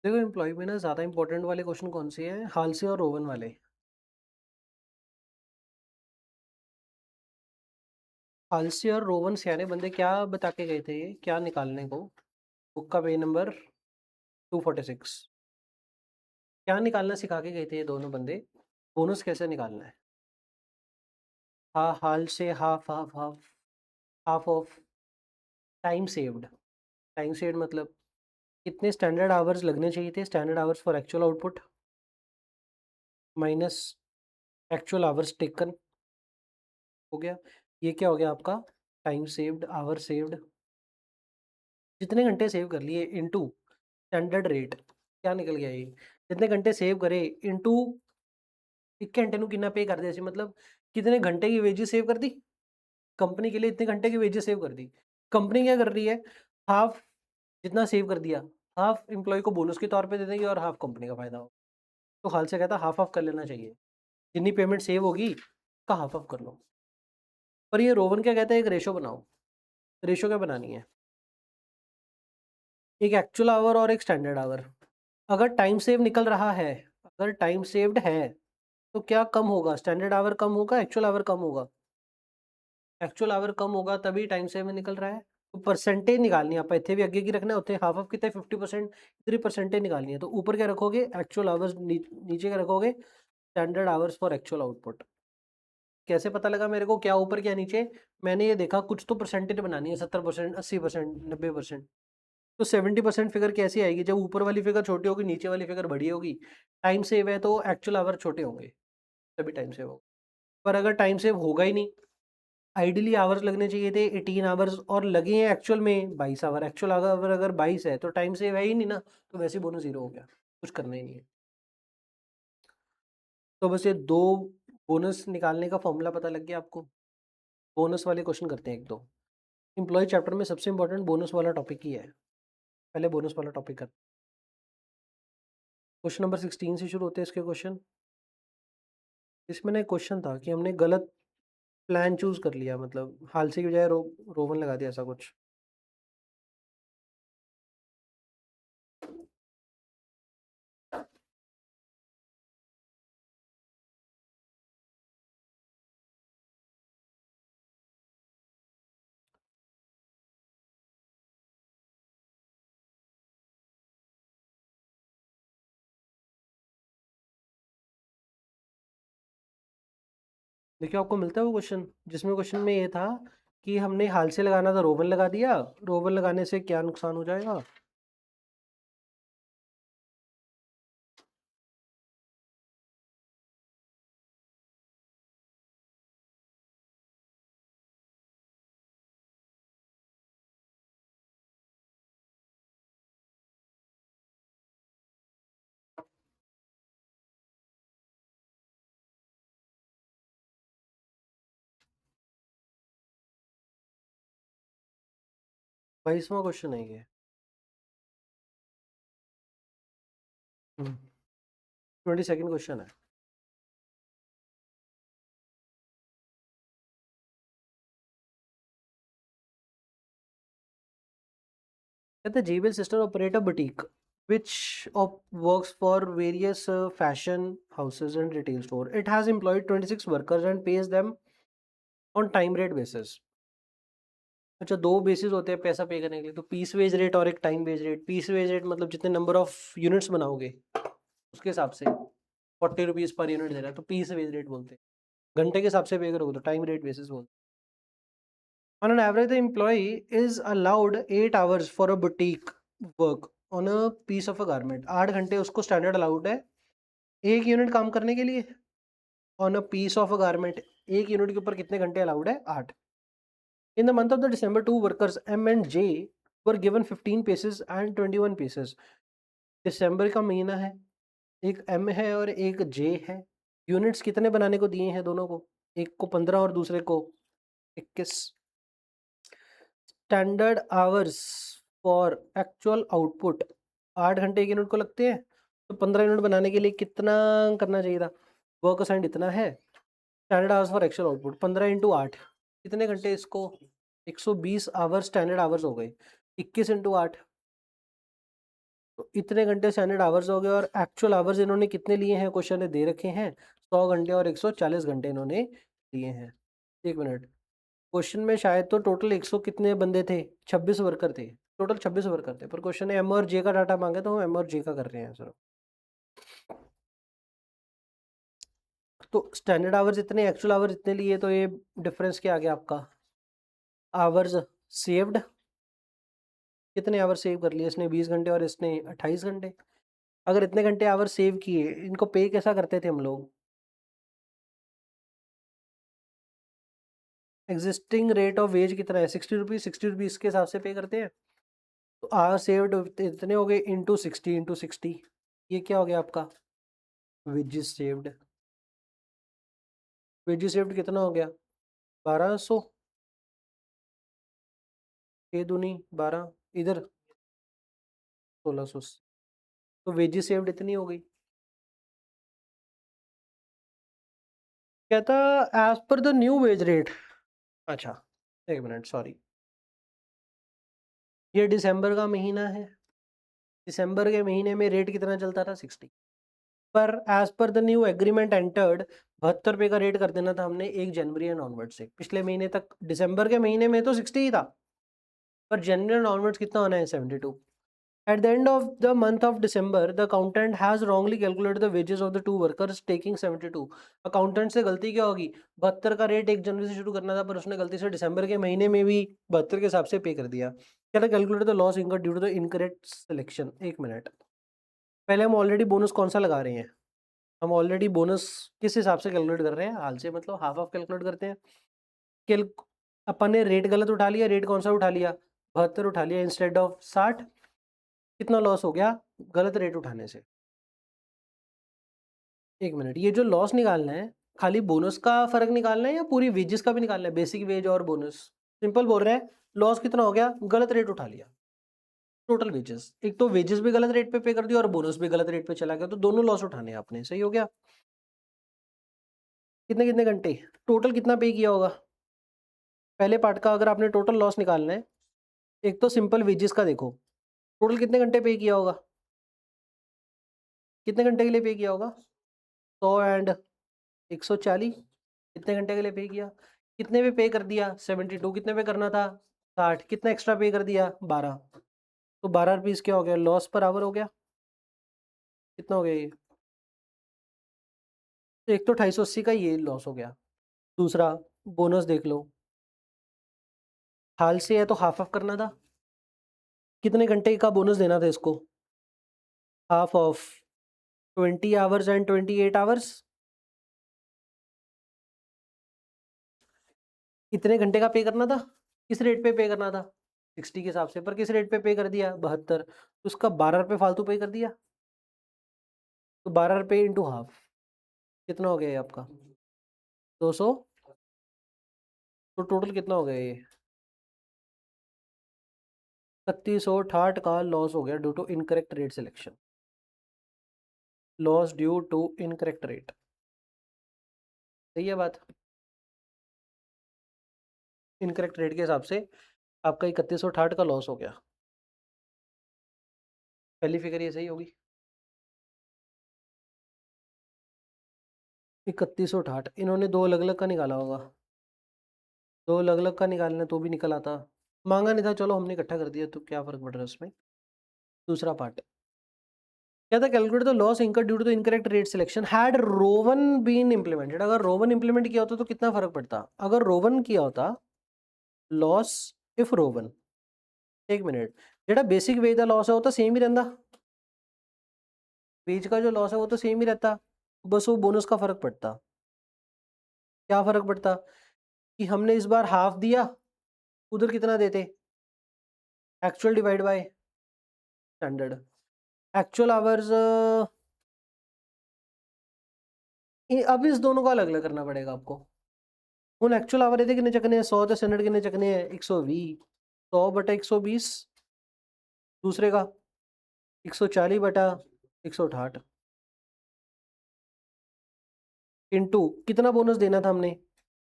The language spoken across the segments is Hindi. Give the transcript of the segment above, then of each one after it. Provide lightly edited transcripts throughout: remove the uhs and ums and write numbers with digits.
देखो एम्प्लॉय में ना ज़्यादा इंपॉर्टेंट वाले क्वेश्चन कौन से हैं, हालसे और रोवन वाले। हालसे और रोवन सियाने बंदे क्या बता के गए थे, ये क्या निकालने को। बुक का पेज नंबर 246। क्या निकालना सिखा के गए थे ये दोनों बंदे। बोनस कैसे निकालना है। हाल से half half half half of time saved. Time saved मतलब कितने स्टैंडर्ड आवर्स लगने चाहिए थे, standard hours for actual output minus actual hours taken. हो गया। ये क्या हो गया आपका, टाइम सेव्ड, आवर सेव्ड, जितने घंटे सेव कर लिए इनटू स्टैंडर्ड रेट। क्या निकल गया ये, जितने घंटे सेव करे इनटू एक घंटे ਨੂੰ कितना पे कर दिया, मतलब कितने घंटे की वेजेस सेव कर दी। कंपनी के लिए इतने घंटे की वेजेस सेव कर दी। कंपनी क्या कर रही है, हाफ जितना सेव कर दिया, हाफ एम्प्लॉय को बोनस के तौर पे दे देंगे और हाफ कंपनी का फायदा हो। तो हाल से कहता हाफ ऑफ कर लेना चाहिए, जितनी पेमेंट सेव होगी का हाफ ऑफ कर लो। पर ये रोवन क्या कहता है, एक रेशो बनाओ। रेशो क्या बनानी है, एक एक्चुअल आवर और एक स्टैंडर्ड आवर। अगर टाइम सेव निकल रहा है, अगर टाइम सेव्ड है तो क्या कम होगा, स्टैंडर्ड आवर कम होगा, एक्चुअल आवर कम होगा। एक्चुअल आवर कम होगा तभी टाइम सेव में निकल रहा है। तो परसेंटेज निकालनी है, आप इतने भी आगे की रखना होते हैं, हाफ ऑफ कितने 50%, इतनी परसेंटेज निकालनी है। तो ऊपर क्या रखोगे, एक्चुअल आवर्स, नीचे क्या रखोगे, standard hours for actual output. कैसे पता लगा मेरे को क्या ऊपर क्या नीचे, मैंने ये देखा कुछ तो परसेंटेज बनानी है, 70%, 80%, 90%। तो 70% फिगर कैसी आएगी, जब ऊपर वाली फिगर छोटी होगी, नीचे वाली फिगर बड़ी होगी। टाइम सेव है तो एक्चुअल आवर छोटे होंगे, तभी टाइम सेव होगा। पर अगर टाइम सेव होगा ही नहीं, आइडियली आवर्स लगने चाहिए थे 18 आवर्स और लगे हैं एक्चुअल में 22 आवर। एक्चुअल आवर अगर 22 है तो टाइम सेव है ही नहीं ना, तो वैसे बोनस जीरो हो गया, कुछ करना ही नहीं है। तो बस ये दो बोनस निकालने का फॉर्मूला पता लग गया आपको। बोनस वाले क्वेश्चन करते हैं एक दो। एम्प्लॉय चैप्टर में सबसे इंपॉर्टेंट बोनस वाला टॉपिक ही है। पहले बोनस वाला टॉपिक कर, क्वेश्चन नंबर 16 से शुरू होते हैं इसके क्वेश्चन। इसमें ना एक क्वेश्चन था कि हमने गलत प्लान चूज कर लिया, मतलब हाल से की बजाय रोवन लगा दिया, ऐसा कुछ। देखिए आपको मिलता है वो क्वेश्चन, जिसमें क्वेश्चन में ये था कि हमने हाल से लगाना था, रोवन लगा दिया। रोवन लगाने से क्या नुकसान हो जाएगा। बाईसवां क्वेश्चन है ये। 22nd क्वेश्चन है। कहते हैं JBL system operate a boutique which works for various fashion houses and retail store. It has employed 26 workers and pays them on time rate basis. अच्छा, दो बेसिस होते हैं पैसा पे करने के लिए, तो पीस वेज रेट और एक time wage rate. Piece wage rate मतलब जितने नंबर ऑफ यूनिट्स बनाओगे उसके हिसाब से 40 रुपीज़ पर यूनिट दे रहा है, तो पीस वेज रेट बोलते हैं। घंटे के हिसाब से पे करोगे तो टाइम रेट बेसिस बोलते हैं। On an average, the employee is allowed 8 hours for a boutique work on a piece of a garment. 8 घंटे उसको स्टैंडर्ड अलाउड है एक यूनिट काम करने के लिए on a piece of a garment. एक यूनिट के ऊपर कितने घंटे अलाउड है, 8। In the month of the December 2 workers M and J were given 15 pieces and 21 pieces. दिसंबर का महीना है, एक एम है और एक जे है। यूनिट्स कितने बनाने को दिए हैं दोनों को, एक को 15 और दूसरे को 21। Standard hours for actual output 8 घंटे एक यूनिट को लगते हैं, तो 15 यूनिट बनाने के लिए कितना करना चाहिए था। वर्क असाइंड इतना है, standard hours for actual output 15 × 8 कितने घंटे, इसको 120 आवर्स स्टैंडर्ड आवर्स हो गए। 21 × 8 तो इतने घंटे स्टैंडर्ड आवर्स हो गए और एक्चुअल आवर्स इन्होंने कितने लिए हैं क्वेश्चन में दे रखे हैं 100 घंटे और 140 घंटे इन्होंने लिए हैं। एक मिनट, क्वेश्चन में शायद तो टोटल 100 कितने बंदे थे, 26 वर्कर थे, टोटल 26 वर्कर थे, पर क्वेश्चन ने एम और जे का डाटा मांगा तो हम एम और जे का कर रहे हैं सर। तो स्टैंडर्ड आवर्स इतने, एक्चुअल आवर्स इतने लिए, तो ये डिफरेंस क्या आ गया आपका, आवर्स सेव्ड, कितने आवर सेव कर लिए इसने, 20 घंटे और इसने 28 घंटे। अगर इतने घंटे आवर सेव किए, इनको पे कैसा करते थे हम लोग, एग्जिस्टिंग रेट ऑफ वेज कितना है 60 रुपीज़, 60 रुपीज़ के हिसाब से पे करते हैं। तो आवर सेव्ड इतने हो गए इंटू 60 इंटू 60, ये क्या हो गया आपका वेजेस सेव्ड। वेजेस सेव्ड कितना हो गया 1200, 6 दूनी 12, इधर 1600, तो वेजेस सेव्ड इतनी हो गई। कहता as per the new wage rate, अच्छा एक मिनट सॉरी, ये दिसंबर का महीना है, दिसंबर के महीने में रेट कितना चलता था 60, पर as per the new agreement entered 72 रुपये का रेट कर देना था हमने 1 जनवरी एंड ऑनवर्ड से। पिछले महीने तक दिसंबर के महीने में तो 60 ही था, पर जनवरी एंड ऑनवर्ड्स कितना होना है 72। At the end of the month of December, the accountant has wrongly calculated the wages of the two workers taking 72। Accountant से गलती क्या होगी, 72 का रेट 1 जनवरी से शुरू करना था, पर उसने गलती से दिसंबर के महीने में भी 72 के हिसाब से पे कर दिया। क्या calculate the loss incurred due to the incorrect selection. एक मिनट, पहले हम ऑलरेडी बोनस कौन सा लगा रहे हैं, हम ऑलरेडी बोनस किस हिसाब से कैलकुलेट कर रहे हैं, हाल से मतलब हाफ ऑफ कैलकुलेट करते हैं। कैल अपन ने रेट गलत उठा लिया, रेट कौन सा उठा लिया 72 उठा लिया इंस्टेड ऑफ 60, कितना लॉस हो गया गलत रेट उठाने से। एक मिनट, ये जो लॉस निकालना है खाली बोनस का फर्क निकालना है या पूरी वेजेस का भी निकालना है, बेसिक वेज और बोनस। सिंपल बोल रहे हैं, लॉस कितना हो गया, गलत रेट उठा लिया, टोटल वेजेस, एक तो वेजेस भी गलत रेट पे कर दिया और बोनस भी गलत रेट पे चला गया, तो दोनों लॉस उठाने हैं आपने, सही हो गया। कितने कितने घंटे, टोटल कितना पे किया होगा, पहले पार्ट का अगर आपने टोटल लॉस निकालना है, एक तो सिंपल वेजेस का देखो, टोटल कितने घंटे पे किया होगा, कितने घंटे के लिए पे किया होगा 100 एंड 140, कितने घंटे के लिए पे किया, कितने पे पे कर दिया 72, कितने पे करना था 60, कितना एक्स्ट्रा पे कर दिया 12, तो 12 रुपीज़ क्या हो गया लॉस पर आवर हो गया, कितना हो गया ये, तो एक तो 280 का ये लॉस हो गया। दूसरा बोनस देख लो, हाल से है तो हाफ ऑफ करना था, कितने घंटे का बोनस देना था इसको, half of 20 hours and 28 hours, इतने घंटे का पे करना था, किस रेट पे करना था 60 के हिसाब से, पर किस रेट पे कर दिया 72, तो उसका 12 रुपये फालतू पे कर दिया, तो 12 रुपये इंटू हाफ कितना हो गया ये आपका 200, तो टोटल कितना हो गया ये 3168 का लॉस हो गया due to incorrect rate selection, loss due to incorrect rate, सही है बात। इनकरेक्ट रेट के हिसाब से आपका 3168 का लॉस हो गया, पहली फिगर ये सही होगी 3168, इन्होंने दो अलग अलग का निकाला होगा, दो अलग अलग का निकालना तो भी निकल आता, मांगा नहीं था चलो हमने इकट्ठा कर दिया, तो क्या फर्क पड़ रहा है उसमें। दूसरा पार्ट क्या था, calculate the loss incur due to the incorrect rate selection had Rowan been implemented, अगर रोवन इम्प्लीमेंट किया होता तो कितना फर्क पड़ता, अगर रोवन किया होता लॉस इफ रोवन, एक मिनट, जेड़ा बेसिक वेज का लॉस है वो तो सेम ही रहता, वेज का जो लॉस है वो तो सेम ही रहता, बस वो बोनस का फर्क पड़ता। क्या फर्क पड़ता कि हमने इस बार हाफ दिया, उधर कितना देते, actual divide by standard, actual hours, अब इस दोनों को अलग अलग करना पड़ेगा आपको। ਹੁਣ एक्चुअल आवर ਇਹਦੇ कितने चकने हैं 100 तो स्टैंडर्ड कितने चकने हैं 120, 100 बटा 120, दूसरे का 140 बटा 168, इंटू कितना बोनस देना था हमने,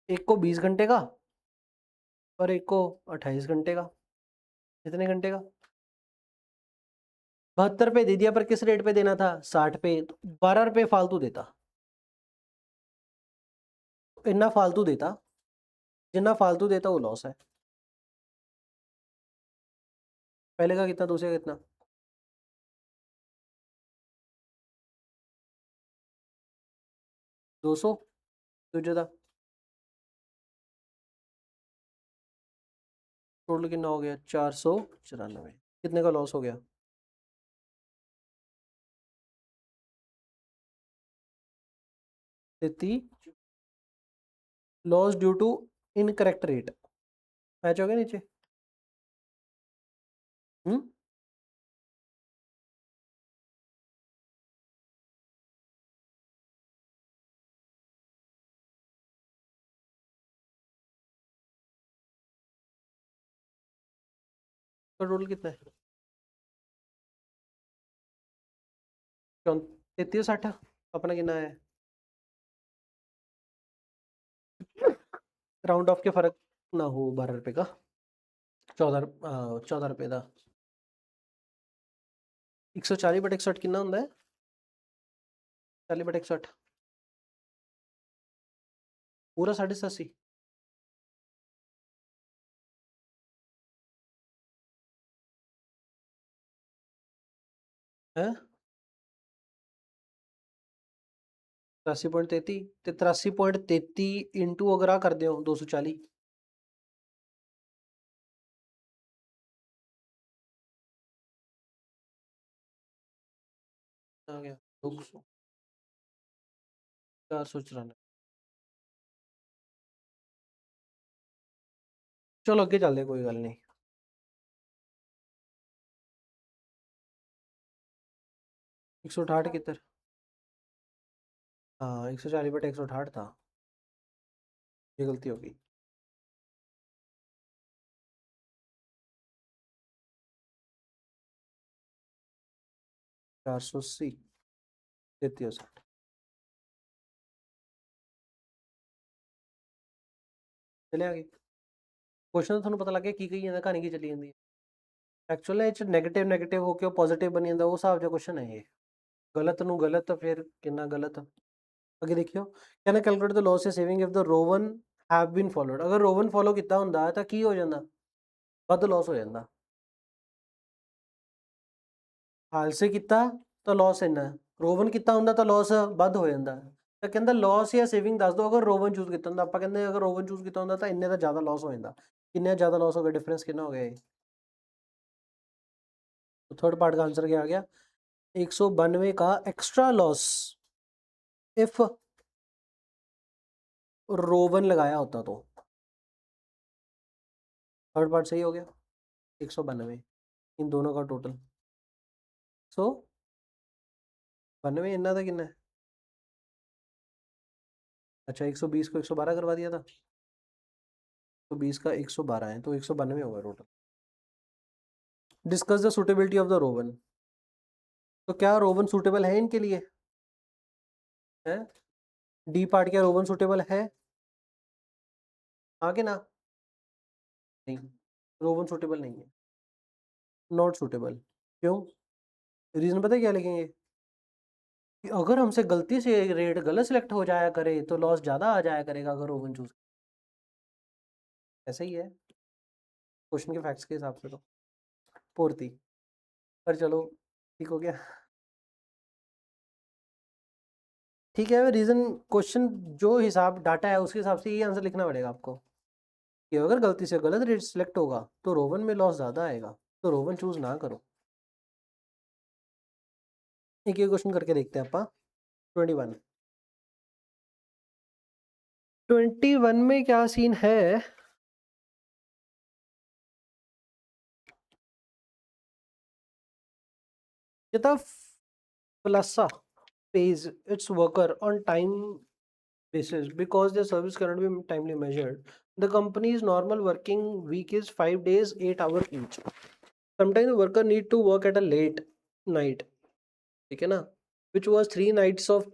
एक को 20 घंटे का और एक को 28 घंटे का, कितने घंटे का 72 दे दिया, पर किस रेट पे देना था? 60 पे। तो 12 रुपये फालतू देता, इतना फालतू देता, जितना फालतू देता वो लॉस है। पहले का कितना, दूसरे का कितना? 200। तुझे था टोटल कितना हो गया? 494। कितने का लॉस हो गया? 33। Loss due to incorrect rate. Match हो गया नीचे? हम्म। तो टोटल कितना है? 3360। अपना कितना है? राउंड ऑफ के फर्क ना हो 12 रुपए का। 14 रुपए का। 140/160 कितना होता है? 40/160 पूरा 87। है 83.33। 83.33 इंटू अगर आ कर दो 240। आ गया 200। 494। चलो अगे चलते, कोई गल नहीं। एक सौ अठाहठ किधर? हाँ 140/168 था, ये गलती होगी। 480। 3360। चले आगे। क्वेश्चन तो थोड़ा पता लग गया की गई कहानी की चली जाती है। एक्चुअली नेगेटिव नेगेटिव होके पॉजिटिव बनी जाता, वो हिसाब का क्वेश्चन है ये। गलत नु गलत, फिर कितना गलत। आगे देखियो, can I calculate the loss saving if the Rowan have been followed. अगर रोवन फॉलो किता ਹੁੰਦਾ ਤਾਂ ਕੀ ਹੋ ਜਾਂਦਾ? ਵੱਧ लॉस हो ਜਾਂਦਾ। ਹਾਲ ਸੇ ਕੀਤਾ ਤਾਂ लॉस ਇੰਨਾ, ਰੋਵਨ ਕੀਤਾ ਹੁੰਦਾ ਤਾਂ लॉस ਵੱਧ ਹੋ ਜਾਂਦਾ। ਤਾਂ ਕਹਿੰਦਾ लॉस ਜਾਂ ਸੇਵਿੰਗ ਦੱਸ ਦਿਓ। ਅਗਰ ਰੋਵਨ ਚੂਜ਼ ਕੀਤਾ ਹੁੰਦਾ, ਆਪਾਂ ਕਹਿੰਦੇ ਅਗਰ ਰੋਵਨ ਚੂਜ਼ ਕੀਤਾ ਹੁੰਦਾ ਤਾਂ ਇੰਨੇ ਦਾ ਜ਼ਿਆਦਾ लॉस ਹੋ ਜਾਂਦਾ। किन्ने ज़्यादा लॉस हो गया? डिफरेंस कितना हो गया ये? तो थर्ड पार्ट का आंसर क्या आ गया? 192 का एक्स्ट्रा लॉस इफ रोवन लगाया होता तो। थर्ड पार्ट सही हो गया। 192 इन दोनों का टोटल। सो 92 इन्ना था कितना है? अच्छा 120 को 112 करवा दिया था, तो 20 का 112 है, तो 192 होगा total. Discuss the suitability of the Rowan. तो क्या रोवन सूटेबल है इनके लिए? है डी पार्ट, क्या रोवन सूटेबल है? आगे ना? नहीं, रोवन सूटेबल नहीं है। Not suitable. क्यों? रीजन पता है क्या लिखेंगे? कि अगर हमसे गलती से रेट गलत सिलेक्ट हो जाया करे तो लॉस ज़्यादा आ जाया करेगा अगर रोवन चूज। ऐसा ही है क्वेश्चन के फैक्ट्स के हिसाब से तो। पूर्ति। पर चलो ठीक हो गया। ठीक है, रीज़न क्वेश्चन जो हिसाब डाटा है उसके हिसाब से ये आंसर लिखना पड़ेगा आपको, कि अगर गलती से गलत रेट सिलेक्ट होगा तो रोवन में लॉस ज़्यादा आएगा, तो रोवन चूज ना करो। एक ये क्वेश्चन करके देखते हैं आप। 21। 21 में क्या सीन है? ये था Plaza pays its worker on time basis because their service cannot be timely measured. The company's normal working week is 5 days, 8 hours each. Sometimes the worker need to work at a late night, ठीक है ना? Which was 3 nights of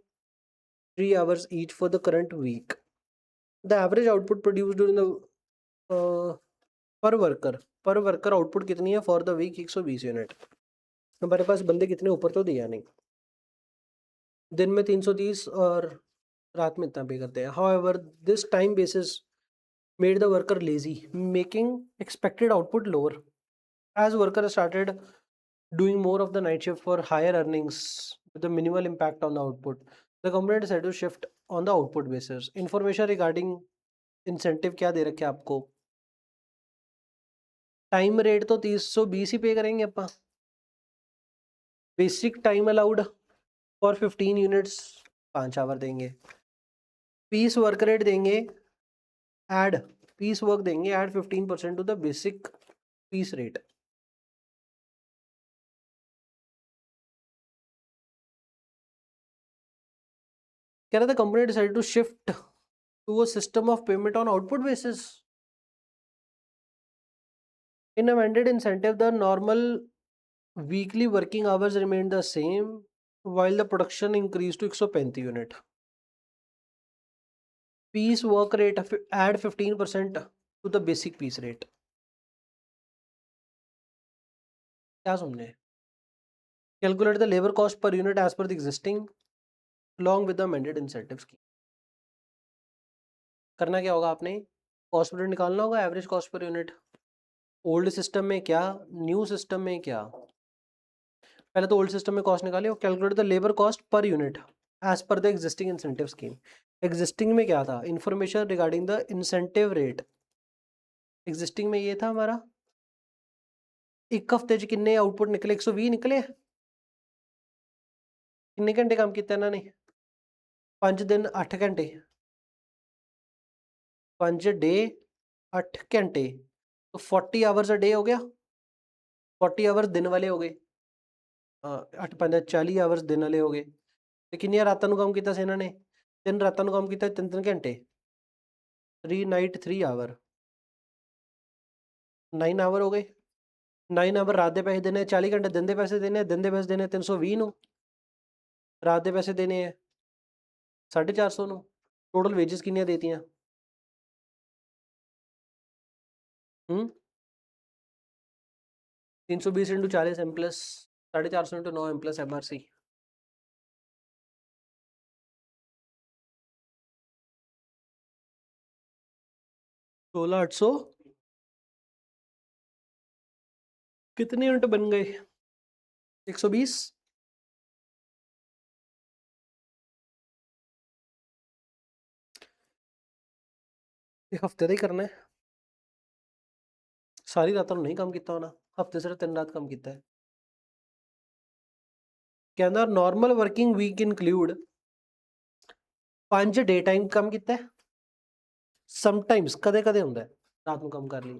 3 hours each for the current week. The average output produced during the uh, per worker output कितनी है for the week? 120 यूनिट। हमारे पास बंदे कितने ऊपर तो दिया नहीं, दिन में 330 और रात में इतना पे करते हैं. However, this time basis made the worker lazy, making expected output lower. As workers started doing more of the night shift for higher earnings with a minimal impact on the output, the company decided to shift on the output basis. Information regarding incentive क्या दे रखे आपको? टाइम रेट तो 320 ही पे करेंगे अपन. Basic time allowed for 15 units 5 hour देंगे. पीस वर्क रेट देंगे, ऐड पीस वर्क देंगे, add 15% to the basic piece rate. कह रहा था company decided to shift to a system of payment on output basis. In amended incentive the normal weekly working hours remain the same while the production increased to 135 unit. Piece work rate add 15% to the basic piece rate. क्या समझे? Calculate the labor cost per unit as per the existing along with the amended incentive scheme. करना क्या होगा आपने? कॉस्ट पर यूनिट निकालना होगा, average cost per unit. Old system में क्या, न्यू सिस्टम में क्या? पहले तो ओल्ड सिस्टम में कॉस्ट निकालिए. Calculate the labour cost per unit as per the existing incentive scheme. Existing में क्या था? Information regarding the incentive rate. Existing में ये था हमारा. एक हफ्ते च किन्ने आउटपुट निकले? 120 निकले. किन्ने घंटे काम किया इन्होंने? 5 दिन 8 घंटे. 5 डे 8 घंटे तो 40 आवर्स अ डे हो गया. 40 आवर्स दिन वाले हो गए. 8 5 40 आवर्स दिन वाले हो गए. ਤੇ ਕਿੰਨੀਆਂ ਰਾਤਾਂ ਨੂੰ ਕੰਮ ਕੀਤਾ ਸੀ ਇਹਨਾਂ ਨੇ? 3 ਰਾਤਾਂ ਨੂੰ ਕੰਮ ਕੀਤਾ, 3 ਘੰਟੇ. 3 नाइट 3 आवर 9 आवर हो गए. 9 आवर ਰਾਤ ਦੇ ਪੈਸੇ ਦੇਣੇ, 40 ਘੰਟੇ ਦਿਨ ਦੇ ਪੈਸੇ ਦੇਣੇ, ਦਿਨ ਦੇ ਪੈਸੇ ਦੇਣੇ 320 ਨੂੰ, ਰਾਤ ਦੇ ਪੈਸੇ ਦੇਣੇ ਹੈ 450 ਨੂੰ. ਟੋਟਲ ਵੇਜਸ ਕਿੰਨੀਆਂ ਦੇਤੀਆਂ? 320 into 40 M plus 450 into 9 M plus MRC. 16,800 कितने यूनिट बन गए? 120. एक हफ्ते ਦਾ ਹੀ ਕਰਨਾ ਹੈ. ਸਾਰੀ ਰਾਤਾਂ ਨੂੰ ਨਹੀਂ ਕੰਮ ਕੀਤਾ ਹੋਣਾ, ਹਫਤੇ ਸਿਰਫ 3 ਰਾਤ ਕੰਮ ਕੀਤਾ ਹੈ. ਕਹਿੰਦਾ normal working week include 5 day time ਕੰਮ ਕੀਤਾ ਹੈ. ਸਮਟਾਈਮਸ ਕਦੇ ਕਦੇ ਹੁੰਦਾ ਹੈ ਰਾਤ ਨੂੰ ਕੰਮ ਕਰ ਲਈ.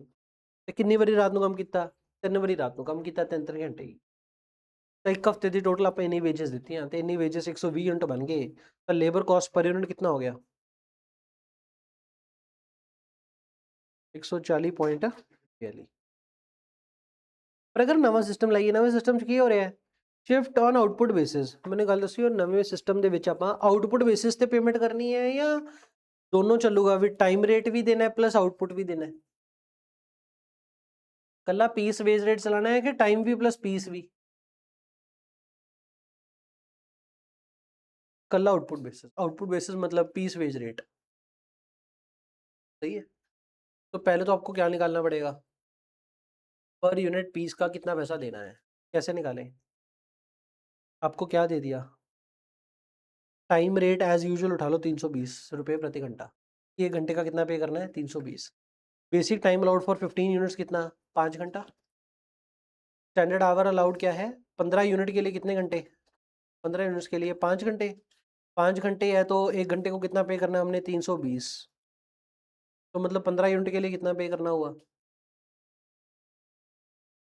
ਤੇ ਕਿੰਨੀ ਵਾਰੀ ਰਾਤ ਨੂੰ ਕੰਮ ਕੀਤਾ? 3 ਵਾਰੀ ਰਾਤ ਨੂੰ ਕੰਮ ਕੀਤਾ, 3 ਘੰਟੇ ਹੀ. ਤਾਂ ਇੱਕ ਹਫਤੇ ਦੀ ਟੋਟਲ ਆਪਾਂ ਇੰਨੀ ਵੇਜਸ ਦਿੱਤੀਆਂ ਤੇ ਇੰਨੀ ਵੇਜਸ 120 ਯੂਨਿਟ ਬਣ ਗਏ. ਤਾਂ ਲੇਬਰ ਕਾਸਟ ਪਰ ਯੂਨਿਟ ਕਿੰਨਾ ਹੋ ਗਿਆ? 140.42. ਪਰ ਅਗਰ ਨਵਾਂ ਸਿਸਟਮ ਲਾਈਏ, ਨਵੇਂ ਸਿਸਟਮ 'ਚ ਕੀ ਹੋ ਰਿਹਾ ਹੈ? Shift on output basis. ਮੈਨੂੰ ਗੱਲ ਦੱਸਿਓ, ਨਵੇਂ ਸਿਸਟਮ ਦੇ ਵਿੱਚ ਆਪਾਂ ਆਊਟਪੁੱਟ ਬੇਸਿਸ ਤੇ ਪੇਮੈਂਟ ਕਰਨੀ ਹੈ ਜਾਂ ਦੋਨੋਂ ਚੱਲੂਗਾ? ਵੀ ਟਾਈਮ ਰੇਟ ਵੀ ਦੇਣਾ ਹੈ ਪਲੱਸ ਆਊਟਪੁੱਟ ਵੀ ਦੇਣਾ ਹੈ? ਕੱਲਾ ਪੀਸ ਵੇਜ ਰੇਟ ਚਲਾਣਾ ਹੈ ਕਿ ਟਾਈਮ ਵੀ ਪਲੱਸ ਪੀਸ ਵੀ? कल आउटपुट बेसिस मतलब पीस वेज रेट. सही है. तो पहले तो आपको क्या निकालना पड़ेगा? पर यूनिट पीस का कितना पैसा देना है. कैसे निकालें? आपको क्या दे दिया? टाइम रेट एज यूजुअल उठा लो, 320 रुपये प्रति घंटा. एक घंटे का कितना पे करना है? 320. Basic time allowed for 15 units कितना? 5 घंटा. स्टैंडर्ड आवर अलाउड क्या है? 15 यूनिट के लिए कितने घंटे? 15 यूनिट्स के लिए 5 घंटे. 5 घंटे है तो एक घंटे को कितना पे करना है हमने? 320. तो मतलब 15 यूनिट के लिए कितना पे करना हुआ?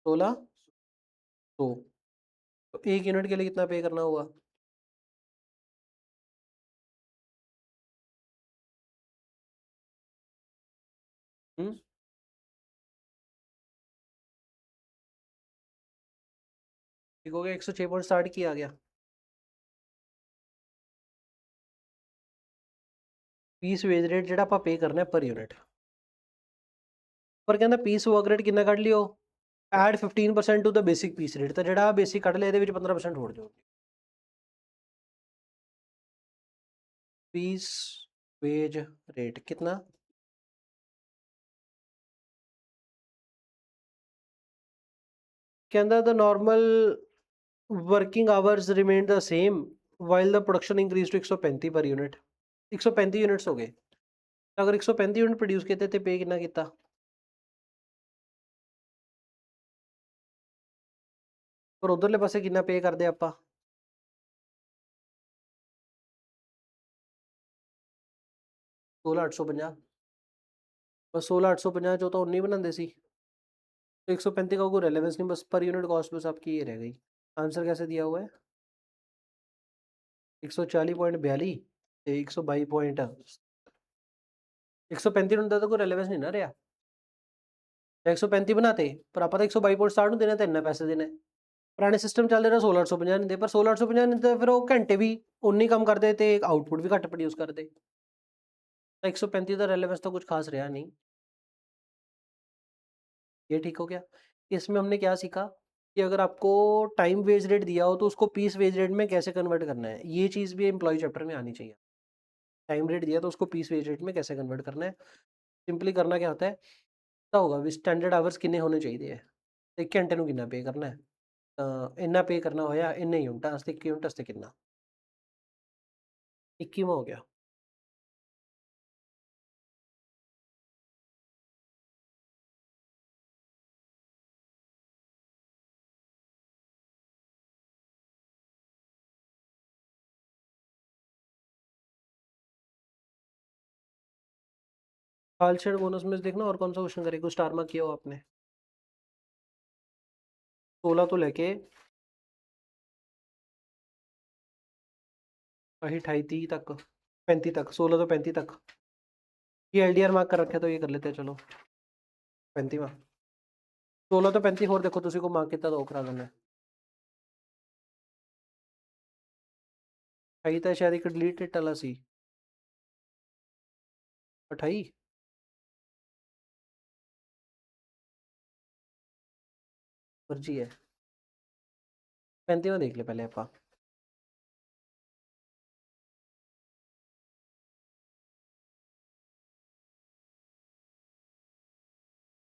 1600. तो एक यूनिट के लिए कितना पे करना हुआ? ठीक हो गया. 106.60 की आ गया. पीस वेज रेट ਜਿਹੜਾ ਆਪਾਂ ਪੇ ਕਰਨਾ ਹੈ ਪਰ यूनिट. पर कहना पीस वर्क रेट कितना कट लियो? Add 15% to the basic piece rate, ਤਾਂ ਜਿਹੜਾ ਬੇਸਿਕ ਕੱਢ ਲਿਆ ਇਹਦੇ ਵਿੱਚ 15% ਹੋਰ ਦਿਓ। पीस वेज रेट कितना? कहता the normal working hours remain the same while the production increase to 135 per unit. 135 units हो गए, अगर 135 यूनिट प्रोड्यूस किए तो पे कितना किता? और उधरले पासे कितना पे करते आप? 16,850। बस 16,850 चो तो 19 बनाते सी, तो 135 का कोई रेलेवेंस नहीं, बस पर यूनिट कॉस्ट बस आपकी ये रह गई। आंसर कैसे दिया हुआ है? 140.42 122 पॉइंट 135 ਹੁੰਦਾ ਤਾਂ ਕੋਈ ਰੈਲੇਵੈਂਸ ਨਹੀਂ ਨਾ ਰਿਹਾ। 135 ਬਣਾਤੇ ਪਰ ਆਪਾਂ ਤਾਂ 122.60 ਨੂੰ ਦੇਣਾ, ਤਾਂ ਇੰਨਾ ਪੈਸੇ ਦੇਣਾ। ਪੁਰਾਣੇ ਸਿਸਟਮ ਚੱਲਦੇ ਰਿਹਾ 16,850 ਦਿੰਦੇ, ਪਰ 16,850 ਨਹੀਂ ਤਾਂ ਫਿਰ ਉਹ ਘੰਟੇ ਵੀ ਉਨੀ ਕੰਮ ਕਰਦੇ ਤੇ ਆਊਟਪੁੱਟ ਵੀ ਘੱਟ ਪ੍ਰੋਡਿਊਸ ਕਰਦੇ, ਤਾਂ 135 ਦਾ रेलेवेंस तो कुछ खास रहा नहीं। ये ठीक हो गया। इसमें हमने क्या सीखा कि अगर आपको टाइम वेज रेट दिया हो तो उसको पीस वेज रेट में कैसे कन्वर्ट करना है, ये चीज़ भी एम्प्लॉय चैप्टर में आनी चाहिए। टाइम रेट दिया तो उसको पीस वेज रेट में कैसे कन्वर्ट करना है। सिंपली करना क्या होता है, पता होगा भी स्टैंडर्ड आवर्स किन्ने होने चाहिए, एक घंटे ਨੂੰ ਕਿੰਨਾ पे करना है, ਇੰਨਾ पे करना होया ਇੰਨੇ यूनिटां वास्ते, 1 यूनिट वास्ते कितना, 21वां हो गया। हाल शेड बोनस में से देखना और कौन सा क्वेश्चन करेगा, स्टार मार्क किया हो आपने। 16 तो लेके 28 30 तक, 35 तक, 16 तो 35 तक ये एलडीआर मार्क कर रखे, तो ये कर लेते हैं चलो। 35वां 16 तो 35 होर देखो तुसी को मार्क कितना तो करा देना। 28 ਤਾਂ शायद एक डिलीट हिट वाला सी, 28 मर्जी है। 35वां देख ले पहले आप।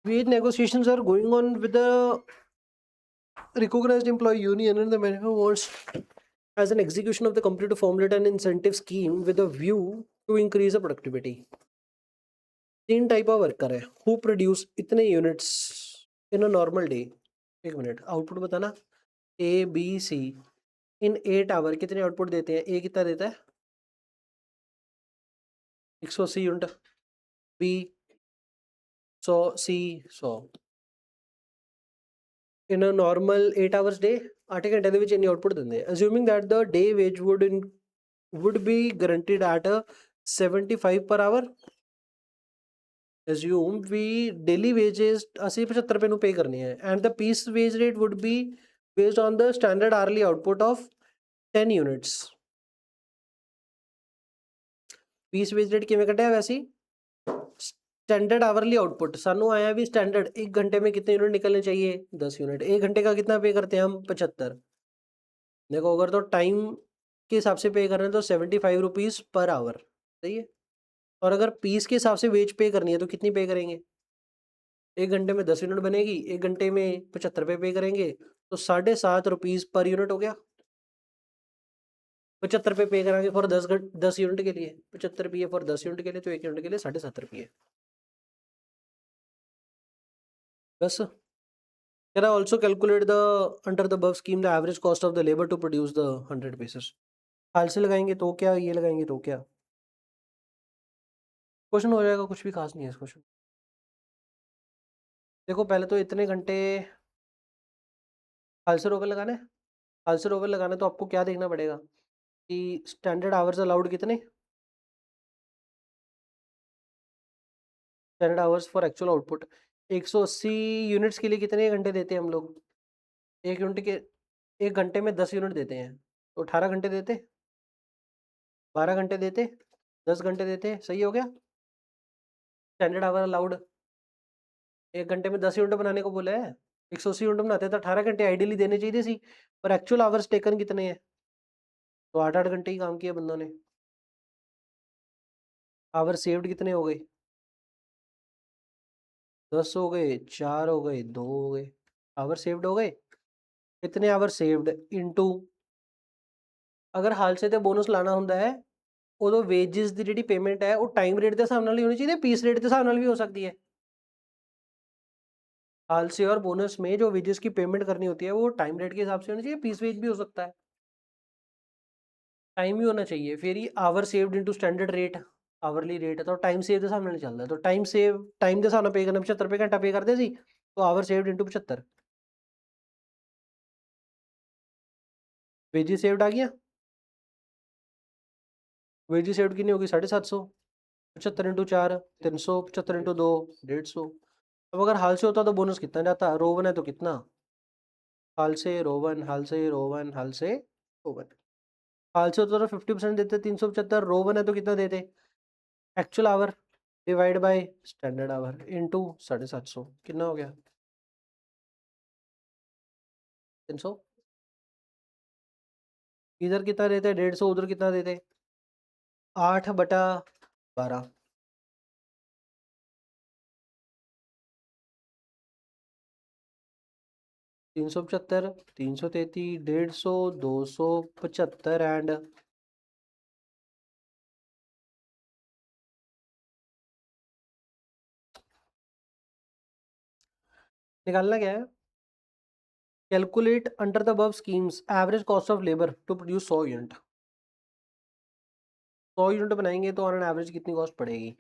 Wage negotiations are going on with the recognized employee union, and the management wants as an execution of the complete to formulate an incentive scheme with a view to increase the productivity. 3 type of worker है हु प्रोड्यूस इतने units in a normal day. 1 minute, output बताना। A B C in 8 hour कितने आउटपुट देते हैं? ए कितना देता है? 180 unit, B 100, C 100। In a normal 8 hours day 8 घंटे ਦੇ ਵਿੱਚ ਇੰਨੀ ਆਊਟਪੁੱਟ ਦਿੰਦੇ ਆ। Assuming that the day wage would be guaranteed at a 75 per hour। assume we daily wages ਅਸੀਂ 75 ਰੁਪਏ ਨੂੰ ਪੇ ਕਰਨੇ ਆ, and the piece wage rate would be based on the standard hourly output of 10 units। piece wage rate ਕਿਵੇਂ ਕੱਢਿਆ ਵੈਸੇ? स्टैंडर्ड आवरली आउटपुट सानू आया भी स्टैंडर्ड 1 घंटे में कितने यूनिट निकलने चाहिए? 10 यूनिट। 1 घंटे का कितना पे करते हैं हम? 75। देखो अगर तो टाइम के हिसाब से पे कर रहे हैं तो 75 रुपीज़ पर आवर, सही है। और अगर पीस के हिसाब से वेज पे करनी है तो कितनी पे करेंगे? 1 घंटे में 10 यूनिट बनेगी, 1 घंटे में 75 रुपये पे करेंगे, तो 7.5 रुपीज़ पर यूनिट हो गया। 75 रुपये पे करेंगे फॉर 10 यूनिट के लिए, 75 रुपये फॉर 10 यूनिट के लिए, तो 1 यूनिट के लिए 7.5 रुपये। बस। Can I also calculate the under the above scheme the average cost of the labor to produce the 100 pieces? हाल से लगाएंगे तो क्या, ये लगाएंगे तो क्या, क्वेश्चन हो जाएगा, कुछ भी खास नहीं है इस क्वेश्चन। देखो पहले तो इतने घंटे हाल से रोवर लगाना है। हाल से रोवर लगाना है तो आपको क्या देखना पड़ेगा कि स्टैंडर्ड आवर्स अलाउड कितने, standard hours for actual output 180 units के लिए कितने घंटे देते हैं हम लोग? एक यूनिट के 1 घंटे में 10 यूनिट देते हैं, तो 18 घंटे देते, 12 घंटे देते, 10 घंटे देते, सही हो गया। स्टैंडर्ड आवर अलाउड 1 घंटे में 10 यूनिट बनाने को बोला है, 180 यूनिट बनाते तो 18 घंटे आइडियली देने चाहिए सी, पर एक्चुअल आवर्स टेकन कितने हैं? तो 8-8 घंटे ही काम किया बंदों ने। आवर सेव्ड कितने हो गए? 10 हो गए, 4 हो गए, 2 हो गए। आवर सेव्ड हो गए। कितने आवर सेव्ड इनटू, अगर हाल से ਤੇ ਬੋਨਸ ਲਾਣਾ ਹੁੰਦਾ ਹੈ ਉਦੋਂ ਵੇजेस ਦੀ ਜਿਹੜੀ ਪੇਮੈਂਟ ਹੈ ਉਹ ਟਾਈਮ ਰੇਟ ਦੇ ਹਿਸਾਬ ਨਾਲ ਹੀ ਹੋਣੀ ਚਾਹੀਦੀ ਹੈ, ਪੀਸ रेट के हिसाब ਨਾਲ भी हो सकती है। हाल से और बोनस में जो वेजेस की पेमेंट करनी होती है वो टाइम रेट के हिसाब से होनी चाहिए, पीस वेज भी हो सकता है, टाइम भी होना चाहिए। फिर ही hour saved into standard rate, hourly rate है तो टाइम सेव ਦੇ ਹਿਸਾਬ ਨਾਲ ਨਹੀਂ ਚੱਲਦਾ, तो टाइम सेव टाइम ਦੇ ਹਿਸਾਬ ਨਾਲ ਪੇ ਕਰਨਾ, 75 ਰੁਪਏ ਘੰਟਾ ਪੇ ਕਰਦੇ ਸੀ, तो hour saved into 75। Wages saved आ गया, वेजेस सेव्ड कितनी होगी? 750, 75 इंटू 4 300, 75 इंटू 2 150। अब अगर हाल से होता तो बोनस कितना जाता? रोवन है तो कितना? हाल से रोवन, हाल से रोवन, हाल से रोवन। हाल से होता तो 50% देते, 375। रोवन है तो कितना देते? Actual our divide by standard our into 750, कितना हो गया? 300। इधर कितना देते? 150, उधर कितना देते? 8/12। 375, 333, 150, 275 एंड निकालना क्या है? Calculate under the above schemes average cost of labour to produce 100 unit. 100 unit बनाएंगे तो ऑन एन एवरेज कितनी कॉस्ट पड़ेगी?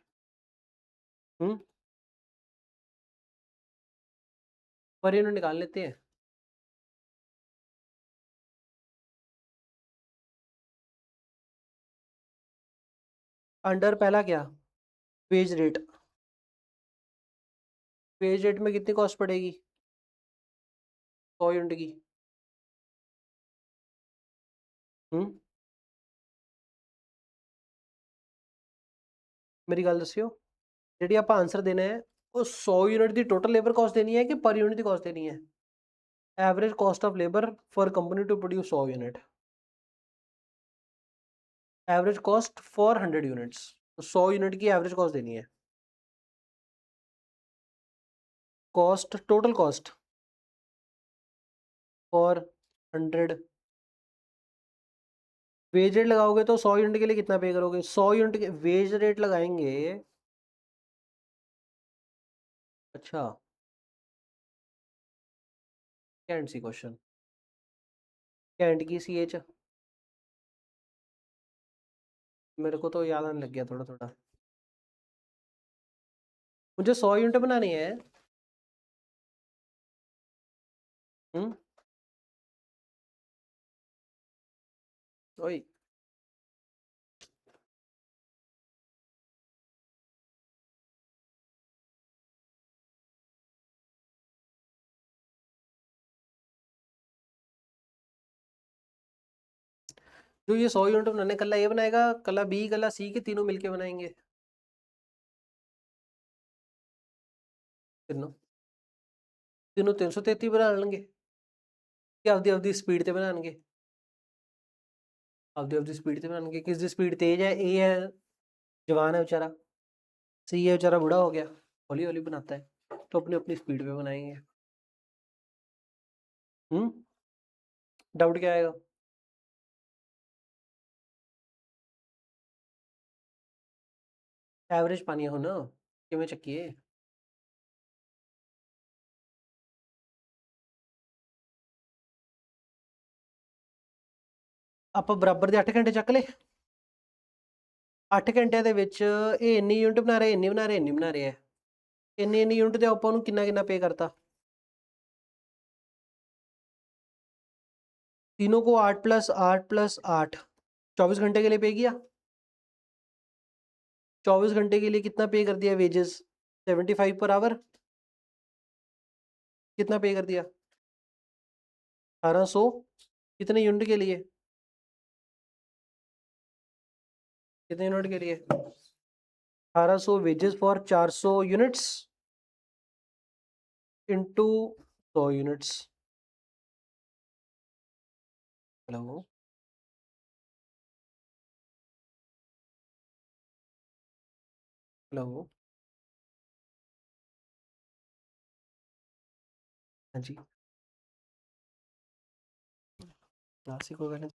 पर यूनिट निकाल लेते हैं। अंडर पहला क्या? Wage rate. वेज रेट में कितनी कॉस्ट पड़ेगी 100 यूनिट की? मेरी गल दस्सियो, जी आप आंसर देना है वो 100 यूनिट की टोटल लेबर कॉस्ट देनी है कि पर यूनिट की कॉस्ट देनी है? Average cost of labour for company to produce 100 unit, average cost for 100 units, तो 100 यूनिट की एवरेज कॉस्ट देनी है। Cost, total cost for 100। Wage rate लगाओगे तो 100 यूनिट के लिए कितना पे करोगे? 100 यूनिट के वेज रेट लगाएंगे। अच्छा, कैंट सी क्वेश्चन, कैंट की सी एच, मेरे को तो याद आने लग गया थोड़ा थोड़ा। मुझे 100 यूनिट बनानी है। हम्म, वही। जो ये 100 यूनिट बनाने, कल्ला ये बनाएगा, कल्ला बी, कल्ला सी, के तीनों मिलके बनाएंगे। तीनों तीनों 333 बना लेंगे कि ਆਪਦੀ ਆਪਦੀ स्पीड ਤੇ ਬਣਾਣਗੇ? ਆਪਦੀ ਆਪਦੀ स्पीड ਤੇ ਬਣਾਣਗੇ। किस दी स्पीड तेज है? ए है जवान है बेचारा, सी है बेचारा बूढ़ा हो गया, हौली हौली बनाता है, तो अपनी अपनी स्पीड पे बनाएंगे। डाउट क्या आएगा? एवरेज पानी हो ना, किमें ਚੱਕੀਏ? ਆਪਾਂ ਬਰਾਬਰ ਦੇ 8 ਘੰਟੇ ਚੱਕ ਲਏ। 8 ਘੰਟਿਆਂ ਦੇ ਵਿੱਚ ਇਹ ਇੰਨੀ ਯੂਨਿਟ ਬਣਾ ਰਹੇ, ਇੰਨੀ ਬਣਾ ਰਹੇ, ਇੰਨੀ ਬਣਾ ਰਹੇ ਹੈ, ਇੰਨੀ ਇੰਨੀ ਯੂਨਿਟ ਤੇ ਆਪਾਂ ਨੂੰ ਕਿੰਨਾ ਕਿੰਨਾ पे करता? तीनों को 8 + 8 + 8 24 घंटे के लिए पे किया। 24 घंटे के लिए कितना पे कर दिया वेजेस? 75 पर आवर। कितना पे कर दिया? 1800। कितने यूनिट के लिए? कितने यूनिट के लिए? 1800 wages for 400 units into 100 units. Hello. Hello. हाँ जी। क्लासिक को कहना।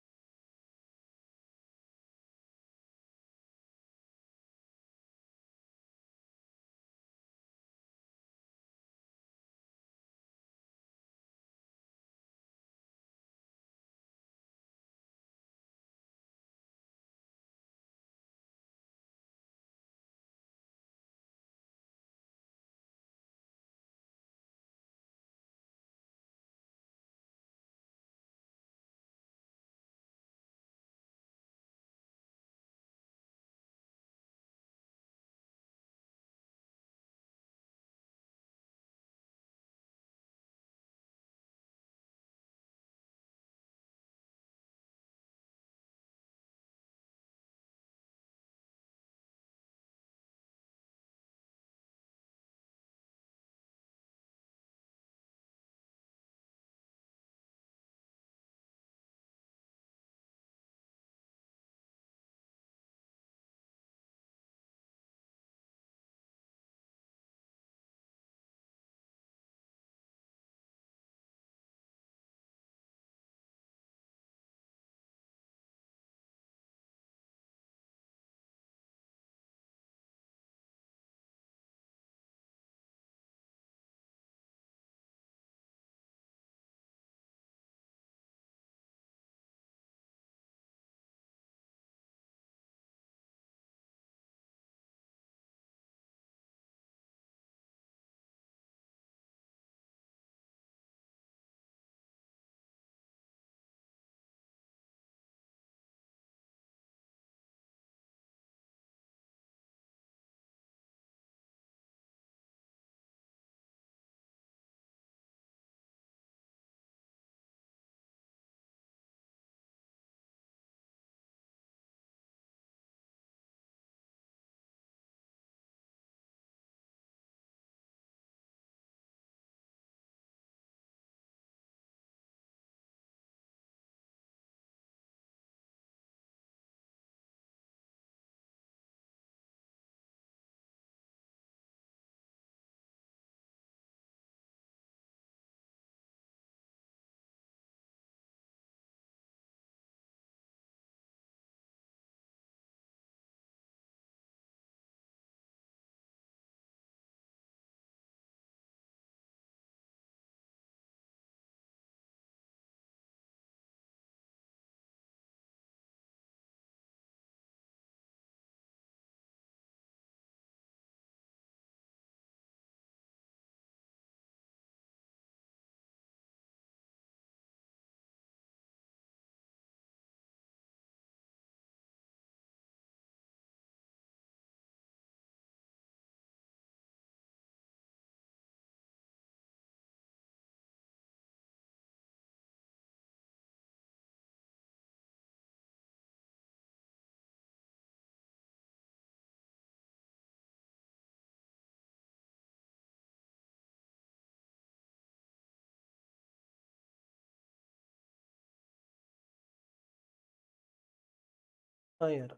हाँ यार,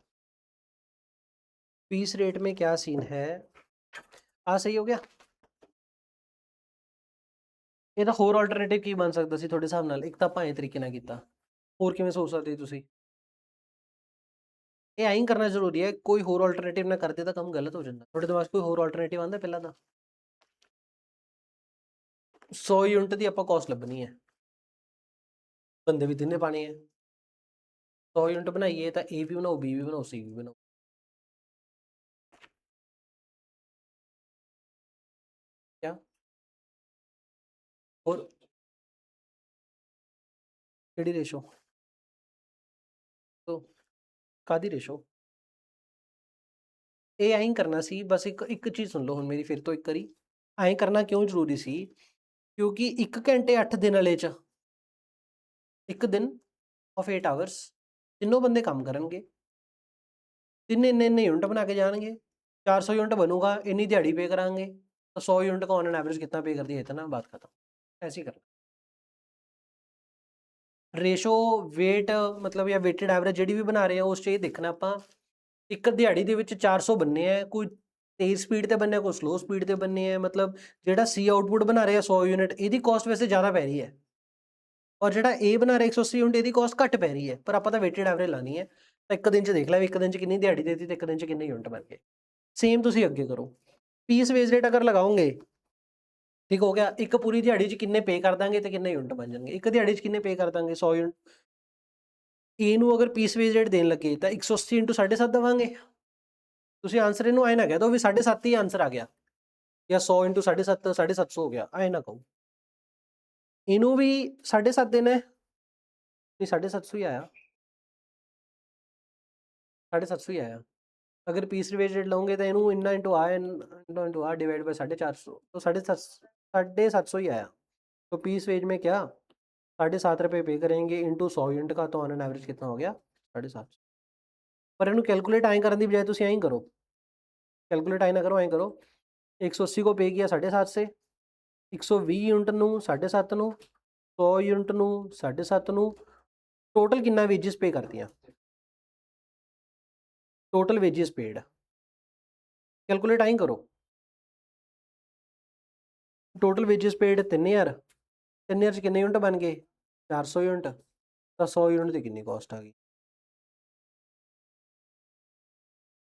पीस रेट में क्या सीन है। हाँ सही हो गया। ਇਹ ਤਾਂ ਹੋਰ ਆਲਟਰਨੇਟਿਵ ਕੀ ਬਣ ਸਕਦਾ ਸੀ ਤੁਹਾਡੇ ਹਿਸਾਬ ਨਾਲ? ਇੱਕ ਤਾਂ ਆਪਾਂ ਇਹ ਤਰੀਕੇ ਨਾਲ ਕੀਤਾ, ਹੋਰ ਕਿਵੇਂ ਸੋਚ ਸਕਦੇ ਤੁਸੀਂ? ਇਹ ਐਂ ਹੀ ਕਰਨਾ ਜ਼ਰੂਰੀ ਹੈ, ਕੋਈ ਹੋਰ ਆਲਟਰਨੇਟਿਵ ਨਾ ਕਰਦੇ ਤਾਂ ਕੰਮ ਗਲਤ ਹੋ ਜਾਂਦਾ। ਤੁਹਾਡੇ ਦਿਮਾਗ 'ਚ ਕੋਈ ਹੋਰ ਆਲਟਰਨੇਟਿਵ ਆਉਂਦਾ ਪਹਿਲਾਂ ਤਾਂ? 100 ਯੂਨਿਟ ਦੀ ਆਪਾਂ ਕੋਸਟ ਲੱਭਣੀ ਹੈ, ਬੰਦੇ ਵੀ ਤਿੰਨੇ ਪਾਣੇ ਹੈ। 100 यूनिट बनाइए तो ए भी बनाओ, बी भी बनाओ, सी भी बनाओ। क्या? और ਕਿਹੜੀ ਰੇਸ਼ੋ? तो ਕਾਦੀ ਰੇਸ਼ੋ? ਇਹ ਐਂ ਹੀ ਕਰਨਾ ਸੀ ਬਸ। ਇੱਕ ਚੀਜ਼ ਸੁਣ ਲਓ ਹੁਣ ਮੇਰੀ ਫਿਰ ਤੋਂ ਇੱਕ ਵਾਰੀ। ਐਂ ਕਰਨਾ ਕਿਉਂ ਜ਼ਰੂਰੀ ਸੀ? ਕਿਉਂਕਿ 1 ਘੰਟੇ 8 ਦਿਨ ਵਾਲੇ 'ਚ 1 ਦਿਨ ਆਫ 8 ਆਵਰਸ ਤਿੰਨੋਂ ਬੰਦੇ ਕੰਮ ਕਰਨਗੇ, ਤਿੰਨੇ ਇੰਨੇ यूनिट बना के जाएंगे, 400 यूनिट बनूंगा, इन्नी दिहाड़ी पे कराएंगे, तो 100 यूनिट का ऑन एन एवरेज कितना पे कर दिया, इतना बात खत्म। ऐसे ही करना। रेशो वेट मतलब या वेटेड एवरेज ਜਿਹੜੀ ਵੀ ਬਣਾ ਰਹੇ ਆ ਉਸ 'ਚ ਇਹ ਦੇਖਣਾ ਆਪਾਂ ਇੱਕ ਦਿਹਾੜੀ ਦੇ ਵਿੱਚ 400 ਬੰਨੇ ਆ, ਕੋਈ ਤੇਜ਼ ਸਪੀਡ ਤੇ ਬੰਨੇ ਆ, ਕੋਈ ਸਲੋ ਸਪੀਡ ਤੇ ਬੰਨੇ ਆ, ਮਤਲਬ ਜਿਹੜਾ ਸੀ ਆਊਟਪੁੱਟ ਬਣਾ ਰਿਹਾ 100 ਯੂਨਿਟ ਇਹਦੀ ਕਾਸਟ ਵੈਸੇ ਜ਼ਿਆਦਾ ਪੈ ਰਹੀ ਹੈ ਔਰ ਜਿਹੜਾ ਏ ਬਣਾ ਰਿਹਾ 180 ਯੂਨਿਟ ਇਹਦੀ ਕਾਸਟ ਘੱਟ ਪੈ ਰਹੀ ਹੈ, ਪਰ ਆਪਾਂ ਤਾਂ ਵੇਟਡ ਐਵਰੇਜ ਲਾਣੀ ਹੈ। ਤਾਂ ਇੱਕ ਦਿਨ 'ਚ ਦੇਖ ਲੈ ਵੀ ਇੱਕ ਦਿਨ 'ਚ ਕਿੰਨੀ ਦਿਹਾੜੀ ਦੇਤੀ ਤੇ ਇੱਕ ਦਿਨ 'ਚ ਕਿੰਨੇ ਯੂਨਿਟ ਬਣ ਗਏ। ਸੇਮ ਤੁਸੀਂ ਅੱਗੇ ਕਰੋ, ਪੀਸ ਵੇਜ ਰੇਟ ਅਗਰ ਲਗਾਓਗੇ ਠੀਕ ਹੋ ਗਿਆ, ਇੱਕ ਪੂਰੀ ਦਿਹਾੜੀ 'ਚ ਕਿੰਨੇ ਪੇ ਕਰ ਦਾਂਗੇ ਤੇ ਕਿੰਨੇ ਯੂਨਿਟ ਬਣ ਜਾਣਗੇ। ਇੱਕ ਦਿਹਾੜੀ 'ਚ ਕਿੰਨੇ ਪੇ ਕਰ ਦਾਂਗੇ 100 ਯੂਨਿਟ, ਏ ਨੂੰ ਅਗਰ ਪੀਸ ਵੇਜ ਰੇਟ ਦੇਣ ਲੱਗੇ ਤਾਂ 180 × 7.5 ਦੇਵਾਂਗੇ। ਤੁਸੀਂ ਆਂਸਰ ਇਹਨੂੰ ਐ ਨਾ ਕਹਿ ਦੋ ਵੀ 7.5 ਹੀ ਆਂਸਰ ਆ ਗਿਆ ਜਾਂ 100 × 7.5 750 ਹੋ ਗਿਆ, ਐ ਨਾ ਕਹੋ। ਇਹਨੂੰ ਵੀ 7.5 ਦੇਣਾ ਹੈ, ਨਹੀਂ 750 ਹੀ ਆਇਆ, 750 ਹੀ ਆਇਆ। अगर पीस रिवेटेड लूँगे तो इनू इन्ना इंटू आ डिवाइड बाई 450 तो 750 ही आया। तो पीस वेज में क्या 7.5 रुपये पे करेंगे इंटू 100 यूनिट का, तो ऑन एन एवरेज कितना हो गया 750। पर इनू कैलकुलेट आए करने की बजाय तुम ऐं करो, कैलकुलेट आए ना करो, ऐं करो 180 को पे किया 7.5 से, 120 यूनिट नू 7.5 नू, 100 यूनिट नू 7.5 नू, टोटल कितना वेजिस पे कर दिया, टोटल वेजिस पेड कैलकुलेट आए करो। टोटल वेजिस पेड 3000, 3000 कितने यूनिट बन गए 400 यूनिट, तो 100 यूनिट की कितनी कॉस्ट आ गई,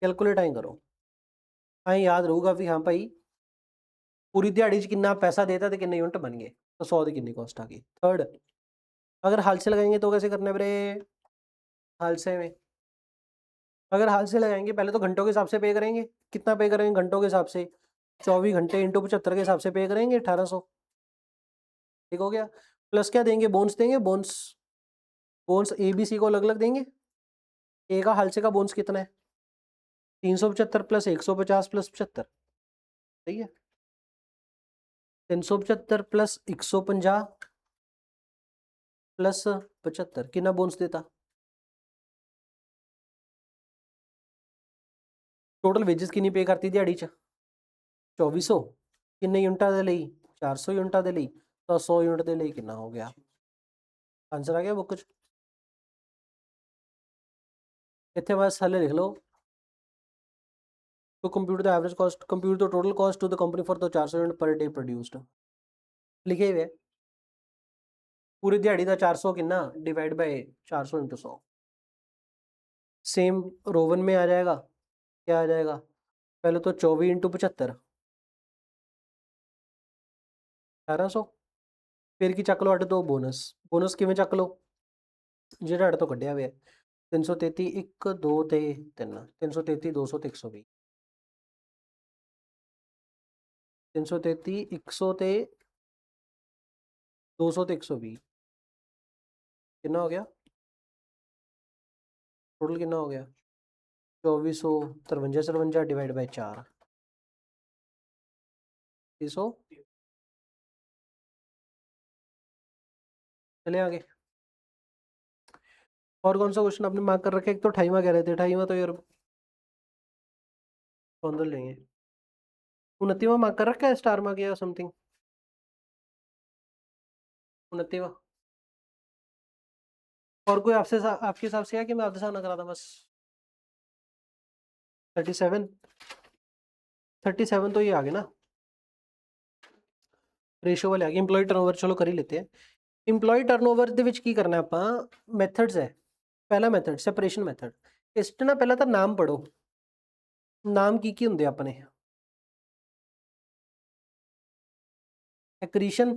कैलकुलेट आए करो। ऐं याद रहूगा भी हाँ भाई पूरी दिहाड़ी च कितना पैसा देता तो कितने यूनिट बन गए, तो 100 की कितनी कॉस्ट आ गई। थर्ड, अगर हाल से लगाएंगे तो कैसे करना है बरे, हाल से में अगर हाल से लगाएंगे पहले तो घंटों के हिसाब से पे करेंगे, कितना पे करेंगे घंटों के हिसाब से, 24 घंटे इंटू 75 के हिसाब से पे करेंगे 1800, ठीक हो गया। प्लस क्या देंगे, बोन्स देंगे, bonus, bonus A B C को अलग अलग देंगे। ए का हाल से का बोन्स कितना है 375 प्लस 150 प्लस 75, सही है 375 प्लस 150 प्लस 75 कितना बोन्स देता, टोटल वेजिस कितनी पे करती दिहाड़ी च 2400, किन्ने यूनिटा दे लई 400 यूनिटा दे लई, तो 100 यूनिट दे लई कितना हो गया, आंसर आ गया बुक च। इत्थे बस हले लिख लो, तो compute the average cost, compute the total cost to the company for the 400 unit per day produced, लिखे हुए पूरी दिहाड़ी का 400 कितना डिवाइड बाय 400 × 100। सेम रोवन में आ जाएगा, क्या आ जाएगा, पहले तो 24 × 75 1800, फिर की चक लो अड तो बोनस, बोनस किमें चक लो ਜਿਹੜਾ अड तो कढ़िया हुआ 333 1 2 ਤੇ 3 333 200 ਤੇ 120, 333 100 ਤੇ 200 ਤੇ 120 कितना हो गया, टोटल कितना हो गया 2400 53 53 डिवाइड बाय 4 300, चले आगे। और कौन सा क्वेश्चन आपने मार्क कर रखा है, एक तो 28वां कह रहे थे, 28वां तो यार कौन तो लेंगे, 29वां मार्क कर रखा है स्टार मार्क या समथिंग, 29वां। और कोई आपसे आपके हिसाब से है कि मैं आपके साथ ना करा था बस 37, 37 तो ये आ गए ना, रेशो वाले आ गए। इंप्लॉय टर्नओवर चलो कर ही लेते हैं। इंप्लॉय टर्नओवर ਦੇ ਵਿੱਚ ਕੀ ਕਰਨਾ ਆਪਾਂ, ਮੈਥਡਸ ਹੈ। ਪਹਿਲਾ ਮੈਥਡ ਸੈਪਰੇਸ਼ਨ ਮੈਥਡ, ਇਸ 'ਚ ਨਾ ਪਹਿਲਾਂ ਤਾਂ ਨਾਮ ਪੜੋ, ਨਾਮ ਕੀ ਕੀ ਹੁੰਦੇ ਆਪਣੇ, एक्रीशन,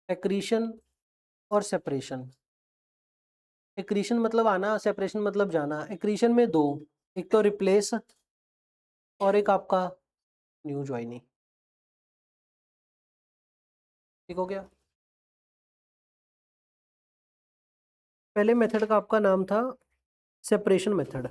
एक्रीशन और सेपरेशन। एक्रीशन मतलब आना, सेपरेशन मतलब जाना। एक्रीशन में दो, एक तो रिप्लेस और एक आपका न्यू ज्वाइनिंग, ठीक हो गया। पहले मेथड का आपका नाम था सेपरेशन मेथड,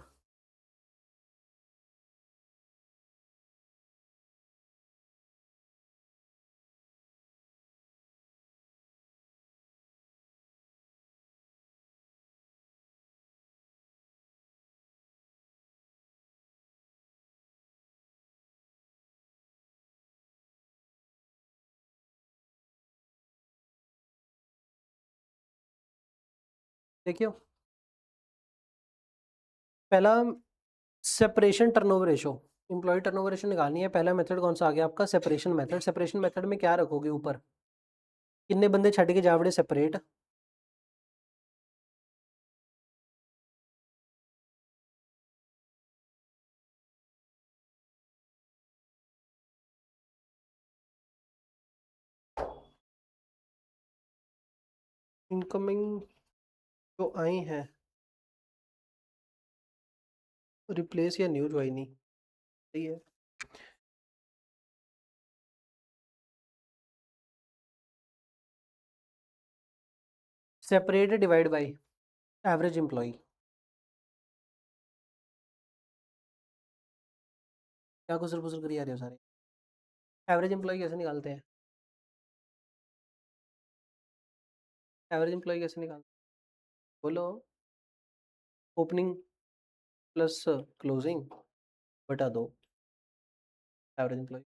देखियो, पहला separation turnover ratio, employee turnover ratio निकालनी है। पहला मेथड कौन सा आ गया आपका? Separation method. सेपरेशन मेथड में क्या रखोगे ऊपर? कितने बंदे छड़ के जावड़े सेपरेट, इनकमिंग जो आई हैं रिप्लेस या न्यू ज्वाइनिंग, सही है। Separate divide by average employee, क्या गुजर गुजर करी आ रहे हो सारे? एवरेज एम्प्लॉय कैसे निकालते हैं? एवरेज एम्प्लॉय कैसे निकालते हैं बोलो? ओपनिंग प्लस क्लोजिंग बटा 2 average employee.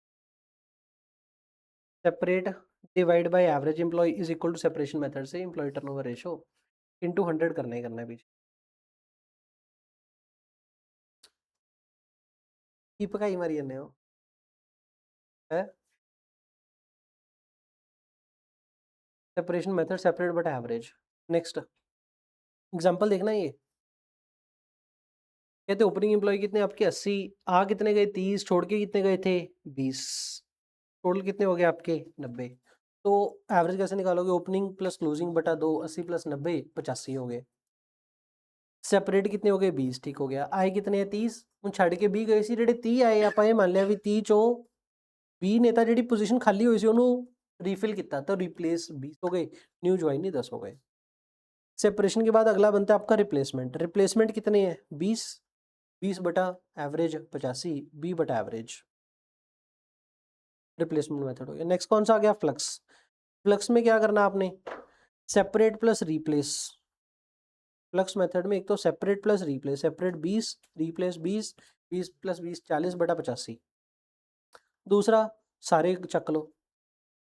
Separate divide by average employee is equal to separation method से एम्प्लॉय टर्नओवर रेशो इनटू 100 करना है पीछे। की पकाई मारी जन्ने हो है? सेपरेशन मेथड सेपरेट बटा एवरेज। नेक्स्ट एग्जांपल देखना ये, कहते ओपनिंग एम्प्लॉय कितने आपके 80, आ कितने गए 30, छोड़ के कितने गए थे 20, टोटल कितने हो गए आपके 90। तो एवरेज कैसे निकालोगे? ओपनिंग प्लस क्लोजिंग बटा 2, 80 प्लस 90 85 हो गए। सेपरेट कितने हो गए 20, ठीक हो गया। आए कितने हैं 30, उन छड़ के 20 गए सी, ਜਿਹੜੇ 30 ਆਏ ਆਪਾਂ ਇਹ ਮੰਨ ਲਿਆ ਵੀ 30 ਚੋਂ 20 ਨੇ ਤਾਂ ਜਿਹੜੀ ਪੋਜੀਸ਼ਨ ਖਾਲੀ ਹੋਈ ਸੀ ਉਹਨੂੰ रीफिल किया तो रिप्लेस 20 हो गए, न्यू ज्वाइन ही 10 हो गए। सेपरेशन के बाद अगला बनता है आपका रिप्लेसमेंट। रिप्लेसमेंट कितने हैं 20, 20 बटा एवरेज 85, 20 बटा एवरेज, रिप्लेसमेंट मेथड हो गया। नेक्स्ट कौन सा आ गया? फ्लक्स। फ्लक्स में क्या करना आपने? Separate plus replace. Flux method में एक तो separate plus replace, separate 20 replace 20, 20 plus 20 40 बटा 85। दूसरा सारे चक लो,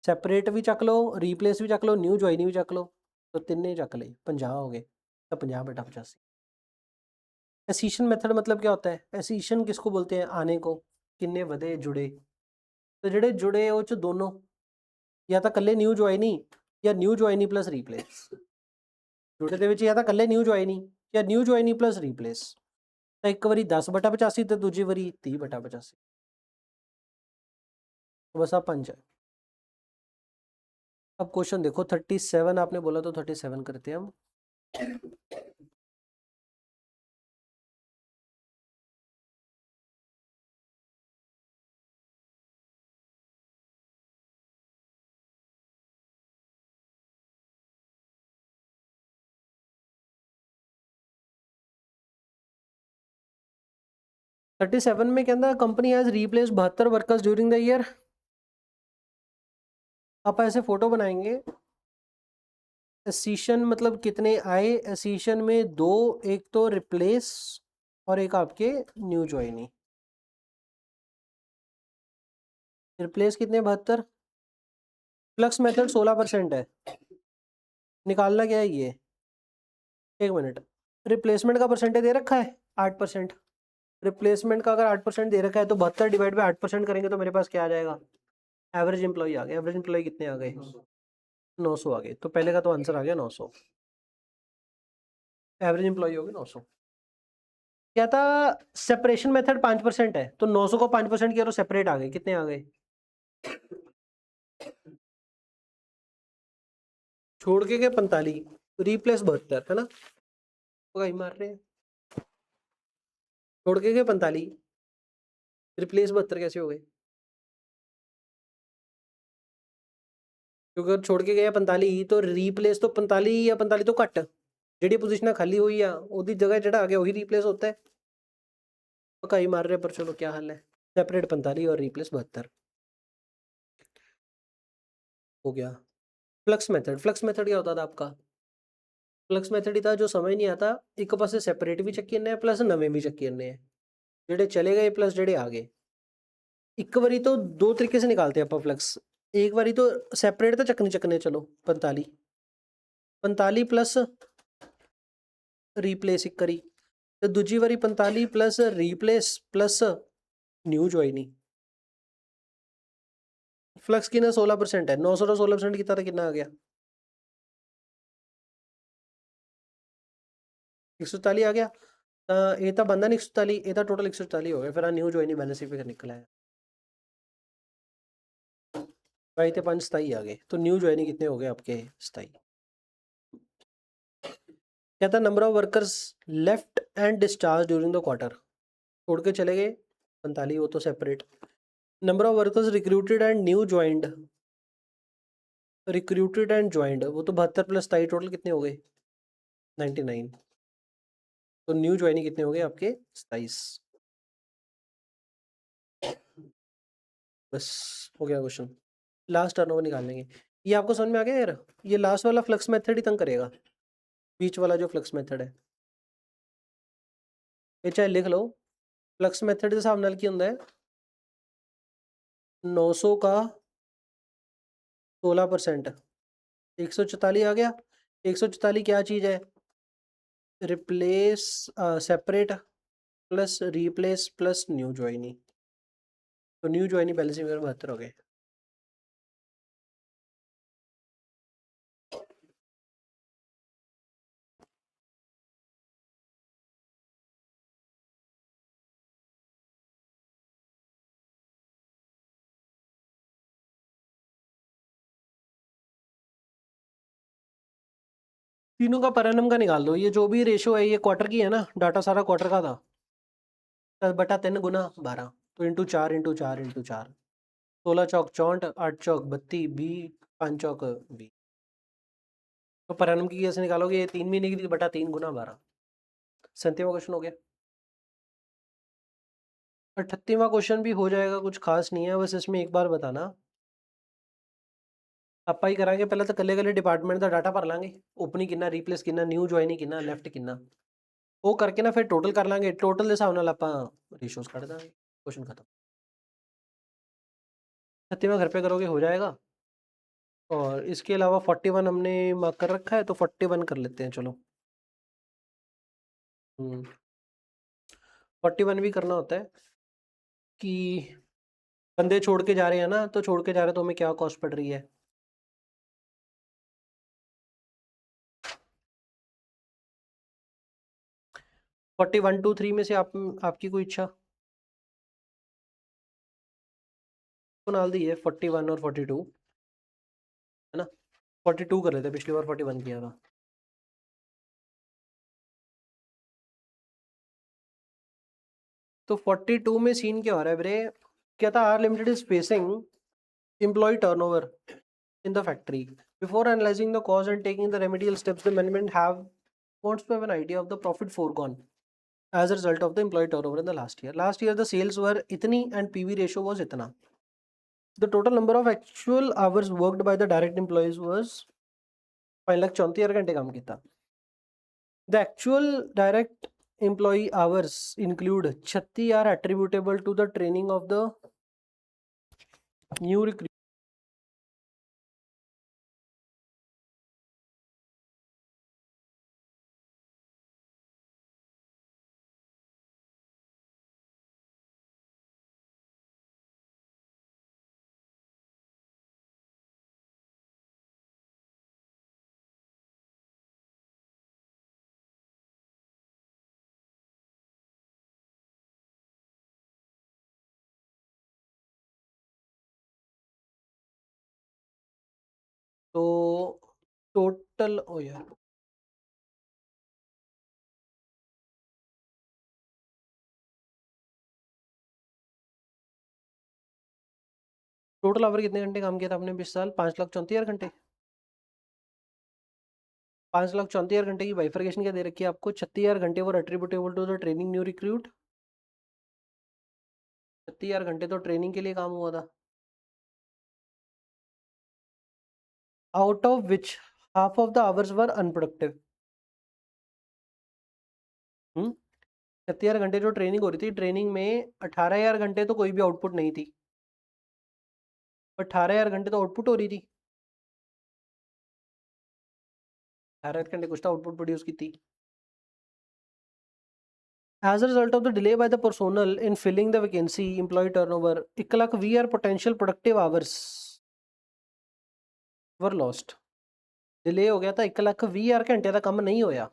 सेपरेट भी चक लो, रिप्लेस भी चक लो, न्यू ज्वाइनिंग भी चक लो, तो तिन्ने चक ले 50 हो गए, तो 50 बटा 85। एसीशन मेथड मतलब क्या होता है? एसीशन किसको बोलते हैं? आने को। किन्ने वधे जुड़े, तो ਜਿਹੜੇ जुड़े ਉਹ ਚ दोनों या तो ਕੱਲੇ न्यू ज्वाइनिंग या न्यू ज्वाइनिंग प्लस रिप्लेस। जुड़े ਦੇ ਵਿੱਚ या तो ਕੱਲੇ न्यू ज्वाइनिंग या न्यू ज्वाइनिंग प्लस रिप्लेस। तो एक बारी 10 बटा 85 तो दूजी बारी 30 बटा 85, तो बस आप 5 है। अब क्वेश्चन देखो 37 आपने बोला तो 37 करते हैं हम। 37 में कहता company has replace 72 workers during the year. आप ऐसे फोटो बनाएंगे। एसीशन मतलब कितने आए? एसीशन में 2, एक तो रिप्लेस और एक आपके न्यू ज्वाइनिंग। रिप्लेस कितने 72, फ्लक्स मेथड 16% है, निकालना क्या है ये? एक मिनट, रिप्लेसमेंट का परसेंटेज दे रखा है 8%। रिप्लेसमेंट का अगर 8% दे रखा है तो 72 डिवाइड बाई 8% करेंगे तो मेरे पास क्या आ जाएगा? एवरेज एम्प्लॉय आ गया। एवरेज एम्प्लॉय कितने आ गए? 900 आ गए। तो पहले का तो आंसर आ गया 900, एवरेज एम्प्लॉय हो गया 900। क्या था? सेपरेशन मेथड 5% है, तो 900 को 5% किया तो सेपरेट आ गए। कितने आ गए? छोड़ के 45, रिप्लेस 72 है ना? तो कहीं मार रहे हैं, छोड़ के 45 रिप्लेस 72 कैसे हो गए? क्योंकि अगर छोड़ के गया 45 तो रिप्लेस तो 45 या 45 तो घट, ਜਿਹੜੀ पोजीशन खाली हुई है ਉਹਦੀ जगह ਜਿਹੜਾ आ गया वही रिप्लेस होता है। तो कहीं मार रहे हैं, पर चलो क्या हल है? सेपरेट 45 और रिप्लेस 72 हो गया। फ्लक्स मेथड, फ्लक्स मेथड क्या होता था आपका? फ्लक्स मेथड ही था जो समझ नहीं आता, एक पासे सेपरेट भी ਚੱਕੀ ਜਾਂਦੇ ਆ प्लस नवे भी ਚੱਕੀ ਜਾਂਦੇ ਆ, ਜਿਹੜੇ चले गए प्लस ਜਿਹੜੇ आ गए। एक बारी तो दो तरीके से निकालते हैं आप फ्लक्स। एक बारी तो सेपरेट तो चकने चकने चलो 45 प्लस ਰੀਪਲੇਸ ਇੱਕ ਕਰੀ ਤੇ ਦੂਜੀ ਵਾਰੀ 45 plus replace plus new joining. Flux ਕਿੰਨਾ 16% ਹੈ, 900 ਦਾ 16% ਕੀਤਾ ਤਾਂ ਕਿੰਨਾ ਆ ਗਿਆ 144 ਆ ਗਿਆ। ਤਾਂ ਇਹ ਤਾਂ ਬੰਦਾ ਨਹੀਂ 144, ਇਹ ਤਾਂ ਟੋਟਲ 144 ਹੋ ਗਿਆ। ਫਿਰ ਆ ਨਿਊ ਜੁਆਇਨਿੰਗ ਬੈਲੈਂਸ ਵੀ ਫਿਰ ਨਿਕਲ ਆਇਆ 22 ਤੇ 5 27 आ गए। तो न्यू ज्वाइनिंग कितने हो गए आपके 27। कहता number of workers left and discharge during the quarter, छोड़ के चले गए 45, वो तो separate. Number of workers recruited and new joined, recruited and joined वो तो 72 प्लस 27 टोटल कितने हो गए 99। तो न्यू ज्वाइनिंग कितने हो गए आपके 27। बस हो गया क्वेश्चन। लास्ट टर्नओवर निकाल लेंगे। ये आपको समझ में आ गया यार, ये लास्ट वाला फ्लक्स मेथड ही तंग करेगा, बीच वाला जो फ्लक्स मेथड है ये चाहे लिख लो। फ्लक्स मेथड के हिसाब नाल की होंदा है 900 का 16%, 144 आ गया। 144 क्या चीज़ है, replace separate plus replace plus new joining. तो न्यू ज्वाइनिंग पहले से मेरे 72 हो गए। तीनों का पर एनम का निकाल दो, ये जो भी रेशो है ये क्वार्टर की है ना, डाटा सारा क्वार्टर का था। 10/3 गुना 12 तो इंटू 4 इंटू 4 इंटू 4, 16 चौक 64, 8 चौक 32, 5 चौक 20। तो पर एनम की कैसे निकालोगे, ये 3 महीने की 3 गुना 12। 37वां क्वेश्चन हो गया। 38वां क्वेश्चन भी हो जाएगा, कुछ खास नहीं है, बस इसमें एक बार बताना ਆਪਾਂ ਹੀ ਕਰਾਂਗੇ। ਪਹਿਲਾਂ ਤਾਂ ਕੱਲੇ ਡਿਪਾਰਟਮੈਂਟ ਦਾ ਡਾਟਾ ਭਰ ਲਾਂਗੇ, ਓਪਨਿੰਗ ਕਿੰਨਾ, ਰੀਪਲੇਸ ਕਿੰਨਾ, ਨਿਊ ਜੁਆਇਨਿੰਗ ਕਿੰਨਾ, ਲੈਫਟ ਕਿੰਨਾ, ਉਹ ਕਰਕੇ ਨਾ ਫਿਰ ਟੋਟਲ ਕਰ ਲਾਂਗੇ। ਟੋਟਲ ਦੇ ਹਿਸਾਬ ਨਾਲ ਆਪਾਂ ਰੇਸ਼ੋਸ ਕੱਢ ਦਾਂਗੇ, क्वेश्चन खत्म। 38वां घर पे करोगे हो जाएगा। और इसके अलावा 41 हमने मार्क कर रखा है, तो 41 कर लेते हैं चलो। 41 भी करना होता है कि बंदे छोड़ के जा रहे हैं ना, तो छोड़ के जा रहे हैं तो हमें क्या कॉस्ट पड़ रही है। फोर्टी 1 2 3 में से आपकी कोई इच्छा तो नाल दी है 41 और 42 है ना। 42 कर लेते हैं, पिछली बार 41 किया था। तो 42 में सीन क्या हो रहा है bre, क्या था, R limited is facing employee turnover in the factory. Before analyzing the cause and taking the remedial steps, the management wants to have an idea of the profit foregone as a result of the employee turnover in the last year. Last year the sales were itni and PV ratio was itna. The total number of actual hours worked by the direct employees was 5,34,000 घंटे काम किया। The actual direct employee hours include 36 are attributable to the training of the new recruit. तो टोटल ओ यार टोटल आवर कितने घंटे काम किया था आपने 20 साल, 5,34,000 घंटे। 5,34,000 घंटे की बाइफर्केशन क्या दे रखी है आपको, 36,000 घंटे were attributable to the training new recruit. 36,000 घंटे तो ट्रेनिंग के लिए काम हुआ था, out of which half of the hours were unproductive. 36,000 घंटे जो ट्रेनिंग हो रही थी, ट्रेनिंग में 18,000 घंटे तो कोई भी आउटपुट नहीं थी, 18,000 घंटे तो आउटपुट हो रही थी। 18,000 घंटे कुछ तो आउटपुट प्रोड्यूस की थी। As a result of the delay by the personnel in filling the vacancy, employee turnover 1 lakh VR potential productive hours were lost. Delay हो ਗਿਆ ਤਾਂ 1 ਲੱਖ 20 ਹਜ਼ਾਰ ਘੰਟੇ ਦਾ ਕੰਮ ਨਹੀਂ ਹੋਇਆ।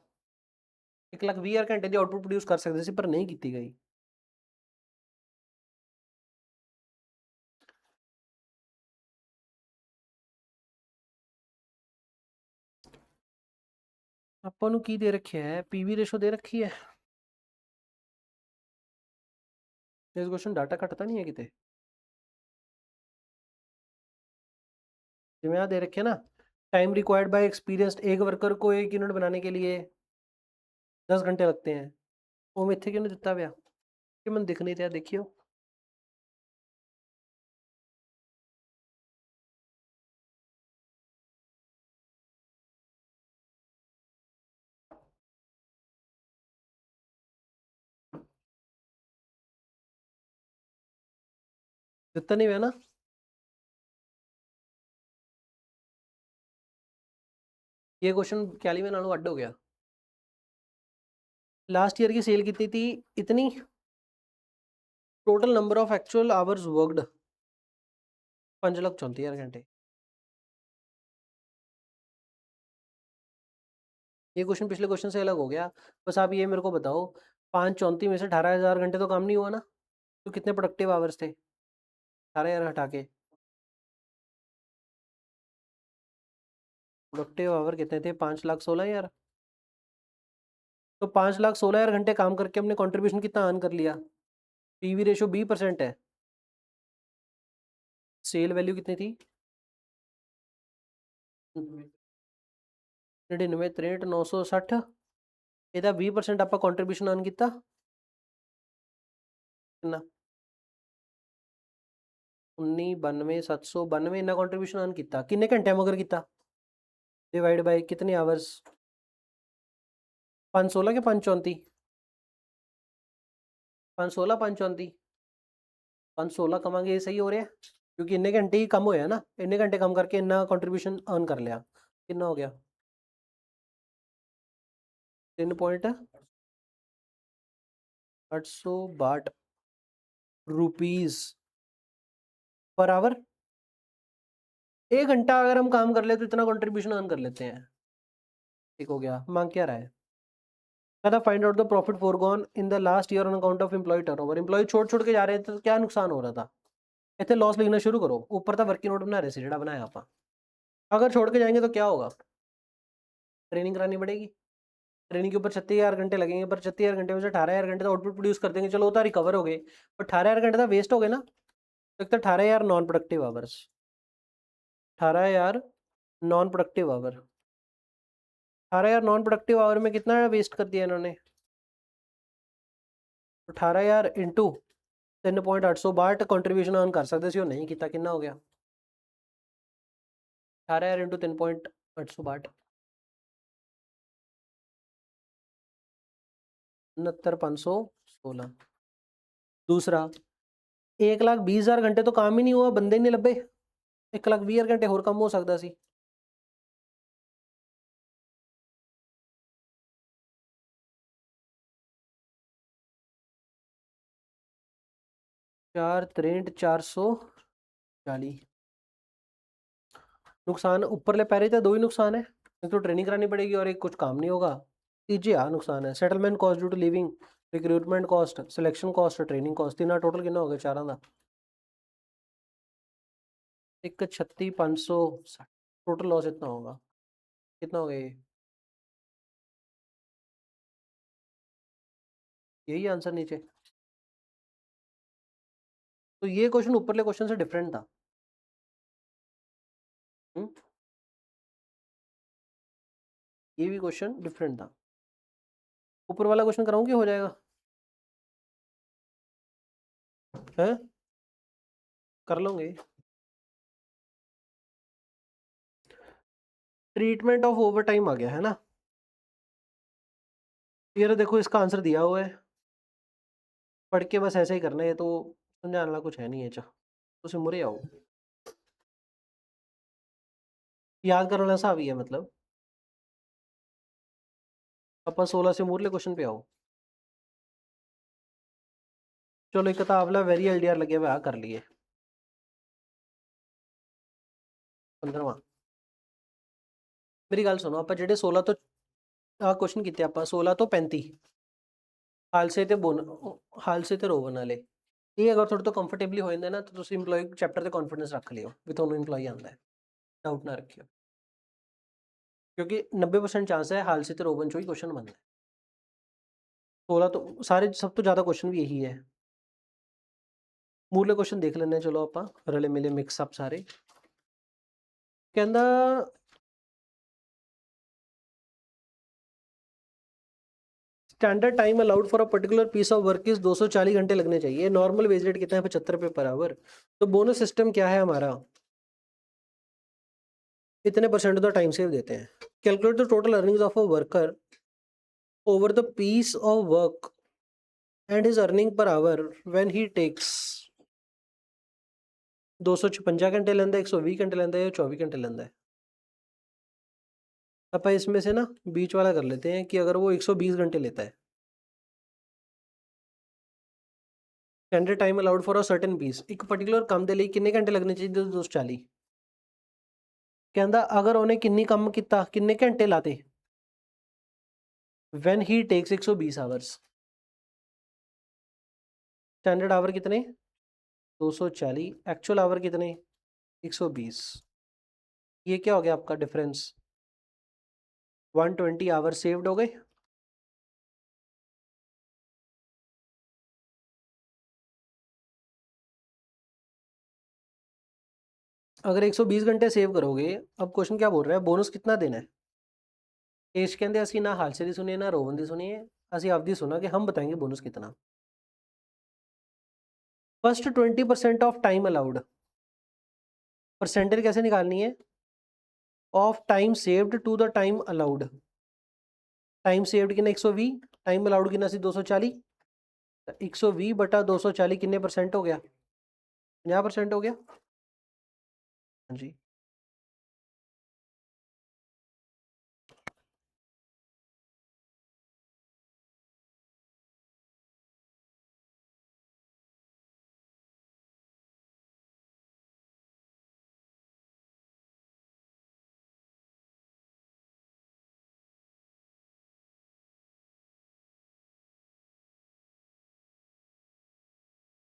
1 ਲੱਖ 20 ਹਜ਼ਾਰ ਘੰਟੇ ਦੀ ਆਊਟਪੁੱਟ ਪ੍ਰੋਡਿਊਸ ਕਰ ਸਕਦੇ ਸੀ ਪਰ ਨਹੀਂ ਕੀਤੀ ਗਈ। ਆਪਾਂ ਨੂੰ ਕੀ ਦੇ ਰੱਖਿਆ ਹੈ? ਪੀਵੀ ਰੇਸ਼ੋ ਦੇ ਰੱਖੀ ਹੈ। ਇਸ ਕੁਐਸਚਨ ਡਾਟਾ ਘੱਟ ਤਾਂ ਨਹੀਂ ਹੈ ਕਿਤੇ? जिमें यहाँ दे रखे ना, टाइम रिक्वायर्ड बाय एक्सपीरियंस्ड एक वर्कर को 1 यूनिट बनाने के लिए 10 घंटे लगते हैं। वो मैं इत्थे क्यों नहीं दिता पाया कि मैं दिख नहीं रहा? देखियो दिता नहीं हुआ ना। ये क्वेश्चन कैली में नालों अड्ड हो गया। लास्ट ईयर की सेल कितनी थी? इतनी। Total number of actual hours worked 5,34,000 घंटे। ये क्वेश्चन पिछले क्वेश्चन से अलग हो गया। बस आप ये मेरे को बताओ, 534 में से 18,000 घंटे तो काम नहीं हुआ ना, तो कितने प्रोडक्टिव आवर्स थे 18,000 हटा के? प्रोडक्टिव आवर कितने थे? 5,16,000। तो 5,16,000 घंटे काम करके हमने कंट्रीब्यूशन कितना अर्न कर लिया? पीवी रेशो 20% है। सेल वैल्यू कितनी थी? 99, 63, 960। ਇਹਦਾ 20% ਆਪਾਂ ਕੰਟਰੀਬਿਊਸ਼ਨ ਅਰਨ ਕੀਤਾ ਕਿੰਨਾ? 19, 92, 792 ਇੰਨਾ ਕੰਟਰੀਬਿਊਸ਼ਨ ਅਰਨ ਕੀਤਾ। ਕਿੰਨੇ ਘੰਟਿਆਂ ਮਗਰ ਕੀਤਾ? डिवाइड बाय कितने आवर्स? 516 के 534? 516 534 516 कमांगे, ये सही हो रहा है क्योंकि इन्ने घंटे ही कम होया ना, इन्ने घंटे कम करके इन्ना कंट्रीब्यूशन अर्न कर लिया। कितना हो गया? 3.862 रुपीज पर आवर। 1 घंटा अगर हम काम कर ले तो इतना कंट्रीब्यूशन अर्न कर लेते हैं। ठीक हो गया। मांग क्या रहा है? कहता find out the profit foregone in the last year on account of employee turnover. Employee छोड़ के जा रहे थे तो क्या नुकसान हो रहा था? इतने लॉस लिखना शुरू करो। ऊपर था वर्किंग नोट बना रहे थे, जेड़ा बनाया आप। अगर छोड़ के जाएंगे तो क्या होगा? ट्रेनिंग करानी पड़ेगी। ट्रेनिंग के ऊपर 36,000 घंटे लगेंगे, पर 36,000 घंटे में से 18,000 घंटे तो आउटपुट प्रोड्यूस कर देंगे, चलो होता रिकवर हो गए, पर 18,000 घंटे तो वेस्ट हो गए ना। तो एक तो 18,000 non productive hours, 18,000 non productive hour, 18,000 non productive hour में कितना वेस्ट कर दिया इन्होंने? 18,000 इंटू 3.862 कंट्रीब्यूशन अर्न कर सकते सी, नहीं किया, कितना हो गया? 18,000 इंटू 3.862 69,516। दूसरा 1,20,000 घंटे तो काम ही नहीं हुआ, बंदे ही नहीं लभे। 1,20,000 घंटे होर कम हो सकता सी। चार 63 440 नुकसान। ऊपरले पैरे तो 2 ही नुकसान है, एक तो ट्रेनिंग करानी पड़ेगी और एक कुछ काम नहीं होगा। तीजे आ नुकसान है, settlement cost due to living, recruitment cost, selection cost, training cost. तीनों टोटल कितना हो गया चारों का? 1,36,560। टोटल लॉस इतना होगा। कितना हो गया ये? यही आंसर नीचे। तो ये क्वेश्चन ऊपरले क्वेश्चन से डिफरेंट था। ये भी क्वेश्चन डिफरेंट था। ऊपर वाला क्वेश्चन कराऊं कि हो जाएगा? है कर लोगे। ट्रीटमेंट ऑफ ओवर टाइम आ गया है ना। ये देखो इसका आंसर दिया हुआ है, पढ़ के बस ऐसे ही करना है, तो समझाने वाला कुछ है नहीं है। तुम मुरे आओ, याद करने वाला सा भी है, मतलब अपन 16 से मूरले क्वेश्चन पे आओ। चलो एक किताबला वेरी एलडीआर लगे हुए आ कर लिए 15वां मेरी गल सुनो आप जेडे 16 तो क्वेश्चन किए आप 16 तो 35 हालसे ते हालसे ते रोवन वाले ये अगर थोड़े तो कंफर्टेबली हो जाता ना तो तुम इंप्लॉय चैप्टर से कॉन्फिडेंस रख लियो भी थोड़ा इंप्लॉय आता है डाउट ना रखियो क्योंकि 90% चांस है हालसे ते रोवन चो ही क्वेश्चन बनता है 16 तो सारे सब तो ज़्यादा क्वेश्चन भी यही है मूले क्वेश्चन देख लेने चलो आप रले मिले मिक्स अप सारे कहता standard time allowed for a particular piece of work is 240 घंटे लगने चाहिए नॉर्मल वेज रेट कितना है 75 रुपये पर आवर तो बोनस सिस्टम क्या है हमारा इतने परसेंट द टाइम सेव देते हैं calculate the total earnings of a worker over the piece of work and his earning per hour when he takes 256 घंटे लेंदा है 120 घंटे लेंदा है या 24 घंटे लेंदा है आप इसमें से ना बीच वाला कर लेते हैं कि अगर वो 120 घंटे लेता है standard time allowed for a certain piece एक पर्टिकुलर काम ਦੇ ਲਈ ਕਿੰਨੇ ਘੰਟੇ ਲੱਗਣੇ ਚਾਹੀਦੇ 240 ਕਹਿੰਦਾ ਅਗਰ ਉਹਨੇ ਕਿੰਨੀ ਕੰਮ ਕੀਤਾ ਕਿੰਨੇ ਘੰਟੇ ਲਾਤੇ when he takes 120 hours standard hour कितने 240 एक्चुअल आवर कितने 120 ये क्या हो गया आपका डिफरेंस 120 आवर सेव्ड हो गए अगर 120 घंटे सेव करोगे अब क्वेश्चन क्या बोल रहा है बोनस कितना देना है एश कहते असं ना हालसे की सुनिए ना रोवन की सुनिए असं आपकी सुना कि हम बताएंगे बोनस कितना first 20% of time allowed percentage कैसे निकालनी है of time saved to the time allowed time saved कितना 120 टाइम अलाउड कितना सी 240 120 बटा 240 कितने परसेंट हो गया 50% हो गया हाँ जी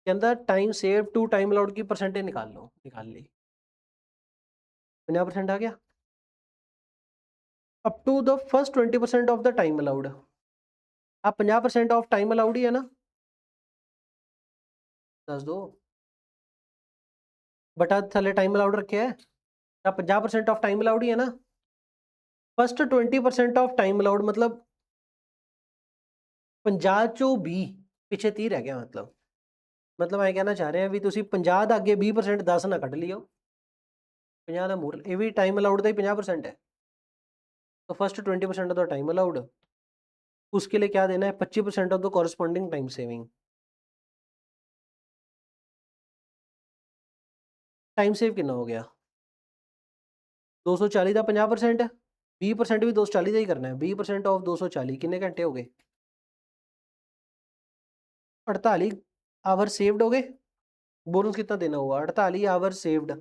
कहता time save to time allowed की परसेंटेज निकाल लो निकाल ली 50% आ गया up to the first 20% of the time allowed आप 50% ऑफ टाइम अलाउड ही है ना दस दो बटा थले टाइम अलाउड रखे है आप 50% ऑफ टाइम अलाउड ही है ना फर्स्ट 20% ऑफ टाइम अलाउड मतलब 50 चो 20 पिछे 30 रह गया मतलब मैं कहना चाह रहे हैं भी तुम 50 ਦਾ ਅੱਗੇ 20% 10 ना ਕੱਢ लियो 50 ਦਾ ਮੂਰ ਇਹ ਵੀ टाइम अलाउड ਦਾ ही 50% है तो first 20% of the time allowed उसके लिए क्या देना है 25% of the corresponding time saving time save कितना हो गया 240 का 50% 20% भी 240 का ही करना है 20% ऑफ 240 कितने घंटे हो गए 48 आवर सेव्ड हो गए बोनस कितना देना हुआ 48 hour saved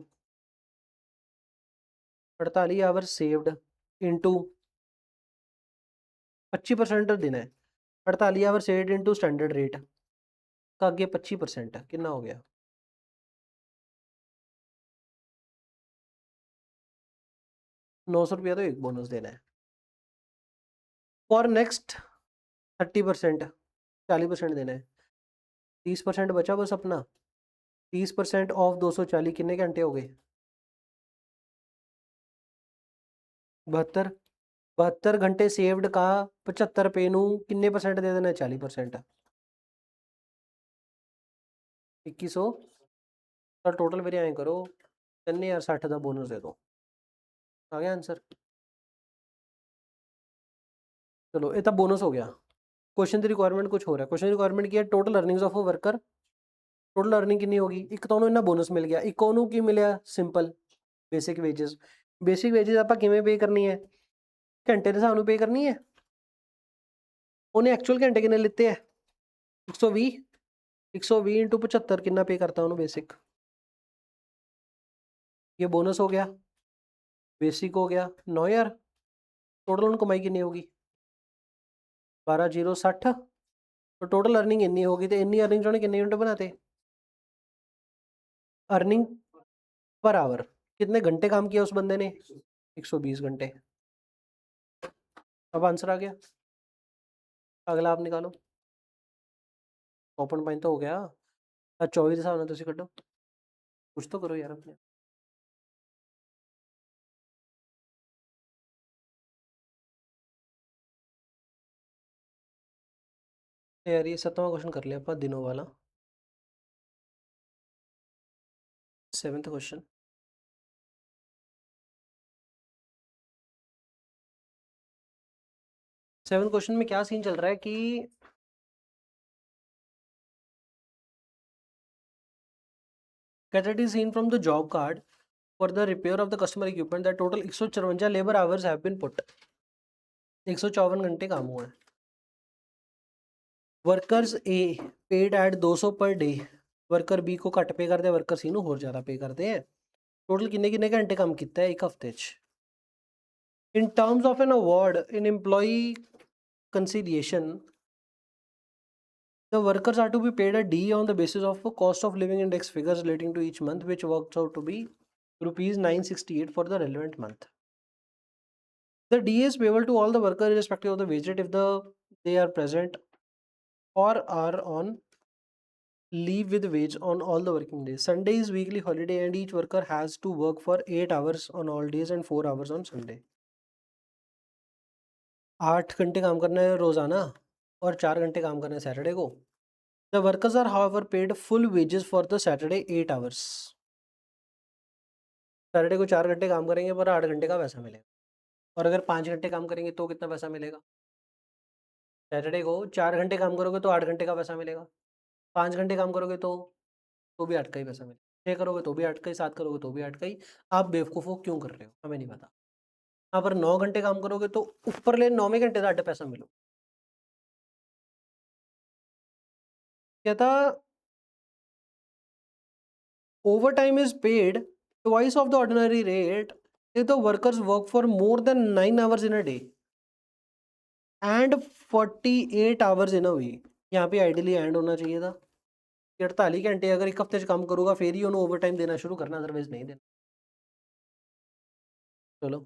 48 hour saved into 25% देना है 48 hour saved into standard rate का आगे 25% कितना हो गया 900 रुपया तो एक बोनस देना है और नेक्स्ट 30% 40% देना है 30% बचा बस अपना 30% ऑफ 240 कितने घंटे हो गए 72 72 घंटे सेव्ड का 75 रुपये किन्ने परसेंट दे देना 40% 2100 का टोटल मेरे आए करो 3060 का बोनस दे दो आ गया आंसर चलो ये तो बोनस हो गया क्वेश्चन की रिक्वायरमेंट कुछ हो रहा है क्वेश्चन रिक्वायरमेंट की है total earnings of a worker total earning कितनी होगी एक तो इन्ना बोनस मिल गया एक ਉਹਨੂੰ ਕੀ ਮਿਲਿਆ ਸਿੰਪਲ ਬੇਸਿਕ ਵੇजेस ਆਪਾਂ ਕਿਵੇਂ ਪੇ ਕਰਨੀ ਹੈ ਘੰਟੇ ਦੇ ਹਿਸਾਬ ਨੂੰ ਪੇ ਕਰਨੀ ਹੈ ਉਹਨੇ ਐਕਚੁਅਲ ਘੰਟੇ ਕਿੰਨੇ ਲਿੱਤੇ ਹੈ 120 120 इंटू 75 कितना पे करता हूँ बेसिक। ये बोनस हो गया, बेसिक हो गया 9,000। टोटल उन कमाई कितनी होगी 12,060। तो टोटल अर्निंग इतनी होगी, तो इतनी अर्निंग उन्होंने कितने यूनिट बनाते अर्निंग पर आवर। कितने घंटे काम किया उस बंदे ने 120 घंटे। अब आंसर आ गया। अगला आप निकालो। ओपन पॉइंट तो हो गया। 24 हिसाब ना तुसी कटो, कुछ तो करो यार अपने। यार ये 7वां क्वेश्चन कर लिया अपन दिनों वाला। 7th question. 7th क्वेश्चन में क्या सीन चल रहा है कि category seen from the job card for the repair of the customer equipment that total 154 labour hours have been put. 154 घंटे काम हुआ है। वर्कर्स ए paid eight 200 per day. Worker bee को घट पे करते हैं, वर्कर सी ਨੂੰ ਹੋਰ ਜ਼ਿਆਦਾ पे करते हैं। टोटल किन्ने किन्ने घंटे काम किया है एक हफ्ते च। In terms of an award in employee conciliation, the workers are to be paid a D on the basis of a cost of living index figures relating to each month, which works out to be rupees 968 for the relevant month. The D is payable to all the workers irrespective of the wage rate if they are present or are on leave with wage on all the working days. Sunday is weekly holiday and each worker has to work for 8 hours on all days and 4 hours on Sunday. 8 घंटे काम करना है रोजाना और 4 घंटे काम करना है सैटरडे को। The workers are however paid full wages for the Saturday 8 hours. Saturday को 4 घंटे काम करेंगे पर 8 घंटे का पैसा मिलेगा। और अगर 5 घंटे काम करेंगे तो कितना पैसा मिलेगा। सैटरडे को 4 घंटे काम करोगे तो 8 घंटे का पैसा मिलेगा। 5 घंटे काम करोगे तो भी 8 का ही पैसा मिलेगा। 6 करोगे तो भी 8 का ही, 7 करोगे तो भी 8 का ही। आप बेवकूफ़ क्यों कर रहे हो हमें नहीं पता। हाँ पर 9 घंटे काम करोगे तो ऊपर ले 9वें घंटे का 8 पैसा मिलो। कहता over time is paid twice of the ordinary rate if the workers work for more than 9 hours in a day and 48 hours in a week। यहाँ पे आइडियली एंड होना चाहिए था कि 48 घंटे अगर एक हफ्ते से काम करूँगा फिर ही उन्होंने ओवर टाइम देना शुरू करना, अदरवाइज नहीं देना। चलो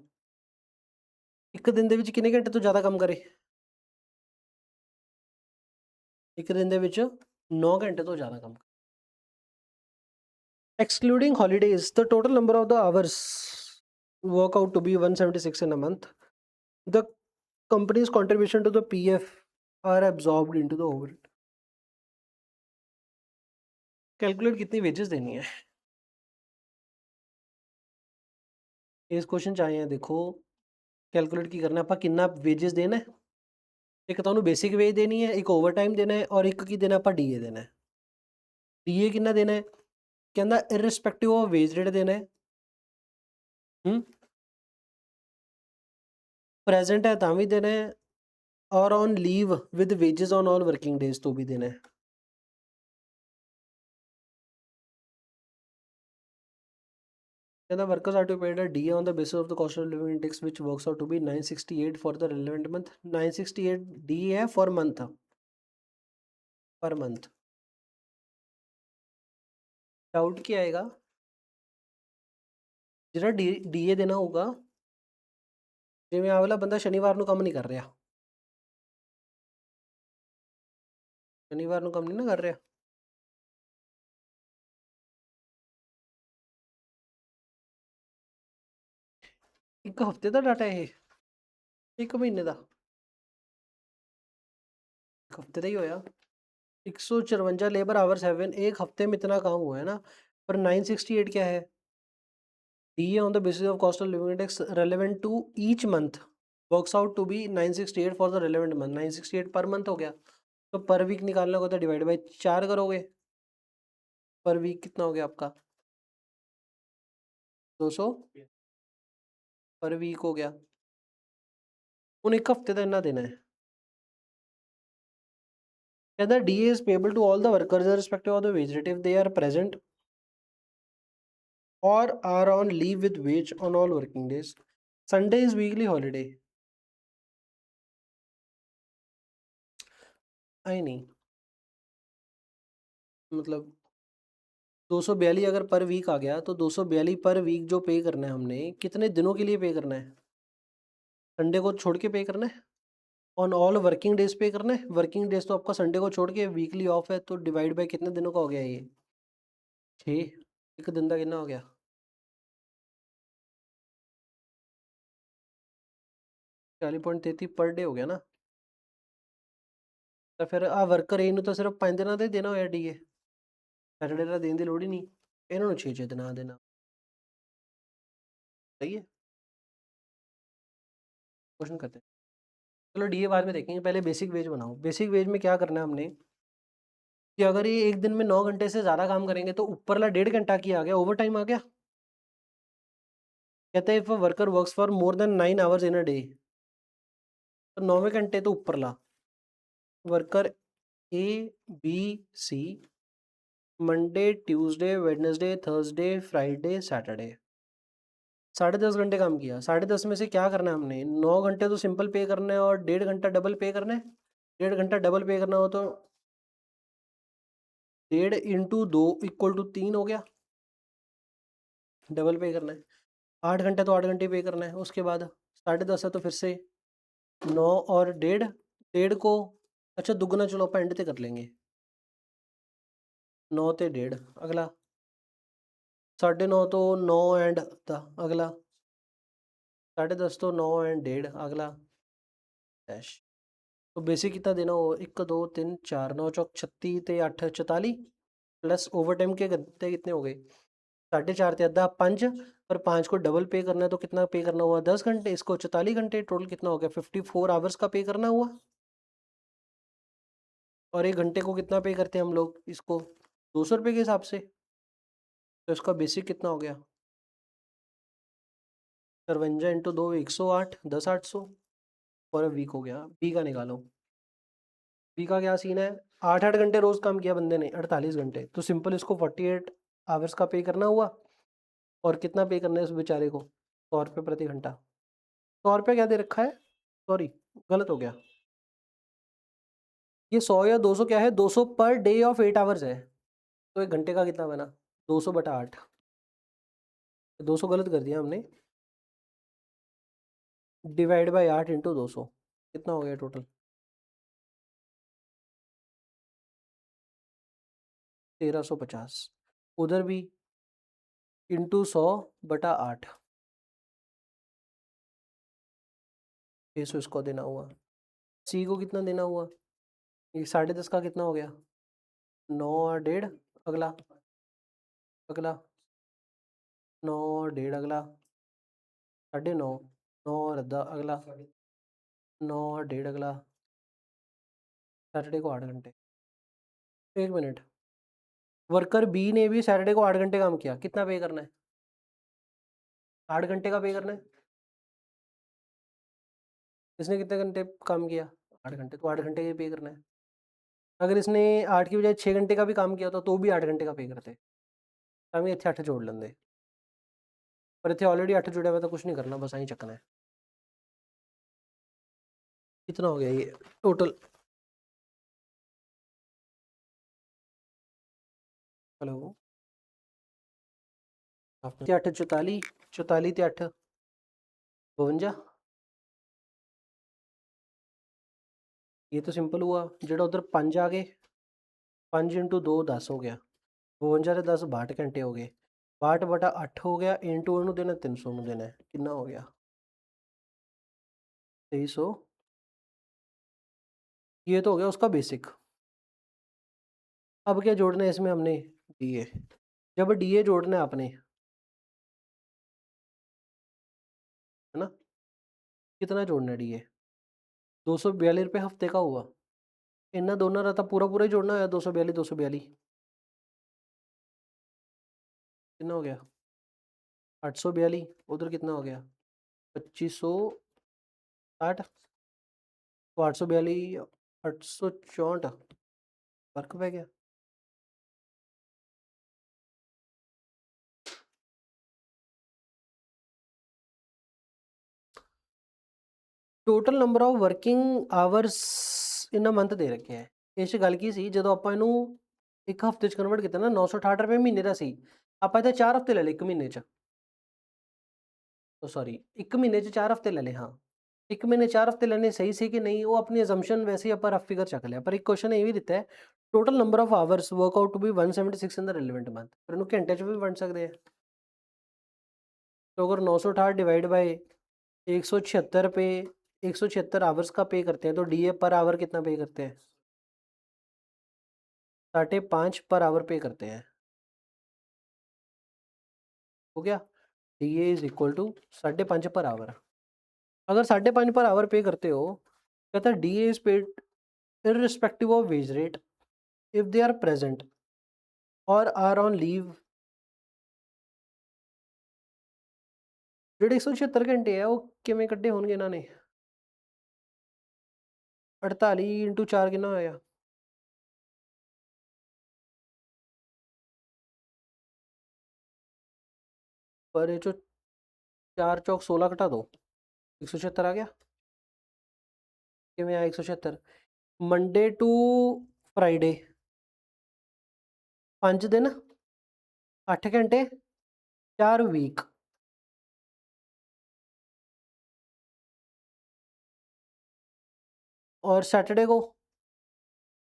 एक दिन ਦੇ ਵਿੱਚ ਕਿੰਨੇ ਘੰਟੇ ਤੋਂ ਜ਼ਿਆਦਾ ਕੰਮ ਕਰੇ। ਇੱਕ दिन ਦੇ ਵਿੱਚ 9 घंटे ਤੋਂ ਜ਼ਿਆਦਾ ਕੰਮ। Excluding holidays, the total number of the hours work out to be 176 in a month. The company's contribution to the PF are absorbed into the overhead. Calculate कितनी वेजेस देनी है इस क्वेश्चन चाहिए। देखो कैलकुलेट की करना ਆਪਾਂ ਕਿੰਨਾ वेजेस देना है। एक तो बेसिक वेज देनी है, एक ओवर टाइम देना है और एक की देना ਆਪਾਂ ਡੀਏ देना है। ਡੀਏ कितना देना है कहना इरिस्पेक्टिव ऑफ वेज रेट देना है। प्रेजेंट है ਤਾਂ भी देना है और on leave with wages on all working days तो भी देना है। The workers are to be paid a DA on the basis of the cost of living index, which works out to be 968 for the relevant month. 968 DA है for month, per month। Doubt क्या आएगा ਜਿਹੜਾ DA देना होगा जिवें आ वाला बंदा शनिवार ਨੂੰ ਕੰਮ ਨਹੀਂ ਕਰ ਰਿਹਾ, शनिवार ਨੂੰ ਕੰਮ ਨਹੀਂ ਨਾ ਕਰ ਰਿਹਾ। ਇੱਕ ਹਫਤੇ ਦਾ ਡਾਟਾ ਇਹ ਇੱਕ ਮਹੀਨੇ ਦਾ ਇੱਕ ਹਫਤੇ ਦਾ ਹੀ ਹੋਇਆ। 154 लेबर आवर्स हैवन एक हफ्ते में इतना काम हुआ है ना। पर 968 क्या है DA on the basis of cost of living index relevant to each month works out to be 968 for the relevant month। 968 per month हो गया तो पर वीक निकालना होगा तो डिवाइड बाई 4 करोगे। पर वीक कितना हो गया आपका 200 पर वीक हो गया। उन एक हफ्ते का इतना देना है कहता है DA is payable to all the workers irrespective of the wage rate if they are present or are on leave with wage on all working days. Sunday is weekly holiday. आई नहीं, मतलब 242 अगर पर वीक आ गया तो 242 पर वीक जो पे करना है हमने, कितने दिनों के लिए पे करना है? संडे को छोड़ के पे करना है? ऑन ऑल वर्किंग डेज पे करना है? वर्किंग डेज तो आपका संडे को छोड़ के वीकली ऑफ है, तो डिवाइड बाय कितने दिनों का हो गया ये? 6। एक दिन का कितना हो गया? 40.33 पर डे हो गया ना। तो फिर आ वर्कर ਇਹਨੂੰ ਤਾਂ ਸਿਰਫ 5 ਦਿਨਾਂ ਦਾ ਹੀ ਦੇਣਾ ਹੋਇਆ ਡੀਏ, ਸੈਟਰਡੇ ਦਾ ਦੇਣ ਦੀ ਲੋੜ ਹੀ ਨਹੀਂ, ਇਹਨਾਂ ਨੂੰ 6 ਦਿਨਾਂ ਦਾ ਦੇਣਾ। सही है, क्वेश्चन करते हैं। चलो डीए बाद में देखेंगे, पहले बेसिक वेज बनाओ। बेसिक वेज में क्या करना है हमने कि अगर ये एक दिन में 9 घंटे से ज़्यादा काम करेंगे तो ऊपरला 1.5 घंटा की आ गया, ओवर टाइम आ गया। कहते हैं if a worker works for more than 9 hours in a day, तो 9वें घंटे तो ऊपरला worker A B C Monday Tuesday Wednesday Thursday Friday Saturday 10.5 घंटे काम किया। 10.5 में से क्या करना है हमने? 9 घंटे तो सिंपल पे करना है और 1.5 घंटा डबल पे करना है। 1.5 घंटा डबल पे करना हो तो 1.5 इंटू 2 इक्वल टू 3 हो गया, डबल पे करना है। 8 घंटे तो 8 घंटे पे करना है। उसके बाद 10.5 है तो फिर से 9 और 1.5, 1.5 को अच्छा दुगना चलो आप एंड पे कर लेंगे, 9 ते 1.5 अगला 9.5 तो 9 एंड अगला 10.5 तो 9 एंड 1.5 अगला डैश। तो बेसिक कितना देना हो? 1 2 3 4 9 चौक 36 ते 8 44 प्लस ओवर टाइम के गत्ते कितने हो गए? 4.5 ते अद्धा 5, पर 5 को डबल पे करना है तो कितना पे करना हुआ? 10 घंटे, इसको 44 घंटे, टोटल कितना हो गया? 54 आवर्स का पे करना हुआ। और 1 घंटे को कितना पे करते हैं हम लोग इसको? 200 रुपये के हिसाब से। तो इसका बेसिक कितना हो गया? 53 इंटू 2 108, 10 800 और वीक हो गया। बी का निकालो। बी का क्या सीन है? 8 8 घंटे रोज काम किया बंदे ने, 48 घंटे, तो सिंपल इसको 48 आवर्स का पे करना हुआ। और कितना पे करना है उस बेचारे को? 100 रुपये प्रति घंटा। 100 रुपये क्या दे रखा है? सॉरी, गलत हो गया। ये 100 या 200 क्या है? 200 पर डे ऑफ 8 आवर्स है। तो 1 घंटे का कितना बना? 200/8। 200 गलत कर दिया हमने, डिवाइड बाई 8 इंटू 200 कितना हो गया टोटल? 1350। उधर भी इंटू 100/8, 600 इसको देना हुआ। सी को कितना देना हुआ? ये 10.5 का कितना हो गया? 9 और 1.5 अगला, अगला 9 और 1.5 अगला 9.5, 9 और आधा अगला 9 और 1.5 अगला। सैटरडे को 8 घंटे। एक मिनट, वर्कर बी ने भी सैटरडे को 8 घंटे काम किया, कितना पे करना है? 8 घंटे का पे करना है। इसने कितने घंटे काम किया? 8 घंटे, तो 8 घंटे का पे करना है। अगर इसने 8 की बजाय 6 घंटे का भी काम किया होता तो भी 8 घंटे का पे करते। हम इतने 8 जोड़ लेंगे, पर इतने ऑलरेडी 8 जुड़े हुए तो कुछ नहीं करना, बस यहीं चकना है। कितना हो गया ये टोटल? हेलो, 8 44, 44 ते 8 52। ये तो सिंपल हुआ, जेड़ा उधर 5 आ गए, 5 इंटू 2 10 हो गया, 52 ते 10 62 घंटे हो गए। 62/8 हो गया, इंटू इनू देना 300 में देना है, कितना हो गया? 2300। ये तो हो गया उसका बेसिक। अब क्या जोड़ना है इसमें हमने? डीए। जब डीए जोड़ना है आपने, है ना, कितना जोड़ना है डीए? 242 रुपये हफ्ते का हुआ। इतना दोनों रहता पूरा पूरा ही जोड़ना है, 242 कितना हो गया? 842। उधर कितना हो गया? 2560। तो 842, 864 फर्क पै गया। Total number of working hours in a month ਦੇ ਰੱਖਿਆ ਹੈ। ਇਹ 'ਚ ਗੱਲ ਕੀ ਸੀ, ਜਦੋਂ ਆਪਾਂ ਇਹਨੂੰ ਇੱਕ ਹਫ਼ਤੇ 'ਚ ਕਨਵਰਟ ਕੀਤਾ ਨਾ, 968 ਰੁਪਏ ਮਹੀਨੇ ਦਾ ਸੀ, ਆਪਾਂ ਇਹਦੇ 4 ਹਫ਼ਤੇ ਲੈ ਲਏ ਇੱਕ ਮਹੀਨੇ 'ਚ। ਸੌਰੀ, ਇੱਕ ਮਹੀਨੇ 'ਚ 4 ਹਫ਼ਤੇ ਲੈ ਲਏ। ਹਾਂ, ਇੱਕ ਮਹੀਨੇ 4 ਹਫ਼ਤੇ ਲੈਣੇ ਸਹੀ ਸੀ ਕਿ ਨਹੀਂ, ਉਹ ਆਪਣੀ ਅਜ਼ੰਪਸ਼ਨ ਵੈਸੇ ਹੀ ਆਪਾਂ ਰਫ ਫਿਗਰ ਚੱਕ ਲਿਆ। ਪਰ ਇੱਕ ਕੁਐਸਚਨ ਇਹ ਵੀ ਦਿੱਤਾ ਹੈ, total number of hours work out to be 176 in the relevant month. ਫਿਰ ਇਹਨੂੰ ਘੰਟੇ 'ਚ ਵੀ ਵੰਡ ਸਕਦੇ ਆ। तो अगर 968 डिवाइड बाय 176 पे 176 आवर्स का पे करते हैं, तो डी ए पर आवर कितना पे करते हैं? 5.5 पर आवर पे करते हैं। हो गया, D A is equal to 5.5 per our. अगर 5.5 पर आवर पे करते हो, कहता है D A is paid irrespective of wage rate if they are present or are on leave। ਜਿਹੜੇ 176 ਘੰਟੇ ਆ, ਉਹ ਕਿਵੇਂ ਕੱਢੇ ਹੋਣਗੇ ਇਹਨਾਂ ਨੇ? 48 × 4 ਕਿੰਨਾ ਹੋਇਆ? पर ये जो 4 चौक 16 घटा दो, 176 आ गया। किमें आया 176? मंडे टू फ्राइडे 5 दिन 8 घंटे 4 वीक। और सैटरडे को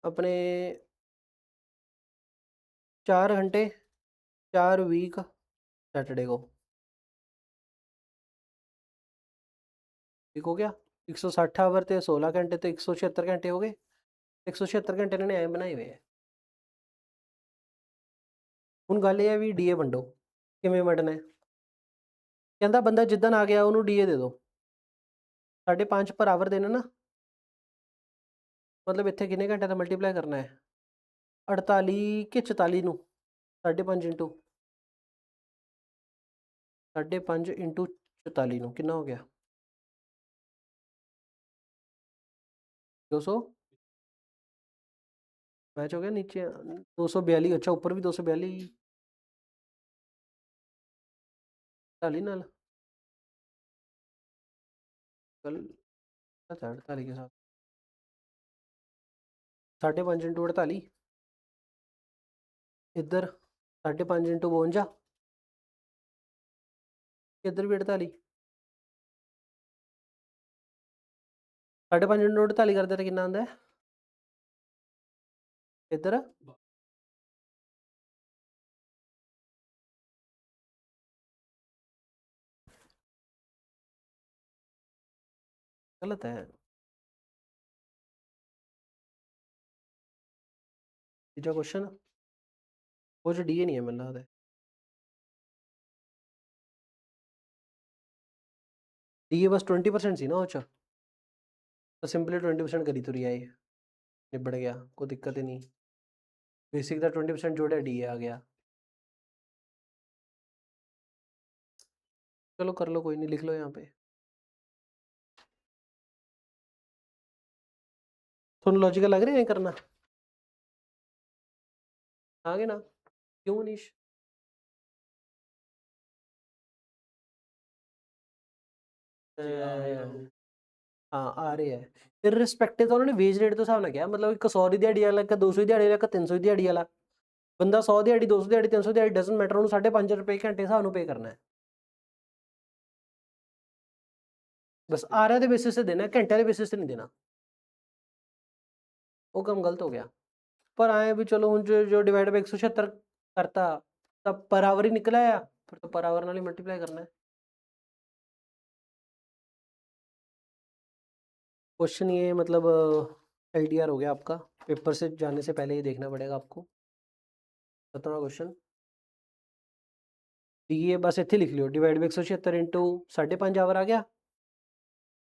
अपने 4 घंटे 4 वीक सैटरडे को। ठीक हो गया। 160 आवर थे 16 घंटे, तो 176 घंटे हो गए। 176 घंटे इन्होंने ऐ बनाए हुए है। ਹੁਣ ਗੱਲ ਇਹ ਹੈ ਵੀ ਡੀਏ ਵੰਡੋ, ਕਿਵੇਂ ਵੰਡਣਾ ਹੈ? ਕਹਿੰਦਾ ਬੰਦਾ ਜਿੱਦਣ ਆ ਗਿਆ ਉਹਨੂੰ ਡੀਏ ਦੇ ਦਿਓ। 5.5 ਪਰ ਆਵਰ ਦੇਣਾ ਨਾ, ਮਤਲਬ ਇੱਥੇ ਕਿੰਨੇ ਘੰਟੇ ਦਾ ਮਲਟੀਪਲਾਈ ਕਰਨਾ ਹੈ? 48 ਕਿ 44 ਨੂੰ 5.5 ਇੰਟੂ 5.5 ਇੰਟੂ 44 ਨੂੰ ਕਿੰਨਾ ਹੋ ਗਿਆ? 200 मैच हो गया। नीचे 242। अच्छा, ऊपर भी 242 48 नाल कल 48 के साथ 5.5 इंटू 48 इधर 5.5 इंटू 52 इधर भी 48 5.5 इंटू 48 करते तो कितना आंदा है इधर? गलत है। तीजा क्वेश्चन वो जो डी ए नहीं है मिल रहा है। डी ए बस 20% सी ना अच्छा, तो सिंपली 20% करी तुरी आई, निबड़ गया, कोई दिक्कत ही नहीं। बेसिक का 20% जोड़ा डी ए आ गया। चलो कर लो, कोई नहीं, लिख लो यहाँ पे। थोड़ा लॉजिकल लग रहा है करना? आगे ना, क्यों मनीष? हाँ आ रहे हैं। इररिस्पेक्टिव तो उन्होंने वेज रेट तो हिसाब ना किया, मतलब 100 ਦੀ ਦਿਹਾੜੀ ਵਾਲਾ, 200 ਦੀ ਦਿਹਾੜੀ ਵਾਲਾ, 300 ਦੀ ਦਿਹਾੜੀ ਵਾਲਾ ਬੰਦਾ 100 ਦਿਹਾੜੀ 200 ਦਿਹਾੜੀ 300 ਦਿਹਾੜੀ ਡਸਨਟ ਮੈਟਰ, ਉਹਨੂੰ 5.5 ਰੁਪਏ ਘੰਟੇ ਹਿਸਾਬ ਨੂੰ ਪੇ ਕਰਨਾ ਹੈ। बस आर ਦੇ बेसिस से देना है, घंटे के बेसिस से नहीं देना। वो काम गलत हो गया। पर आए भी चलो हूँ जो डिवाइड बाई 176 करता तब पर आवर ही निकला आया, फिर तो पर आवर नाल ही मल्टीप्लाई करना है। क्वेश्चन ये मतलब LDR हो गया आपका, पेपर से जाने से पहले ही देखना पड़ेगा आपको। 17वां क्वेश्चन डी ए बस इतने लिख लियो, डिवाइड बाई 176 इंटू 5.5 आवर आ गया।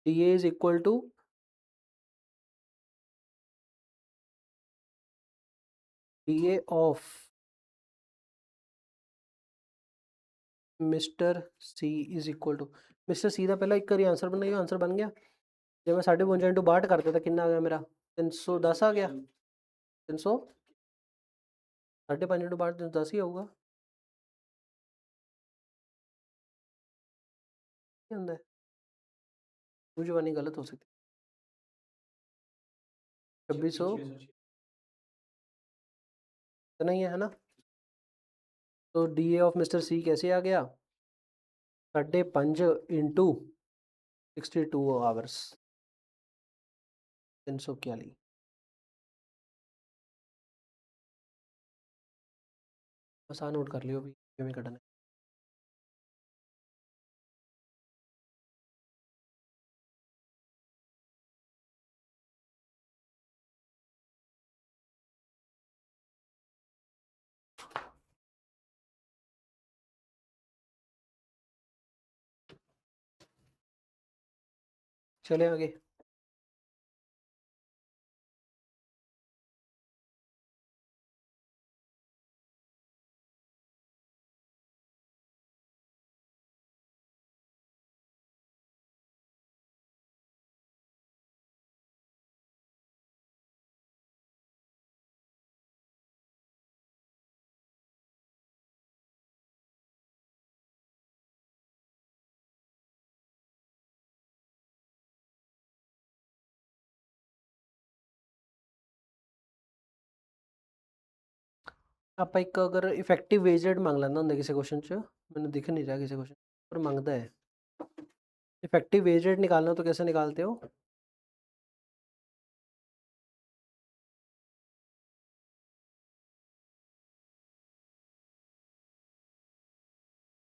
D A is equal to D A of mister C is equal to, mister C का पहला एक बार आंसर बनाइए, आंसर बन गया। जब मैं 52 इंटू 62 करता था कितना आ गया मेरा? 310 आ गया। 300 5.5 इंटू 5 10 ही होगा। क्या होता है? मुझे वाली गलत हो सकती है। 2600 इतना ही है ना? तो डी ए ऑफ मिस्टर सी कैसे आ गया? 5.5 इंटू 62 आवर्स, 341। आसान नोट कर लियो अभी में कटना है। चले आगे। आप एक अगर इफेक्टिव वेज रेट मांग लेना ਹੁੰਦਾ ਕਿਸੇ क्वेश्चन च, मैंने दिख नहीं रहा किसी क्वेश्चन पर मांगता है। इफेक्टिव वेज रेट निकालना तो कैसे निकालते हो?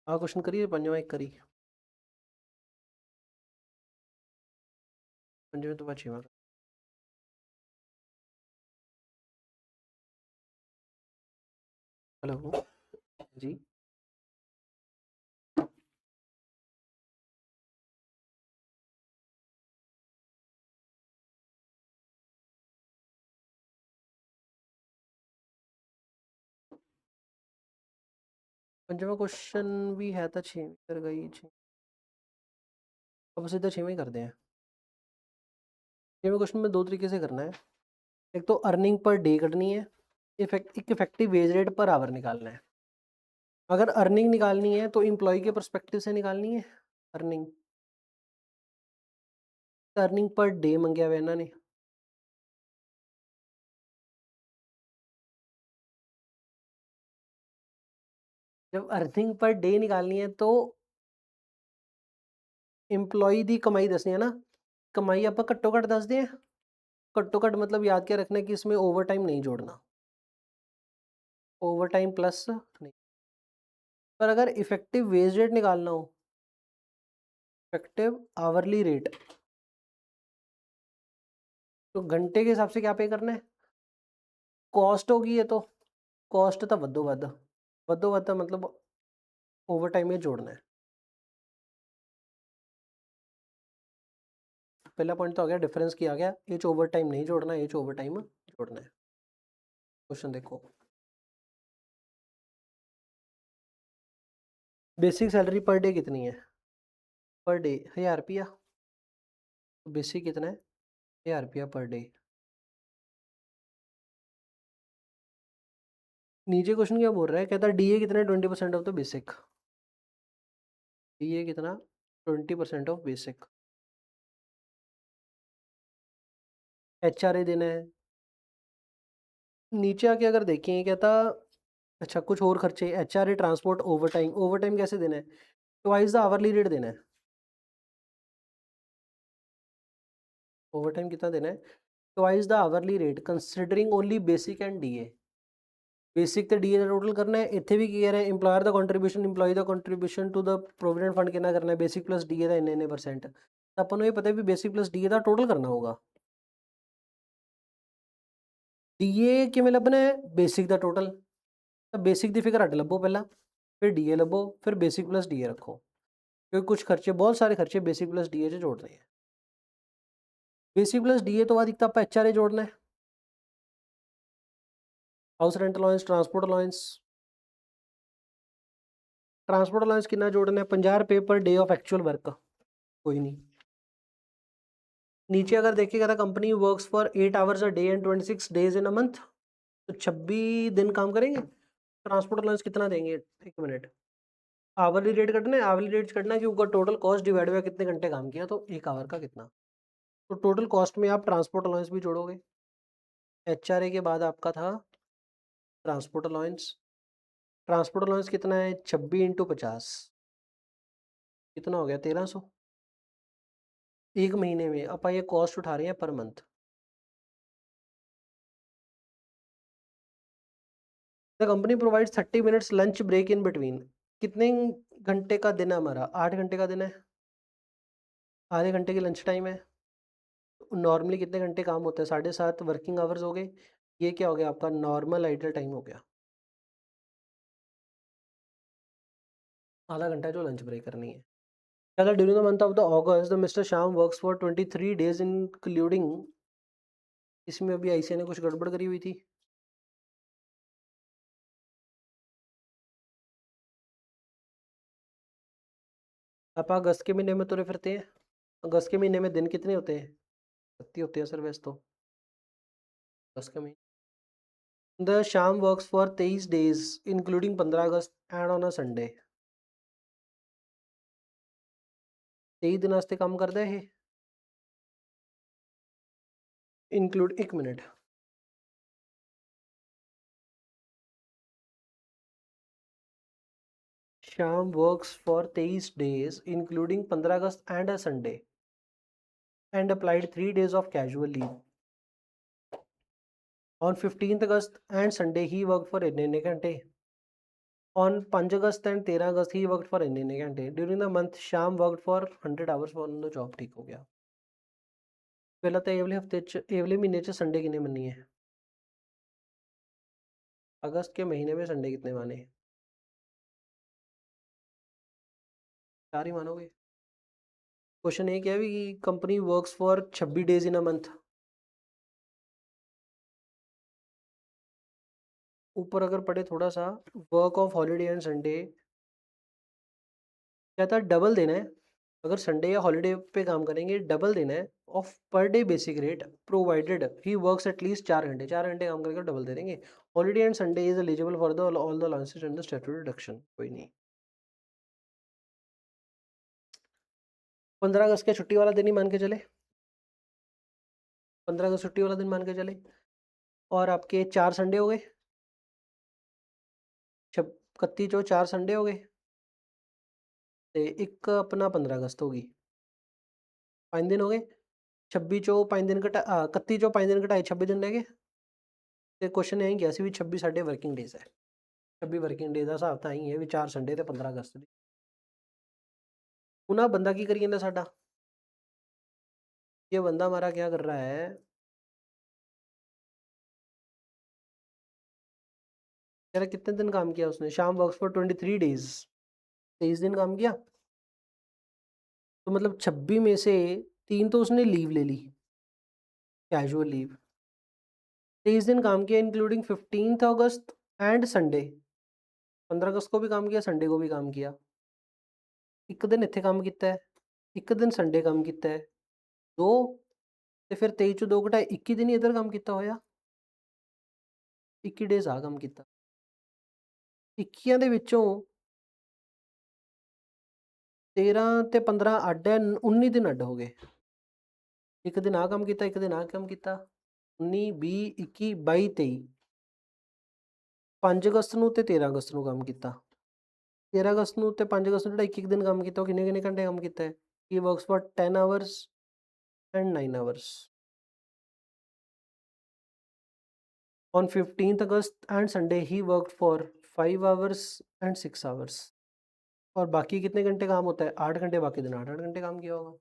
आ क्वेश्चन करिए, पंजवा एक करी, पंजवें तो बाद छेवां। हेलो जी। पंजवा क्वेश्चन भी है तो छेवीं कर गई अब सीधा छेवीं करते हैं। छेवें क्वेश्चन में दो तरीके से करना है। एक तो अर्निंग पर डे करनी है, एक effective wage rate per our निकालना है। अगर अर्निंग निकालनी है तो इम्प्लॉय के परस्पेक्टिव से निकालनी है अर्निंग। अर्निंग पर डे मंगया हुआ इन्होंने, जब अर्निंग पर डे निकालनी है तो इंप्लॉय दी कमाई दसनी है ना। कमाई आप घट्टो घट दस दें, घट्टो घट मतलब याद क्या रखना है कि इसमें ओवर टाइम नहीं जोड़ना, ओवर टाइम प्लस नहीं। पर अगर इफेक्टिव वेज रेट निकालना हो, इफेक्टिव आवरली रेट, तो घंटे के हिसाब से क्या पे करना है? कॉस्ट होगी ये तो, कॉस्ट तो वधो वध, वधो वध मतलब ओवर टाइम में जोड़ना है। पहला पॉइंट तो आ गया, डिफरेंस किया गया, एच ओवर टाइम नहीं जोड़ना, एच ओवर टाइम जोड़ना है। क्वेश्चन देखो, बेसिक सैलरी पर डे कितनी है? पर डे 1000 रुपया। बेसिक कितना है? 1000 रुपया पर डे। नीचे क्वेश्चन क्या बोल रहा है, कहता है डी ए कितना है? 20% of the basic. D A कितना? 20% ऑफ बेसिक। एच आर ए देना है। नीचे आके अगर देखें कहता, अच्छा कुछ और खर्चे, H R A, transport, overtime. Overtime कैसे देना है? ट्वाइस द आवरली रेट देना है। ओवर टाइम कितना देना है? Twice the hourly rate considering only basic and D A. Basic ਤੇ ਡੀਏ ਦਾ ਟੋਟਲ ਕਰਨਾ ਹੈ। ਇੱਥੇ ਵੀ ਕੀ ਕਹਿ ਰਿਹਾ, ਇੰਪਲਾਇਰ ਦਾ ਕੰਟਰੀਬਿਊਸ਼ਨ, ਇੰਪਲਾਈ ਦਾ contribution to the provident fund ਕਿੰਨਾ ਕਰਨਾ ਹੈ? ਬੇਸਿਕ ਪਲੱਸ ਡੀਏ ਦਾ ਇੰਨੇ %। ਤਾਂ ਆਪਾਂ ਨੂੰ ਇਹ ਪਤਾ ਵੀ ਬੇਸਿਕ ਪਲੱਸ ਡੀਏ ਦਾ ਟੋਟਲ ਕਰਨਾ ਹੋਗਾ। ਡੀਏ ਕਿਵੇਂ ਲੱਭਣਾ ਹੈ? ਬੇਸਿਕ ਦਾ ਟੋਟਲ। ਤਾਂ ਬੇਸਿਕ ਦੀ ਫਿਗਰ ਅੱਡ ਲੱਭੋ ਪਹਿਲਾਂ, ਫਿਰ ਡੀਏ ਲੱਭੋ, ਫਿਰ ਬੇਸਿਕ ਪਲੱਸ ਡੀਏ ਰੱਖੋ, क्योंकि कुछ खर्चे, बहुत सारे खर्चे बेसिक प्लस डी ए से जोड़ने हैं। बेसिक प्लस डी ए तो बाद एक आप एच आर ए जोड़ना है, house rent allowance, transport allowance. Transport allowance कितना जोड़ना है? 50 रुपये per day of actual work. कोई नहीं। नीचे अगर देखिएगा तो company works for 8 hours a day and 26 days in a month. तो 26 दिन काम करेंगे, ट्रांसपोर्ट अलाउंस कितना देंगे? एक मिनट, आवरली रेट कटना है, आवरली रेट कटना है कि ऊपर टोटल कॉस्ट डिवाइड बाय कितने घंटे काम किया, तो एक आवर का कितना। तो टोटल कॉस्ट में आप ट्रांसपोर्ट अलाउंस भी जोड़ोगे। HRA के बाद आपका था ट्रांसपोर्ट अलाउंस। ट्रांसपोर्ट अलाउंस कितना है? 26 × 50 कितना हो गया? 1300 एक महीने में। अब ये कॉस्ट उठा रहे हैं per month. The company provides 30 minutes lunch break in between. कितने घंटे का दिन है हमारा? 8 घंटे का दिन है, आधे घंटे की लंच टाइम है। नॉर्मली कितने घंटे काम होते हैं? 7.5 वर्किंग आवर्स हो गए। ये क्या हो गया आपका? नॉर्मल आइडल टाइम हो गया, आधा घंटा जो लंच ब्रेक करनी है। कहता during the month of the August the mister Shyam works for 23 days including. इसमें अभी ICA ने कुछ गड़बड़ करी हुई थी। आप अगस्त के महीने में तुरे फिरते हैं। अगस्त के महीने में दिन कितने होते हैं? 30 होते हैं सर वैसे तो। अगस्त के महीने the Shyam works for 23 days including 15 August and on a Sunday. 23 दिन वास्ते काम करता है ये, इंक्लूड, एक minute, Shyam works for 23 days including 15 August and a Sunday and applied 3 days of casual leave on 15 August and Sunday he work for इतने घंटे। On 5 August and 13 August he work for इतने घंटे। During the month Shyam work for 100 hours on the job. ठीक हो गया। पहला तो एवले हफ्ते एवले महीने च संडे कितने मनी है? अगस्त के महीने में संडे कितने माने? 4 ही मानोगे। क्वेश्चन ये क्या है कि company works for 26 days in a month. ऊपर अगर पढ़े थोड़ा सा, work of holiday and Sunday, कहता है डबल देना है। अगर संडे या हॉलीडे पे काम करेंगे डबल देना है of per day basic rate provided he works at least 4 घंटे। 4 घंटे काम करके डबल दे देंगे। Holiday and Sunday is eligible for the all the allowances and the statutory deduction. कोई नहीं। 15 अगस्त का छुट्टी वाला दिन ही मान के चले। 15 अगस्त छुट्टी वाला दिन मान के चले। और आपके 4 संडे हो गए। छब 31 जो 4 संडे हो गए। ते एक अपना 15 अगस्त होगी। 5 दिन हो गए। 26 चो 5 दिन घटा 31 चो 5 दिन घटाए 26 दिन रह गए। ਤੇ क्वेश्चन यही किया सी भी 26 ਸਾਡੇ वर्किंग डेज है। 26 वर्किंग डेज का हिसाब ਤਾਂ ਹੀ ਹੈ ਵੀ 4 ਸੰਡੇ ਤੇ 15 ਅਗਸਤ ਦੀ। ਹੁਣ ਆ ਬੰਦਾ ਕੀ ਕਰੀ ਜਾਂਦਾ ਸਾਡਾ? ये बंदा हमारा क्या कर रहा है? कह रहा कितने दिन काम किया उसने? श्याम वर्क्स फॉर 23 डेज, 23 दिन काम किया। तो मतलब 26 में से 3 तो उसने लीव ले ली, कैजुअल लीव। 23 दिन काम किया इंक्लूडिंग 15 अगस्त एंड संडे। 15 अगस्त को भी काम किया, संडे को भी काम किया। एक दिन इतने काम किया है, एक दिन संडे काम किया है, दो। तो फिर 23 चो 2 घटाए 21 दिन ही इधर काम किया होया। 21 डेज आ काम किया। 21 ਦੇ ਵਿੱਚੋਂ 13 ਤੇ 15 ਅੱਡ ਹੈ, 19 ਦਿਨ ਅੱਡ ਹੋ ਗਏ। ਇੱਕ ਦਿਨ ਆ ਕੰਮ ਕੀਤਾ, ਇੱਕ ਦਿਨ ਆ ਕੰਮ ਕੀਤਾ। 19 20 21 22 23 5 ਅਗਸਤ ਨੂੰ ਤੇ 13 ਅਗਸਤ ਨੂੰ ਕੰਮ ਕੀਤਾ। 13 ਅਗਸਤ ਨੂੰ ਤੇ 5 ਅਗਸਤ ਨੂੰ ਜਿਹੜਾ ਇੱਕ ਇੱਕ ਦਿਨ ਕੰਮ ਕੀਤਾ, ਉਹ ਕਿੰਨੇ ਕਿੰਨੇ ਘੰਟੇ ਕੰਮ ਕੀਤਾ ਹੈ? He works for 10 hours and 9 hours on 15 August and Sunday he worked for 5 hours and 6 hours. और बाकी कितने घंटे काम होता है? 8 घंटे। बाकी दिन 8 8 घंटे काम किया होगा।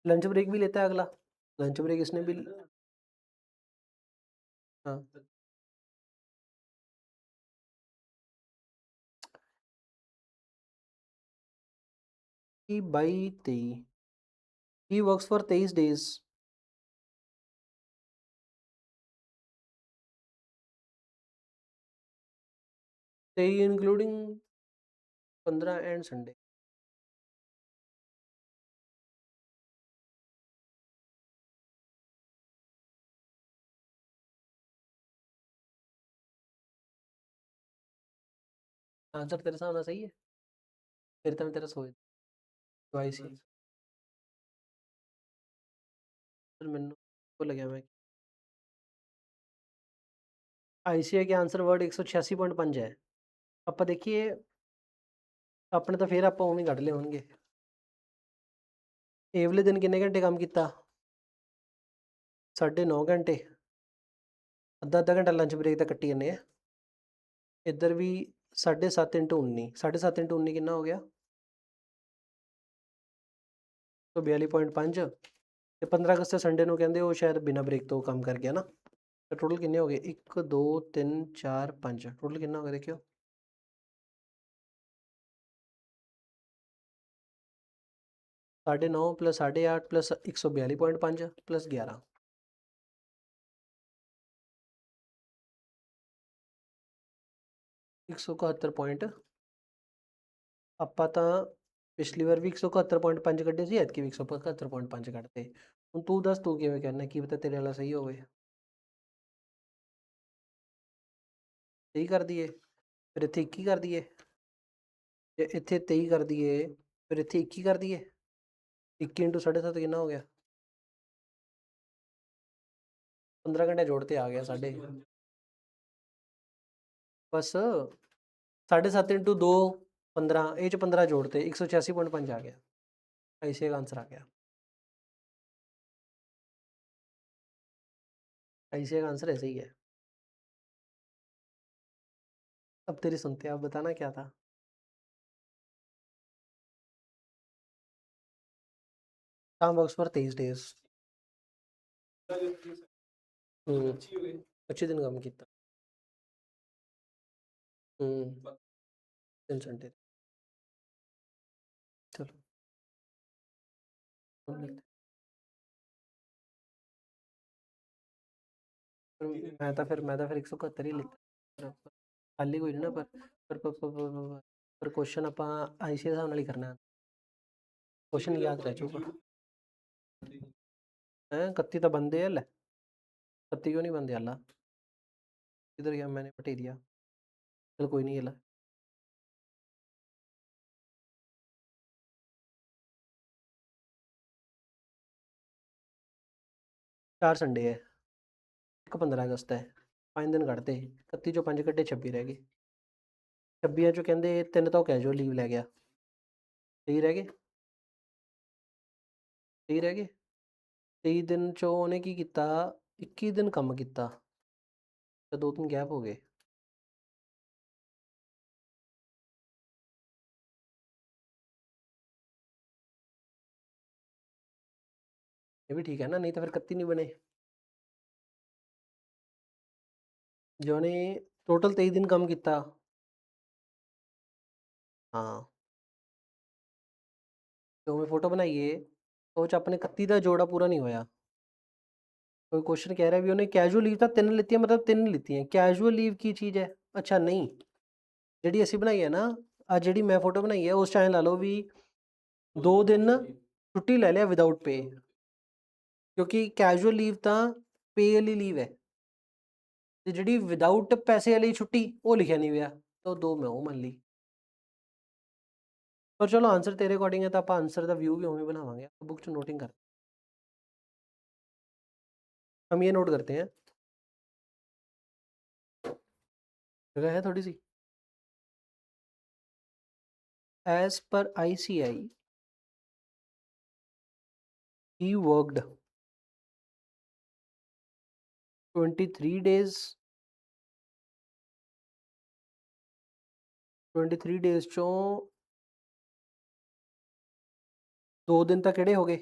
लंच ब्रेक भी लेता है अगला। लंच ब्रेक इसने भी, हाँ, he by 23 he works for 23 days. 23 including 15 and Sunday. Answer तेरे सामने सही है, फिर तो मैं तेरा सोच तो आई सी फिर मैंने को लगा मैं आईसीआई के आंसर वर्ड 186.5 है। ਆਪਾਂ देखिए अपने तो फिर आप उਵੇਂ ਕੱਢ ਲਏ ਹੋਣਗੇ। ਇਹ ਵਾਲੇ ਦਿਨ ਕਿੰਨੇ ਘੰਟੇ ਕੰਮ ਕੀਤਾ? 9.5 ਘੰਟੇ। ਅੱਧਾ ਅੱਧਾ ਘੰਟਾ ਲੰਚ ਬ੍ਰੇਕ ਤਾਂ ਕੱਟੀ ਜਾਂਦੇ ਆ। ਇੱਧਰ ਵੀ 7.5 ਇੰਟੂ 19 7.5 ਇੰਟੂ 19 ਕਿੰਨਾ ਹੋ ਗਿਆ? 142.5 ਤੇ 15 ਅਗਸਤ ਸੰਡੇ ਨੂੰ ਕਹਿੰਦੇ ਉਹ ਸ਼ਾਇਦ ਬਿਨਾਂ ਬ੍ਰੇਕ ਤੋਂ ਕੰਮ ਕਰ ਗਿਆ ਨਾ। ਤਾਂ ਟੋਟਲ ਕਿੰਨੇ ਹੋ ਗਏ? 1 2 3 4 5 ਟੋਟਲ ਕਿੰਨਾ ਹੋ ਗਿਆ ਦੇਖਿਓ? 9.5 प्लस 8.5 प्लस 142.5 प्लस 11 171 ਪੁਆਇੰਟ। ਆਪਾਂ ਤਾਂ ਪਿਛਲੀ ਵਾਰ ਵੀ 171.5 ਕੱਢੇ ਸੀ, ਐਤਕੀ ਵੀ 171.5 ਕੱਢਤੇ। ਹੁਣ ਤੂੰ ਦੱਸ ਤੂੰ ਕਿਵੇਂ ਕਰਨਾ, ਕੀ ਪਤਾ ਤੇਰੇ ਵਾਲਾ ਸਹੀ ਹੋਵੇ। ਸਹੀ ਕਰ ਦਈਏ ਫਿਰ ਇੱਥੇ 21 ਕਰ ਦਈਏ, ਜੇ ਇੱਥੇ 23 ਕਰ ਦਈਏ ਫਿਰ ਇੱਥੇ 21 ਕਰ ਦਈਏ। 21 ਇੰਟੂ 7.5 ਕਿੰਨਾ ਹੋ ਗਿਆ? 15 ਘੰਟੇ ਜੋੜ ਤੇ ਆ ਗਿਆ ਸਾਡੇ ਬਸ 7.5 ਇੰਟੂ 2 15 ਇਹ 'ਚ 15 ਜੋੜ ਤੇ 186.5 ਆ ਗਿਆ। ऐसे का आंसर आ गया। ऐसे का आंसर ऐसे ही है। अब तेरी सुनते हैं, अब बताना क्या था? काम वर्क्स फॉर 23 डेज। 25 दिन काम किया। 3 घंटे। चलो अब लिखते मैं तो फिर 171 ही लिखता खाली कोई नहीं ना पर क्वेश्चन ਆਪਾਂ ਆਈਸੀਆਈ ਹਿਸਾਬ ਨਾਲ ਹੀ ਕਰਨਾ। क्वेश्चन याद रह जाऊगा। हैं 31 तो बंदे है ले 31 क्यों नहीं बंदे अल्लाह इधर गया मैंने पटे दिया। चल कोई नहीं है 4 संडे है, एक 15 अगस्त है, 5 दिन ਕੱਢਤੇ 31 ਚੋਂ 5 ਕੱਢੇ 26 ਰਹਿ ਗਏ। 26 ਚੋਂ ਕਹਿੰਦੇ 3 ਤਾਂ ਕੈਜੂਅਲ ਲੀਵ ਲੈ ਗਿਆ, 23 ਰਹਿ ਗਏ 23 ਰਹਿ ਗਏ। 23 ਦਿਨ ਚੋਂ ਉਹਨੇ ਕੀ ਕੀਤਾ? 21 ਦਿਨ ਕੰਮ ਕੀਤਾ ਤੇ 2 ਦਿਨ ਗੈਪ ਹੋ ਗਏ। ये भी ठीक है ना, नहीं तो फिर 31 नहीं बने। जो ने टोटल 23 दिन काम किया। हाँ जो मैं फोटो बनाइए ਉਹ 'ਚ ਆਪਣੇ 31 ਦਾ ਜੋੜਾ ਪੂਰਾ ਨਹੀਂ ਹੋਇਆ। ਕੋਈ क्वेश्चन कह रहा है भी ਉਹਨੇ ਕੈਜੂਅਲ ਲੀਵ ਤਾਂ 3 ਲਿੱਤੀਆਂ, ਮਤਲਬ 3 ਲਿੱਤੀਆਂ। ਕੈਜੂਅਲ ਲੀਵ ਕੀ ਚੀਜ਼ ਹੈ? ਅੱਛਾ ਨਹੀਂ, ਜਿਹੜੀ ਅਸੀਂ ਬਣਾਈ ਹੈ ਨਾ, ਆ ਜਿਹੜੀ ਮੈਂ ਫੋਟੋ ਬਣਾਈ ਹੈ ਉਸ 'ਚ ਐਂ ਲਾ ਲਓ ਵੀ 2 ਦਿਨ ਛੁੱਟੀ ਲੈ ਲਿਆ ਵਿਦਆਊਟ ਪੇ, ਕਿਉਂਕਿ ਕੈਜੂਅਲ ਲੀਵ ਤਾਂ ਪੇ ਵਾਲੀ ਲੀਵ ਹੈ ਤੇ ਜਿਹੜੀ ਵਿਦਆਊਟ ਪੈਸੇ ਵਾਲੀ ਛੁੱਟੀ ਉਹ ਲਿਖਿਆ ਨਹੀਂ ਹੋਇਆ, ਤਾਂ 2 ਮੈਂ ਉਹ ਮੰਨ ਲਈ। पर चलो आंसर तेरे अकॉर्डिंग है तो आप आंसर का व्यू भी उਵੇਂ बनावांगे। बुक च नोटिंग कर हम ये नोट करते हैं, जगह है थोड़ी सी। As per ICI he worked 23 days 23 days चों 2 दिन ਤਾਂ ਕਿਹੜੇ ਹੋ ਗਏ?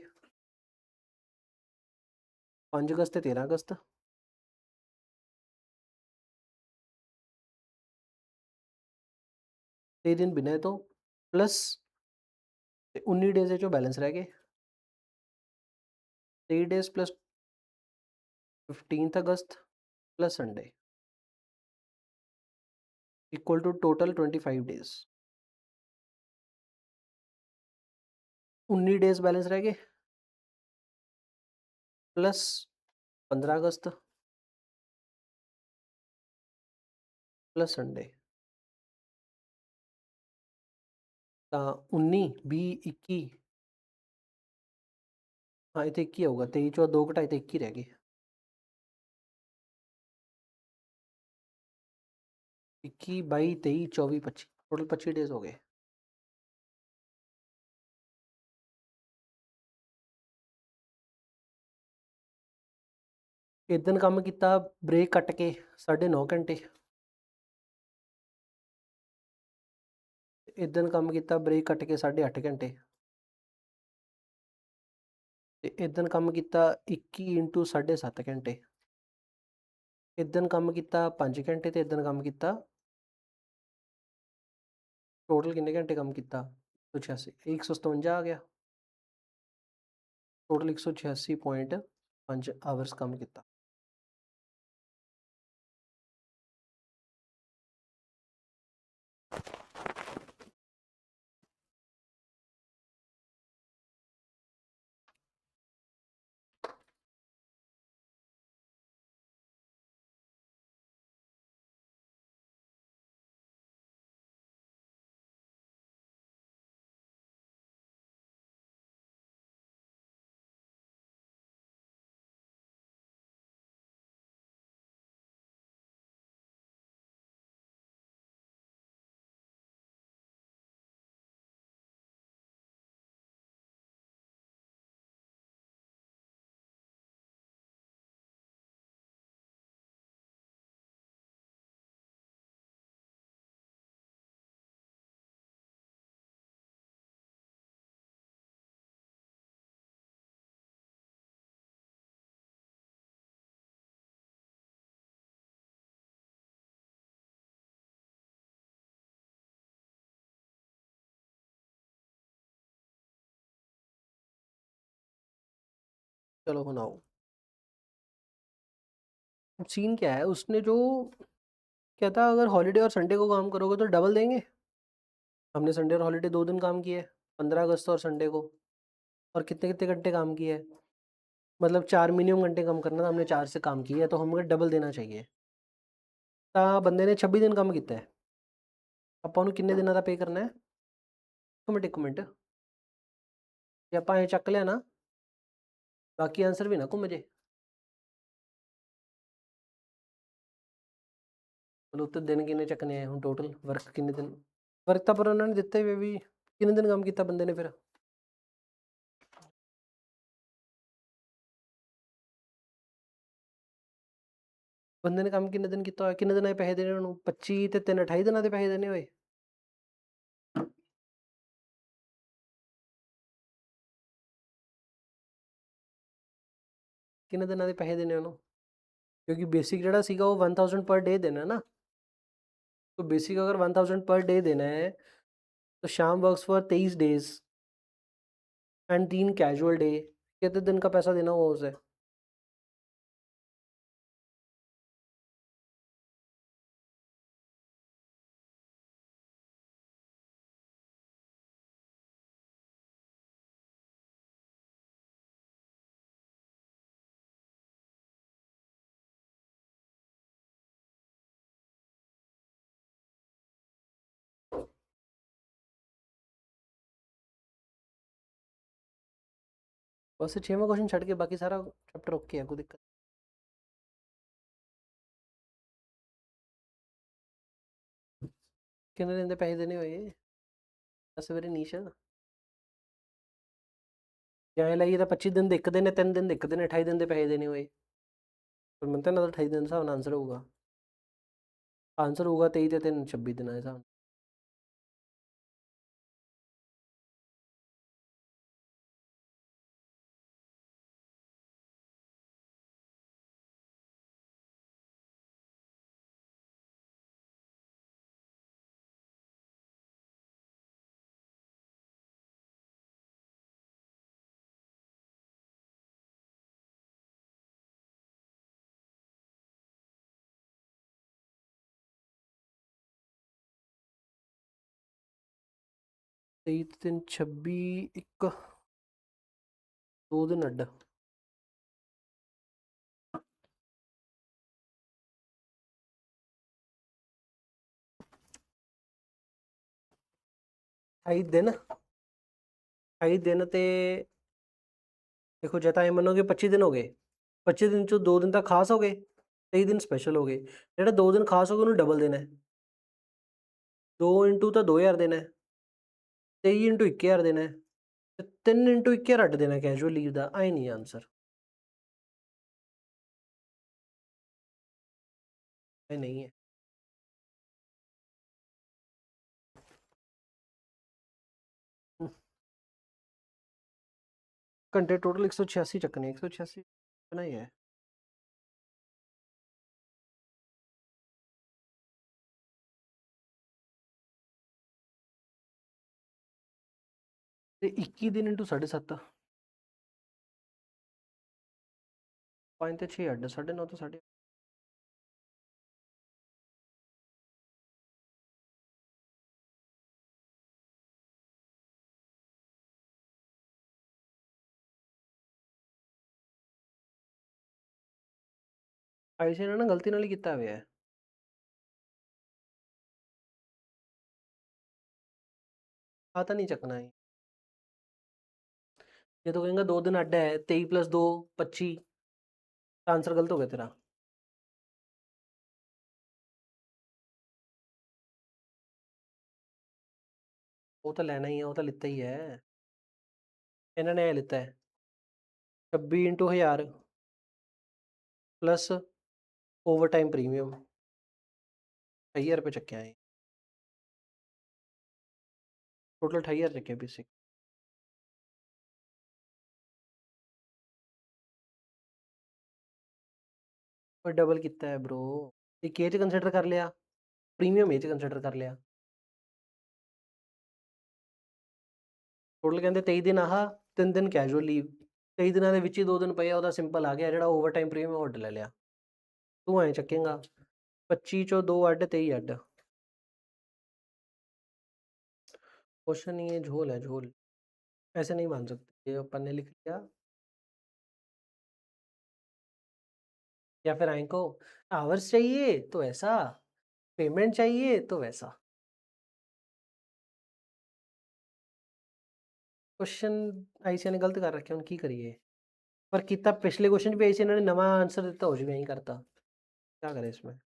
5 अगस्त ਤੇ 13 अगस्त। 3 दिन बिना तो प्लस 19 डेज चो बैलेंस रह गए। 3 डेज प्लस 15 अगस्त plus Sunday equal to total 25 days. 19 days balance रह गए प्लस 15 अगस्त प्लस संडे ਤਾਂ 19 20 21 ਹਾਂ ਇਹ ਤਾਂ 21 ਆਊਗਾ 23 ਚੋਂ 2 ਘਟਾਏ ਤਾਂ 21 ਰਹਿ ਗਏ 21 22 23 24 25 ਟੋਟਲ 25 ਡੇਜ਼ ਹੋ ਗਏ ਇੱਕ ਦਿਨ ਕੰਮ ਕੀਤਾ ਬ੍ਰੇਕ ਕੱਟ ਕੇ 9.5 ਘੰਟੇ ਇੱਕ ਦਿਨ ਕੰਮ ਕੀਤਾ ਬ੍ਰੇਕ ਕੱਟ ਕੇ 8.5 ਘੰਟੇ ਤੇ ਇੱਕ ਦਿਨ ਕੰਮ ਕੀਤਾ 21 ਇੰਟੂ 7.5 ਘੰਟੇ ਇੱਕ ਦਿਨ ਕੰਮ ਕੀਤਾ 5 ਘੰਟੇ ਤੇ ਇੱਕ ਦਿਨ ਕੰਮ ਕੀਤਾ ਟੋਟਲ ਕਿੰਨੇ ਘੰਟੇ ਕੰਮ ਕੀਤਾ 186 157 ਆ ਗਿਆ ਟੋਟਲ 186.5 ਆਵਰਸ ਕੰਮ ਕੀਤਾ चलो बनाओ सीन क्या है उसने जो क्या था अगर हॉलीडे और संडे को काम करोगे तो डबल देंगे हमने संडे और हॉलीडे 2 दिन काम किए 15 अगस्त और संडे को और कितने कितने घंटे काम किए मतलब 4 मिनिमम घंटे कम करना था हमने 4 से काम किया है तो हमें डबल देना चाहिए ਤਾਂ ਬੰਦੇ ਨੇ 26 ਦਿਨ ਕੰਮ ਕੀਤਾ ਹੈ ਆਪਾਂ ਉਹਨੂੰ ਕਿੰਨੇ ਦਿਨਾਂ ਦਾ ਪੇ ਕਰਨਾ ਹੈ ਇੱਕ ਮਿੰਟ ਜੇ ਆਪਾਂ ਇਹ ਚੱਕ ਲਿਆ ਨਾ ਬਾਕੀ ਆਨਸਰ ਵੀ ਨਾ ਘੁੰਮ ਜੇ ਮਤਲਬ ਉੱਤੇ ਦਿਨ ਕਿੰਨੇ ਚੱਕਣੇ ਆ ਹੁਣ ਟੋਟਲ ਵਰਕ ਕਿੰਨੇ ਦਿਨ ਵਰਕ ਤਾਂ ਪਰ ਉਹਨਾਂ ਨੇ ਦਿੱਤੇ ਹੋਏ ਵੀ ਕਿੰਨੇ ਦਿਨ ਕੰਮ ਕੀਤਾ ਬੰਦੇ ਨੇ ਫਿਰ ਬੰਦੇ ਨੇ ਕੰਮ ਕਿੰਨੇ ਦਿਨ ਕੀਤਾ ਹੋਇਆ ਕਿੰਨੇ ਦਿਨਾਂ ਦੇ ਪੈਸੇ ਦੇਣੇ ਉਹਨੂੰ 25 ਤੇ 3 28 ਦਿਨਾਂ ਦੇ ਪੈਸੇ ਦੇਣੇ ਹੋਏ ਕਿੰਨੇ ਦਿਨਾਂ ਦੇ ਪੈਸੇ ਦੇਣੇ ਉਹਨੂੰ क्योंकि बेसिक ਜਿਹੜਾ ਸੀਗਾ ਉਹ 1000 पर डे देना है ना तो बेसिक अगर 1000 पर डे देना है तो शाम works for 23 days and 3 casual day कितने दिन का पैसा देना हुआ उसे बस 6वां क्वेश्चन छड़ के बाकी सारा चैप्टर ओके है कोई दिक्कत कितने दिन के पैसे देने हुए दस वेरी नीश ਜਾਂ ਲਾਈਏ ਤਾਂ 25 ਦਿਨ ਦੇ ਇੱਕ ਦਿਨ 3 ਦਿਨ ਦੇ ਇੱਕ ਦਿਨ 28 ਦਿਨ ਦੇ ਪੈਸੇ ਦੇਣੇ ਹੋਏ ਪਰ ਮੈਨੂੰ ਤਾਂ ਨਾ 28 ਦਿਨ ਦਾ ਹਿਸਾਬ ਨਾਲ ਆਨਸਰ ਹੋਊਗਾ 23 ਤੇ 3 26 ਦਿਨਾਂ ਦੇ ਹਿਸਾਬ ਨਾਲ तेई ते 3 26 ਇੱਕ 2 ਦਿਨ ਅੱਡ 28 ਦਿਨ ਤੇ ਦੇਖੋ ਜੇ ਤਾਂ ਇਹ ਮੰਨੋਗੇ 25 ਦਿਨ ਹੋ ਗਏ, 25 ਦਿਨ ਚੋਂ 2 ਦਿਨ ਤਾਂ ਖਾਸ ਹੋ ਗਏ, 23 ਦਿਨ ਸਪੈਸ਼ਲ ਹੋ ਗਏ। ਜਿਹੜੇ 2 ਦਿਨ ਖਾਸ ਹੋ ਗਏ ਉਹਨੂੰ ਡਬਲ ਦੇਣਾ ਹੈ। 2 ਇੰਟੂ ਤਾਂ 2000 ਦੇਣਾ ਹੈ, 23 ਇੰਟੂ 1000 ਦੇਣਾ ਹੈ, ਤੇ 3 ਇੰਟੂ 1000 ਅੱਡ ਦੇਣਾ ਕੈਜੂਅਲ ਲੀਵ ਦਾ। ਆਏ ਨਹੀਂ ਆਨਸਰ, ਇਹ ਨਹੀਂ ਹੈ। ਘੰਟੇ ਟੋਟਲ 186 ਚੱਕਣੇ, 186 ਚੱਕਣਾ ਹੀ ਹੈ। ਤੇ 21 ਦਿਨ ਇੰਟੂ 7.5, 5 ਤੇ 6 ਅੱਡ, 9.5 ਤੋਂ 8.5। ਆਈਸੀ ਨੇ ਨਾ ਗਲਤੀ ਨਾਲ ਹੀ ਕੀਤਾ ਹੋਇਆ ਹੈ। ਆ ਤਾਂ ਨਹੀਂ ਚੱਕਣਾ ਹੈ। ਜੇ ਤੂੰ ਕਹੇਂਗਾ 2 ਦਿਨ ਅੱਡ ਹੈ, 23 + 2 25, ਤਾਂ ਆਂਸਰ ਗਲਤ ਹੋ ਗਿਆ ਤੇਰਾ। ਉਹ ਤਾਂ ਲੈਣਾ ਹੀ ਹੈ, ਉਹ ਤਾਂ ਲਿੱਤਾ ਹੀ ਹੈ। ਇਹਨਾਂ ਨੇ ਇਹ ਲਿੱਤਾ ਹੈ 26 into 1000 plus over time premium, 28000 ਰੁਪਏ ਚੱਕਿਆ ਹੈ। ਟੋਟਲ 28000 ਚੱਕਿਆ ਬੇਸਿਕ। ਪਰ ਡਬਲ ਕੀਤਾ ਹੈ ਬ్రో, ਇੱਕ ਇਹ 'ਚ ਕੰਸੀਡਰ ਕਰ ਲਿਆ, ਪ੍ਰੀਮੀਅਮ ਇਹ 'ਚ ਕੰਸੀਡਰ ਕਰ ਲਿਆ। ਟੋਟਲ ਕਹਿੰਦੇ 23 ਦਿਨ ਆਹ, 3 ਦਿਨ ਕੈਜੂਅਲ ਲੀਵ, 23 ਦਿਨਾਂ ਦੇ ਵਿੱਚ ਹੀ 2 ਦਿਨ ਪਏ ਆ, ਉਹਦਾ ਸਿੰਪਲ ਆ ਗਿਆ। ਜਿਹੜਾ ਓਵਰ ਟਾਈਮ ਪ੍ਰੀਮੀਅਮ ਉਹ ਅੱਡ ਲੈ ਲਿਆ। ਤੂੰ ਐਂ ਚੱਕੇਂਗਾ 25 ਚੋਂ 2 ਅੱਡ, 23 ਅੱਡ। क्वेश्चन ये झोल है, झोल। ऐसे नहीं मान सकते, ये अपन ने लिख लिया। या फिर इनको आवर्स चाहिए तो ऐसा, पेमेंट चाहिए तो वैसा। क्वेश्चन आईसीए ने गलत कर रखे हैं, की करिए। पर कितना पिछले क्वेश्चन पे आईसीए ने नवा आंसर दिता हो जाए, यही करता, क्या करे इसमें।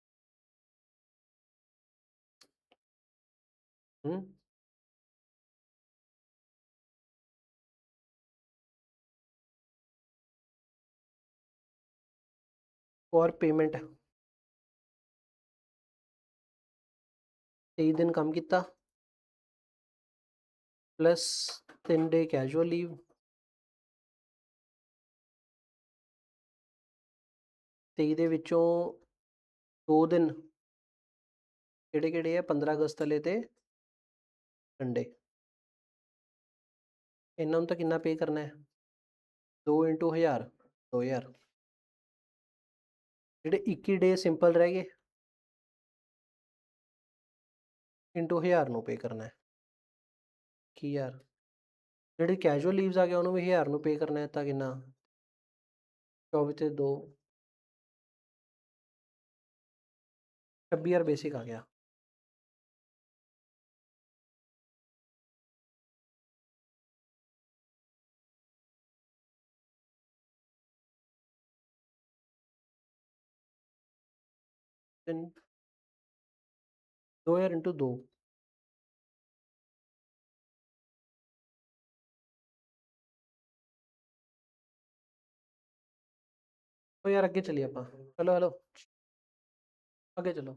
हम्म और पेमेंट 23 दिन कम किया, प्लस 3 डे कैजुअल लीव, 23 ਦੇ ਵਿੱਚੋਂ 2 ਦਿਨ ਕਿਹੜੇ ਆ, 15 ਅਗਸਤ ਵਾਲੇ ਤੇ ਸੰਡੇ। ਇਹਨਾਂ ਨੂੰ ਤਾਂ ਕਿੰਨਾ ਪੇ ਕਰਨਾ ਹੈ, 2 ਇੰਟੂ 1000, 2000। ਜਿਹੜੇ 21 ਡੇ ਸਿੰਪਲ ਰਹਿ ਗਏ, ਇੰਟੂ 1000 ਨੂੰ ਪੇ ਕਰਨਾ ਹੈ, 21000। ਜਿਹੜੇ ਕੈਜੂਅਲ ਲੀਵਸ ਆ ਗਏ ਉਹਨੂੰ ਵੀ 1000 ਨੂੰ ਪੇ ਕਰਨਾ ਹੈ, ਤਾਂ ਕਿੰਨਾ, 24 ਤੇ 2, 26000 ਬੇਸਿਕ ਆ ਗਿਆ। then 2000 इंटू 2, तो यार अगे चलिए आप, हेलो हेलो, ਅੱਗੇ ਚਲੋ।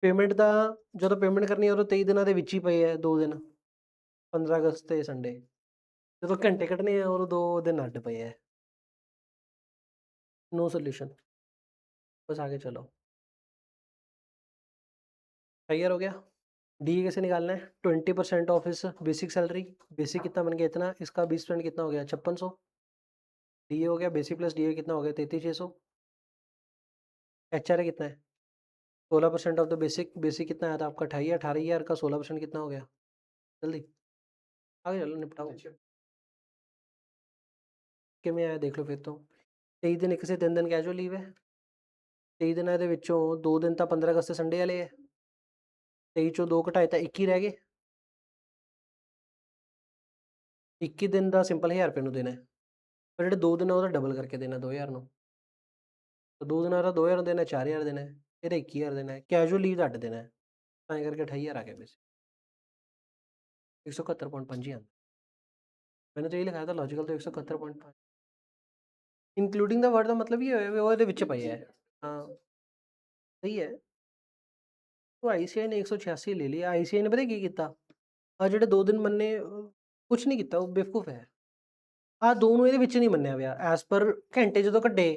ਪੇਮੈਂਟ ਦਾ ਜਦੋਂ ਪੇਮੈਂਟ ਕਰਨੀ ਹੈ ਉਦੋਂ 23 ਦਿਨਾਂ ਦੇ ਵਿੱਚ ਹੀ ਪਏ ਹੈ 2 ਦਿਨ, 15 ਅਗਸਤ ਤੇ ਸੰਡੇ। ਜਦੋਂ ਘੰਟੇ ਕੱਢਣੇ ਆ ਉਦੋਂ 2 ਦਿਨ ਅੱਡ ਪਏ ਹੈ। नो सोल्यूशन, बस आगे चलो। क्लियर हो गया। डी कैसे निकालना है, 20% ऑफ इस बेसिक सैलरी। बेसिक कितना बन गया इतना, इसका 20% कितना हो गया 5600। डी हो गया बेसिक प्लस डी कितना हो गया 33,600। एच आर कितना है 16% ऑफ द बेसिक। बेसिक कितना आया था आपका 18,000 का 16% कितना हो गया, जल्दी आगे चलो निपटाओ। ਕਿ ਮੈਂ ਆਇਆ ਦੇਖ ਲਓ ਫਿਰ ਤੋਂ। 23 ਦਿਨ ਇੱਕ ਸੇ 3 ਦਿਨ ਕੈਜੂਅਲ ਲੀਵ ਹੈ। 23 ਦਿਨਾਂ ਦੇ ਵਿੱਚੋਂ 2 ਦਿਨ ਤਾਂ 15 ਅਗਸਤ ਸੰਡੇ ਵਾਲੇ ਹੈ, 23 ਚੋਂ 2 ਘਟਾਏ ਤਾਂ 21 ਰਹਿ ਗਏ। 21 ਦਿਨ ਦਾ ਸਿੰਪਲ 1000 ਰੁਪਏ ਨੂੰ ਦੇਣਾ ਹੈ। ਪਰ ਜਿਹੜੇ 2 ਦਿਨ ਆ ਉਹਦਾ ਡਬਲ ਕਰਕੇ ਦੇਣਾ 2000 ਨੂੰ। ਤਾਂ 2 ਦਿਨਾਂ ਦਾ 2000 ਦੇਣਾ, 4000 ਦੇਣਾ ਹੈ, ਇਹਦਾ 21000 ਦੇਣਾ ਹੈ, ਕੈਜੂਅਲ ਲੀਵ ਦਾ ਅੱਡ ਦੇਣਾ ਹੈ। ਤਾਂ ਇਹ ਕਰਕੇ 28000 ਆ ਗਿਆ ਬੇਸਿਕ। 171.5 ਹੀ ਆਉਂਦਾ। मैंने तो ये लिखाया था लॉजिकल तो 171.5 इंक्लूडिंग द वर्ड ਦਾ ਮਤਲਬ ਇਹ ਹੋਇਆ ਵੀ ਉਹ ਇਹਦੇ ਵਿੱਚ ਪਈ ਹੈ। ਹਾਂ ਸਹੀ ਹੈ। तो आईसीआई ने 186 ले लिया। आईसीआई ने पता ਕੀ ਕੀਤਾ ਆ ਜਿਹੜੇ 2 ਦਿਨ ਮੰਨੇ ਕੁਝ ਨਹੀਂ ਕੀਤਾ, ਉਹ ਬੇਵਕੂਫ ਹੈ। ਆ ਦੋ ਨੂੰ ਇਹਦੇ ਵਿੱਚ ਨਹੀਂ ਮੰਨਿਆ ਪਿਆ ਐਸ ਪਰ ਘੰਟੇ ਜਦੋਂ ਕੱਢੇ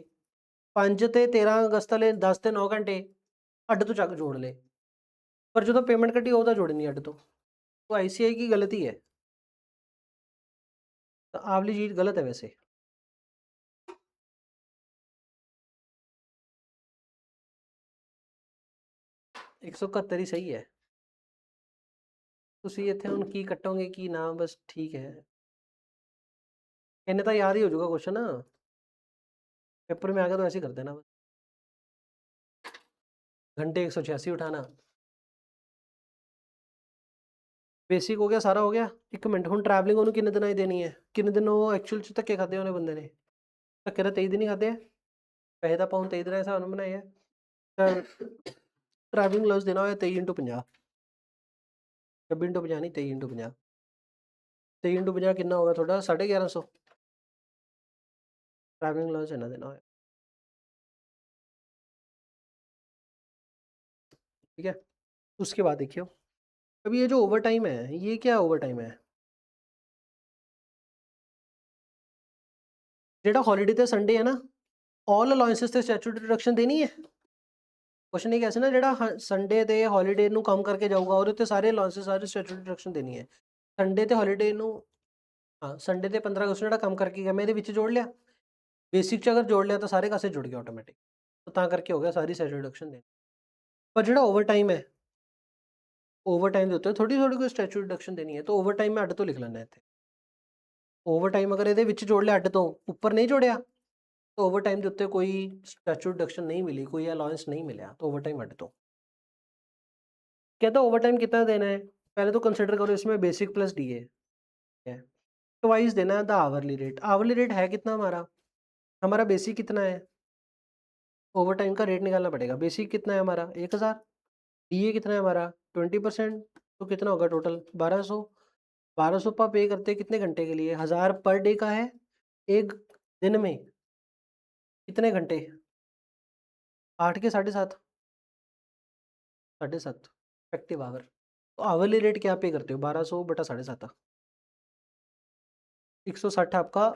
5 ਤੇ 13 ਅਗਸਤ ਵਾਲੇ 10 ਤੇ 9 ਘੰਟੇ ਅੱਡ ਤੋਂ ਚੱਕ ਜੋੜ ਲਏ, ਪਰ ਜਦੋਂ ਪੇਮੈਂਟ ਕੱਢੀ ਉਹਦਾ ਜੋੜ ਨਹੀਂ ਅੱਡ ਤੋਂ। तो आईसीआई की गलती है। तो आवली चीज गलत है वैसे। 171 ही सही है। ਤੁਸੀਂ ਇੱਥੇ ਹੁਣ ਕੀ ਕੱਟੋਗੇ ਕੀ ਨਾ, ਬਸ ਠੀਕ ਹੈ। ਇਹਨੇ ਤਾਂ याद ही हो जाएगा क्वेश्चन, पेपर में आ गया तो ऐसे ही कर देना बस। घंटे 186 उठाना। बेसिक हो गया, सारा हो गया। एक मिनट ਹੁਣ ट्रैवलिंग ਉਹਨੂੰ ਕਿੰਨੇ ਦਿਨਾਂ ਦੀ ਦੇਣੀ ਹੈ, ਕਿੰਨੇ ਦਿਨ ਉਹ ਐਕਚੁਅਲ ਚ ਧੱਕੇ ਖਾਦੇ ਉਹਨੇ ਬੰਦੇ ਨੇ। ਧੱਕੇ ਤਾਂ 23 ਦਿਨ ਹੀ ਖਾਦੇ ਆ, ਪੈਸੇ ਤਾਂ ਪਾਉਣ 23 ਦਿਨਾਂ ਦੇ ਹਿਸਾਬ ਨਾਲ ਬਣਾਏ ਆ। ट्रैवलिंग लॉस देना होया 23 × 50, 26 × 50 नहीं 23 × 50। 23 × 50 कितना होगा थोड़ा 1150 ट्रैवलिंग लॉस है ना देना होया। ठीक है, उसके बाद देखियो अभी ये जो ओवर टाइम है, ये क्या ओवर टाइम है। जेड़ा हॉलीडे ते संडे है ना, ऑल अलाउंसेस ते स्टैट्यूटरी डिडक्शन देनी है। क्वेश्चन ये कैसे ना, जेड़ा संडे ते हॉलीडे ਨੂੰ ਕੰਮ ਕਰਕੇ ਜਾਊਗਾ ਉਹਦੇ ਤੇ ਸਾਰੇ ਅਲਾउंसेस ਸਾਰੇ स्टैट्यूटरी डिडक्शन ਦੇਣੀ ਹੈ। ਸੰਡੇ ਤੇ ਹॉलीडे ਨੂੰ ਹਾਂ ਸੰਡੇ ਤੇ 15 ਅਗਸਤ ਨੂੰ ਜਿਹੜਾ ਕੰਮ ਕਰਕੇ ਗਿਆ ਮੈਂ ਇਹਦੇ ਵਿੱਚ ਜੋੜ ਲਿਆ, ਬੇਸਿਕ ਚ ਅਗਰ ਜੋੜ ਲਿਆ ਤਾਂ ਸਾਰੇ ਕਾਸੇ ਜੁੜ ਗਏ ਆਟੋਮੈਟਿਕ, ਤਾਂ ਕਰਕੇ ਹੋ ਗਿਆ ਸਾਰੀ स्टैट्यूटरी डिडक्शन देनी। पर ਜਿਹੜਾ ओवर टाइम है, ओवर टाइम ਦੇ ਉੱਤੇ ਥੋੜੀ ਕੋਈ स्टैट्यूटरी डिडक्शन ਦੇਣੀ ਹੈ, ਤਾਂ ओवर टाइम ਮੈਂ ਅੱਡ ਤੋਂ ਲਿਖ ਲੈਣਾ ਇੱਥੇ। ओवर टाइम अगर ਇਹਦੇ ਵਿੱਚ ਜੋੜ ਲਿਆ ਅੱਡ ਤੋਂ, ਉੱਪਰ ਨਹੀਂ ਜੋੜਿਆ तो ओवर टाइम के उत्ते कोई स्टैट्यूटरी डिडक्शन नहीं मिली, कोई अलाउंस नहीं मिला, तो ओवर टाइम हट दो। कहता ओवर टाइम कितना देना है, पहले तो कंसिडर करो इसमें बेसिक प्लस डीए है, ट्वाइस देना है the hourly rate. Hourly rate है कितना हमारा बेसिक कितना है, ओवर टाइम का रेट निकालना पड़ेगा। बेसिक कितना है हमारा 1000, डीए कितना है हमारा 20%, तो कितना होगा टोटल 1200। 1200 पर पे करते कितने घंटे के लिए, 1000 पर डे का है, एक दिन में कितने घंटे, 8 के 7.5 7.5 इफेक्टिव आवर। तो आवरली रेट क्या पे करते हो 1200 बटा 7.5, 160 आपका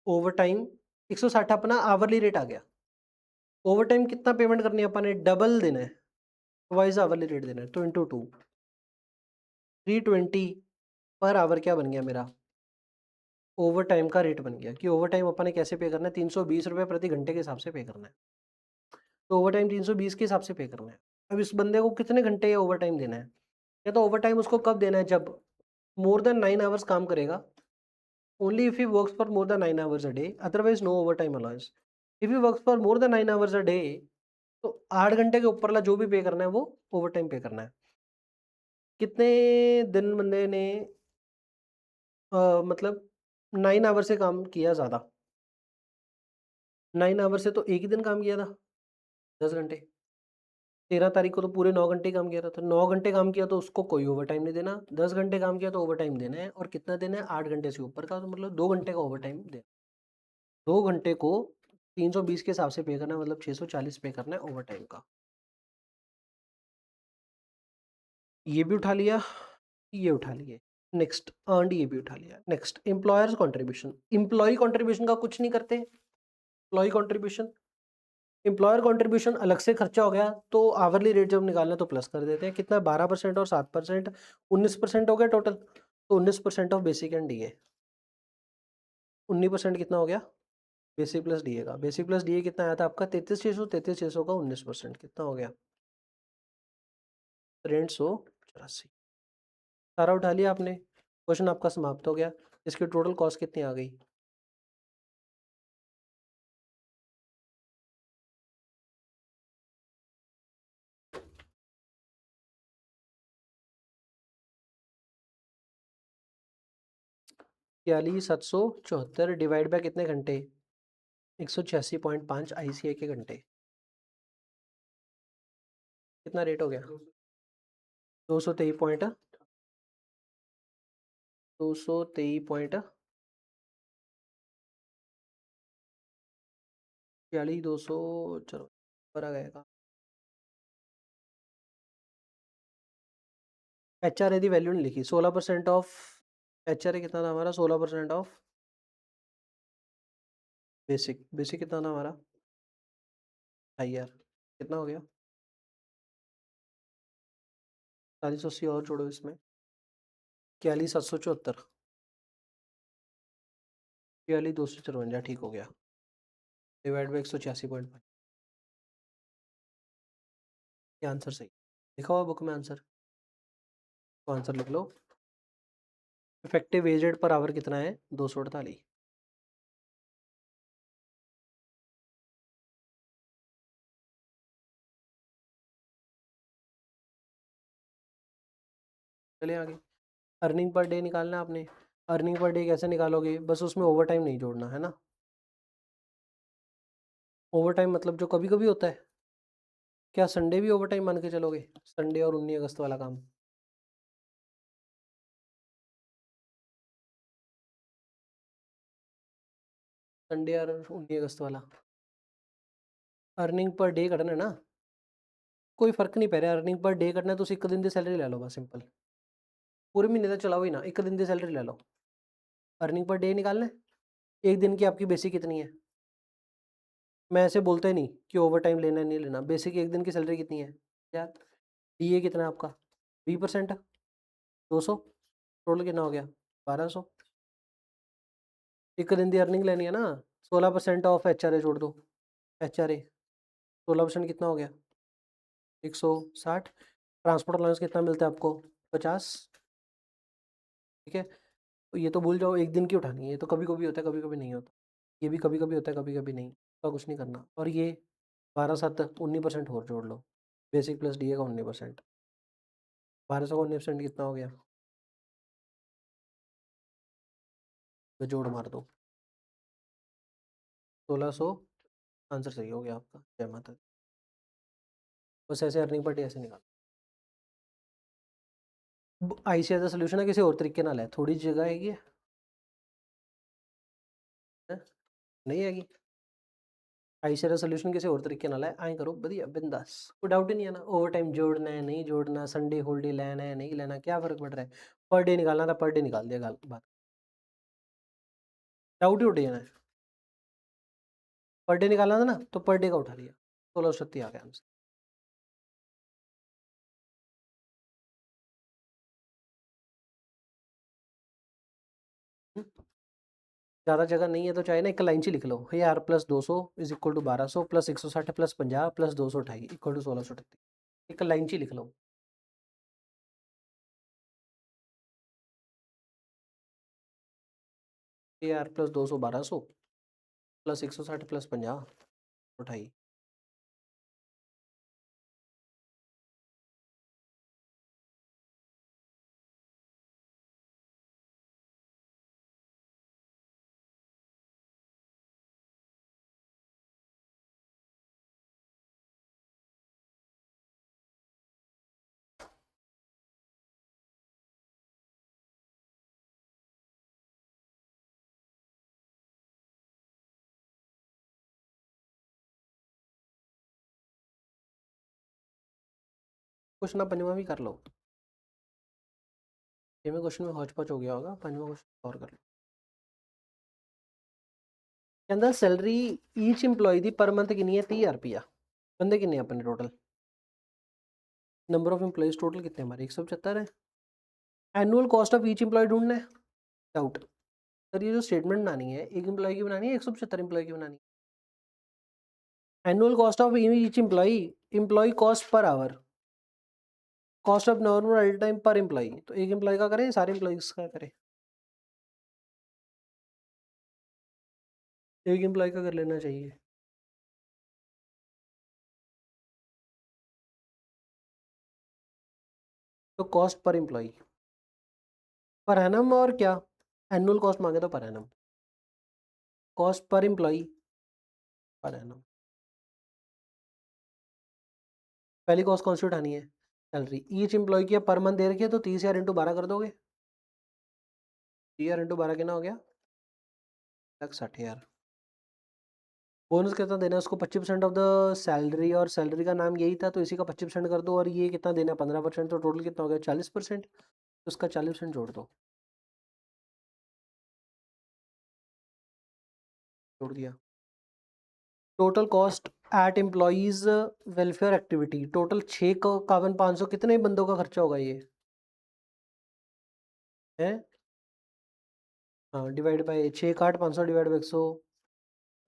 ओवर टाइम, 160 अपना आवरली रेट आ गया। ओवर टाइम कितना पेमेंट करनी है अपने, डबल देना है, वाइज आवरली रेट देना है, तो इंटू 2 320 पर आवर क्या बन गया मेरा, ओवर टाइम का रेट बन गया। कि ओवर टाइम अपन ने कैसे पे करना है, 320 रुपये प्रति घंटे के हिसाब से पे करना है। तो ओवर टाइम 320 के हिसाब से पे करना है। अब इस बंदे को कितने घंटे ओवर टाइम देना है, या तो ओवर टाइम उसको कब देना है, जब मोर देन 9 आवर्स काम करेगा, only if he works for more than 9 hours a day, otherwise no over time allowance. If he works for more than 9 hours a day, तो 8 घंटे के ऊपर जो भी पे करना है वो ओवर टाइम पे करना है। कितने दिन बंदे ने मतलब 9 आवर से काम किया ज़्यादा, 9 आवर से तो एक ही दिन काम किया था 10 घंटे, 13 तारीख को तो पूरे 9 घंटे काम किया था, तो 9 घंटे काम किया तो उसको कोई ओवर टाइम नहीं देना। 10 घंटे काम किया तो ओवर टाइम देना है, और कितना देना है 8 घंटे से ऊपर का, तो मतलब 2 घंटे का ओवर टाइम देना। 2 घंटे को 320 के हिसाब से पे करना है, मतलब 640 पे करना है ओवर टाइम का। ये भी उठा लिया, ये उठा लिए। नेक्स्ट अर्नड, ये भी उठा लिया। Next employers contribution. Employee contribution का कुछ नहीं करते, एम्प्लॉय कंट्रीब्यूशन, एम्प्लॉयर कंट्रीब्यूशन अलग से खर्चा हो गया, तो आवरली रेट जब निकालना है तो प्लस कर देते हैं। कितना 12% और 7%, 19% हो गया टोटल, तो 19% ऑफ बेसिक एंड डी ए। 19% कितना हो गया बेसिक प्लस डी ए का, बेसिक प्लस डी ए कितना आया था आपका 33,600, 33,600 का 19% कितना हो गया 6384। सारा उठा लिया आपने, क्वेश्चन आपका समाप्त हो गया। इसकी टोटल कॉस्ट कितनी आ गई, 42,774 डिवाइड बाय कितने घंटे? 186.5 ICI के घंटे। कितना रेट हो गया? 223 पॉइंट 223 पॉइंट 42,200। चलो पर आ गएगा। HRA की वैल्यू नहीं लिखी। 16% ऑफ HRA कितना था हमारा? 16% ऑफ बेसिक। बेसिक कितना था हमारा? हाइयर। कितना हो गया? 4080 और जोड़ो इसमें। 42,774 42,254 ठीक हो गया। Divide by 186.5। ये आंसर सही लिखा हुआ बुक में आंसर। तो आंसर लिख लो। Effective wage rate per hour कितना है? 248। चलिए आगे। अर्निंग पर डे निकालना है आपने। अर्निंग पर डे कैसे निकालोगे? बस उसमें ओवर टाइम नहीं जोड़ना है ना। ओवर टाइम मतलब जो कभी कभी होता है। क्या संडे भी ओवर टाइम मान के चलोगे? संडे और 19 अगस्त वाला काम। संडे और 19 अगस्त वाला। अर्निंग पर डे करना है ना। कोई फर्क नहीं पड़ रहा। अर्निंग पर डे करना है तो उसे एक दिन की सैलरी ले लो बस, सिंपल। पूरे महीने तक चलाओ ही ना, एक दिन की सैलरी ले लो। अर्निंग पर डे निकालना है। एक दिन की आपकी बेसिक कितनी है? मैं ऐसे बोलता ही नहीं कि ओवर टाइम लेना है नहीं लेना। बेसिक एक दिन की सैलरी कितनी है यार? DA कितना है आपका? 20%। 200। टोटल कितना हो गया? 1200। एक दिन की अर्निंग लेनी है ना। 16% ऑफ HRA जोड़ दो। HRA 16% कितना हो गया? 160। ट्रांसपोर्ट अलाउंस कितना मिलता है आपको? 50। ठीक है। तो ये तो भूल जाओ, एक दिन की उठानी है। ये तो कभी कभी होता है, कभी कभी नहीं होता। ये भी कभी कभी होता है, कभी कभी नहीं तो कुछ नहीं करना। और ये 12 7 19% और जोड़ लो। बेसिक प्लस DA का 19%। 1200 का 19% कितना हो गया? तो जोड़ मार दो। 1600। आंसर सही हो गया आपका। जय माता दी। बस ऐसे अर्निंग पर डे ऐसे निकाल। ICI का सोल्यूशन है, किसी और तरीके ना है। थोड़ी जगह हैगी है? नहीं हैगी। ICI का सोल्यूशन किसी और तरीके ना है। आए करो बढ़िया बिंदास। कोई डाउट ही नहीं है ना। ओवर टाइम जोड़ना है नहीं जोड़ना, संडे हॉलीडे लेना है नहीं लेना, क्या फर्क पड़ रहा है? पर डे निकालना था, पर डे निकाल दिया। बात। डाउट ही उठ जाना है। पर डे निकालना था ना, तो पर डे का उठा लिया। 16 आ गया आंसर। ज़्यादा जगह नहीं है तो चाहे ना एक लाइन से लिख लो। ये R plus 200 is equal to 1200 plus 160 plus 50 plus 228 equal to 1638। एक लाइन से लिख लो। AR plus 200 1200 plus 160 plus 50 28। Question आप पंजवा भी कर लो। ये में क्वेश्चन में हौच पौच हो गया होगा। पंजवा क्वेश्चन और कर लो। कहता सैलरी ईच एम्प्लॉय दी पर मंथ कितनी है? 30,000 रुपया। बंदे कितने अपने total? Number of employees total कितने हमारे? 175 है। Annual cost of each employ ढूंढना है। डाउट। सर ये जो स्टेटमेंट बनानी है, एक एम्प्लॉय की बनानी है, 175 एम्प्लॉय की बनानी है? Annual cost of each employee. Employee cost per hour. Cost of normal time per employee. तो एक एम्प्लॉय का करें, सारे एम्प्लॉयज का करें? एक एम्प्लॉय का कर लेना चाहिए। तो cost per employ per annum और क्या? एनुअल कॉस्ट मांगे तो per annum, cost per employee per annum. पहली कॉस्ट कौन सी उठानी है? सैलरी। ईच एम्प्लॉय की पर मंथ दे रखी है तो 30,000 इंटू 12 कर दोगे। 30,000 इंटू 12 कितना हो गया? 1,60,000। बोनस कितना देना है उसको? 25% ऑफ द सैलरी, और सैलरी का नाम यही था तो इसी का 25% कर दो, और ये कितना देना है? 15%, तो टोटल कितना हो गया? 40%। तो उसका 40% जोड़ दो। जोड़ दिया। Total cost at employees welfare activity, total 6,51,500 कितने बंदों का खर्चा होगा ये है? हाँ, डिवाइड बाई 6,51,500 डिवाइड बाई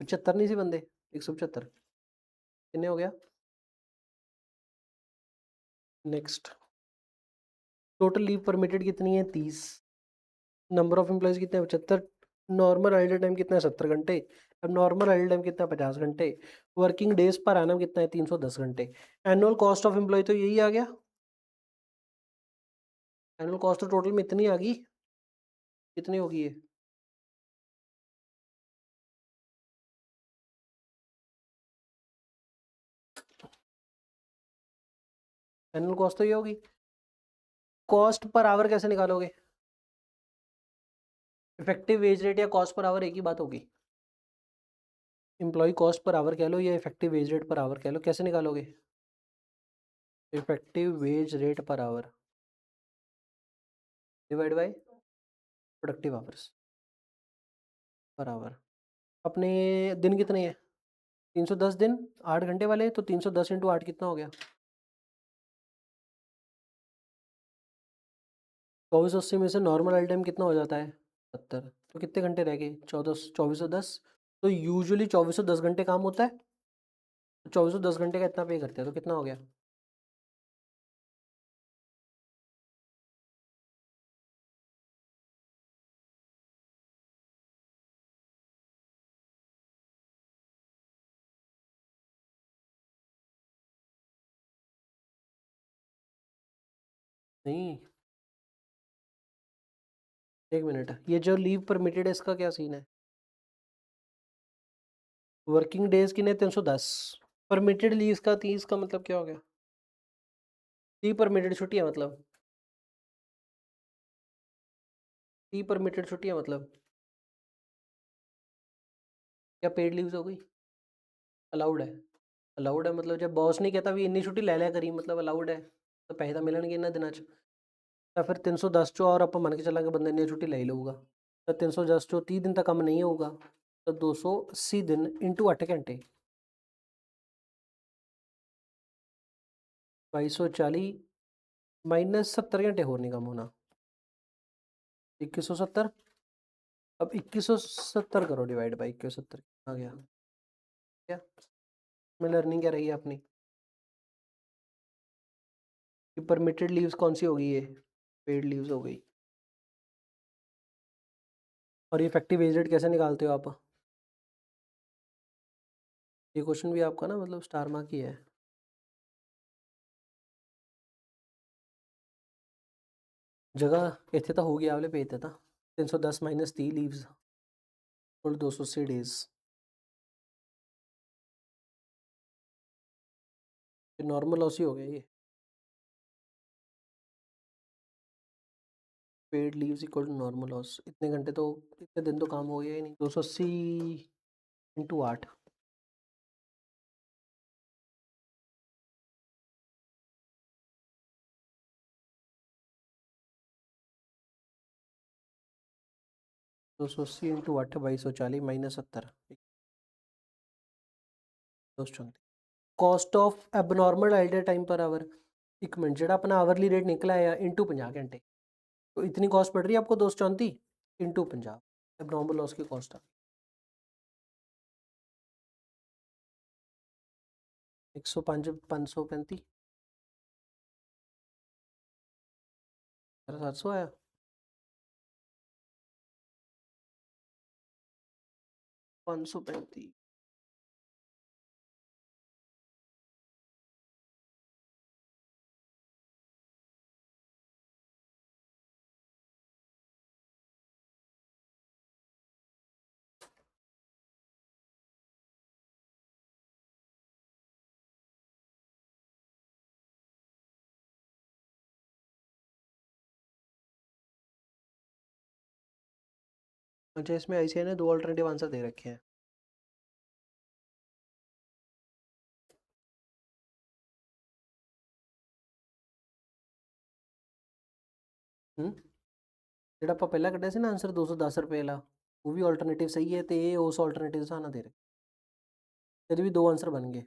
175, नहीं सी बंदे, 175 कितने हो गया? नेक्स्ट, टोटल लीव परमिटेड कितनी है? 30। नंबर ऑफ एम्प्लॉयज कितने हैं? 75। नॉर्मल आइडल टाइम कितना है? 70 घंटे। अब नॉर्मल आइडल टाइम कितना है? 50 घंटे। वर्किंग डेज पर एनम कितना है? 310 घंटे। एनुअल कॉस्ट ऑफ एम्प्लॉय तो यही आ गया। एनुअल कॉस्ट तो टोटल में इतनी आ गई। कितनी होगी ये? एनुअल कॉस्ट तो ये होगी। कॉस्ट पर आवर कैसे निकालोगे? इफेक्टिव वेज रेट या कॉस्ट पर आवर एक ही बात होगी। एम्प्लॉय कॉस्ट पर आवर कह लो या effective wage rate per our कह लो, कैसे निकालोगे? Effective wage rate per our divide by productive hours per hour. अपने दिन कितने हैं? 310 दिन, 8 घंटे वाले, तो 310 इंटू 8 कितना हो गया? 2480 में से नॉर्मल आइल टाइम कितना हो जाता है? 70। तो कितने घंटे रह गए? 2410। तो यूजुअली 2410 घंटे काम होता है, तो 2410 घंटे का इतना पे करते हैं, तो कितना हो गया? नहीं, एक मिनट, ये जो लीव परमिटेड है इसका क्या सीन है? वर्किंग डेज कितने? 310। परमिटेड लीव का 30 का मतलब क्या हो गया? लीव परमिटेड छुट्टी है मतलब, लीव परमिटेड छुट्टी है मतलब क्या पेड लीव्स हो गई? अलाउड है। अलाउड है मतलब जब बॉस नहीं कहता भी इन्नी छुट्टी ले लिया करी, मतलब अलाउड है, तो पैसा मिलणगे इन्ना दिनां च। ਤਾਂ ਫਿਰ 310 ਚੋਂ और ਆਪਾਂ ਮੰਨ ਕੇ ਚੱਲਾਂਗੇ ਬੰਦਾ ਇੰਨੀ ਛੁੱਟੀ ਲੈ ਹੀ ਲਊਗਾ, ਤਾਂ 310 ਚੋਂ 30 ਦਿਨ ਤਾਂ ਕੰਮ ਨਹੀਂ ਹੋਊਗਾ, ਤਾਂ 280 ਦਿਨ ਇੰਟੂ 8 ਘੰਟੇ 2240 माइनस 70 घंटे और नहीं काम होना, 2170। अब 2170 करो डिवाइड बाई 2170 आ गया क्या? में लर्निंग क्या रही है अपनी कि परमिटेड लीव्स कौन सी होगी? ये पेड लीव्स हो गई। और इफेक्टिव एज रेट कैसे निकालते हो आप? ये क्वेश्चन भी आपका ना मतलब स्टार मार्क ही है। जगह ਇੱਥੇ ਤਾਂ ਹੋ ਗਿਆ ਵਾਲੇ पेज ਤੇ ਤਾਂ 310 माइनस 30 लीव्स कुल 280 डेज, नॉर्मल लॉस ही हो गया ये। Paid leaves equal to normal loss, इतने घंटे तो इतने दिन तो काम हो गया ही नहीं। 280 into 8, 280 into 8 2240 minus 70, 234। Cost of abnormal idle time per hour, एक मिनट, ਜਿਹੜਾ अपना आवरली रेट निकला है इंटू 50 घंटे, तो इतनी कॉस्ट पड़ रही है आपको 234 इंटू 50, एबनॉर्मल लॉस की कॉस्ट आ 105 535 700 आया। 535 अच्छा, इसमें आईसीआई ने 2 अल्टरनेटिव आंसर दे रखे हैं। ਹੂੰ, ਜਿਹੜਾ ਆਪਾਂ ਪਹਿਲਾਂ ਕੱਢਿਆ ਸੀ ਨਾ ਆਂਸਰ 210 ਰੁਪਏ ਵਾਲਾ, ਉਹ ਵੀ ਆਲਟਰਨੇਟਿਵ ਸਹੀ ਹੈ ਤੇ ਇਹ ਉਸ ਆਲਟਰਨੇਟਿਵ ਦੇ ਹਿਸਾਬ ਨਾਲ ਦੇ ਰਹੇ। ਇਹਦੇ ਵੀ 2 ਆਂਸਰ ਬਣ ਗਏ।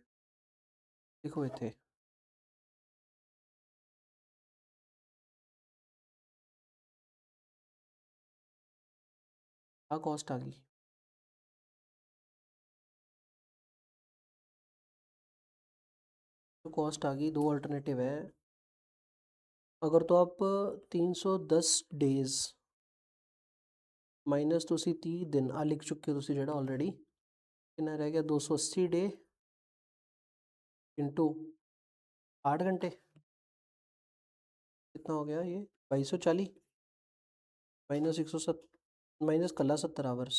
ਦੇਖੋ ਇੱਥੇ ਆਹ कॉस्ट आ गई। तो कॉस्ट आ गई, 2 अल्टरनेटिव है। अगर तो आप 310 डेज माइनस तुसी 30 दिन आ लिख चुके हो तुसी जेड़ा ऑलरेडी, कितना रह गया 280 डे इंटू 8 घंटे, कितना हो गया ये 2240 माइनस 170 माइनस कला 70 hours,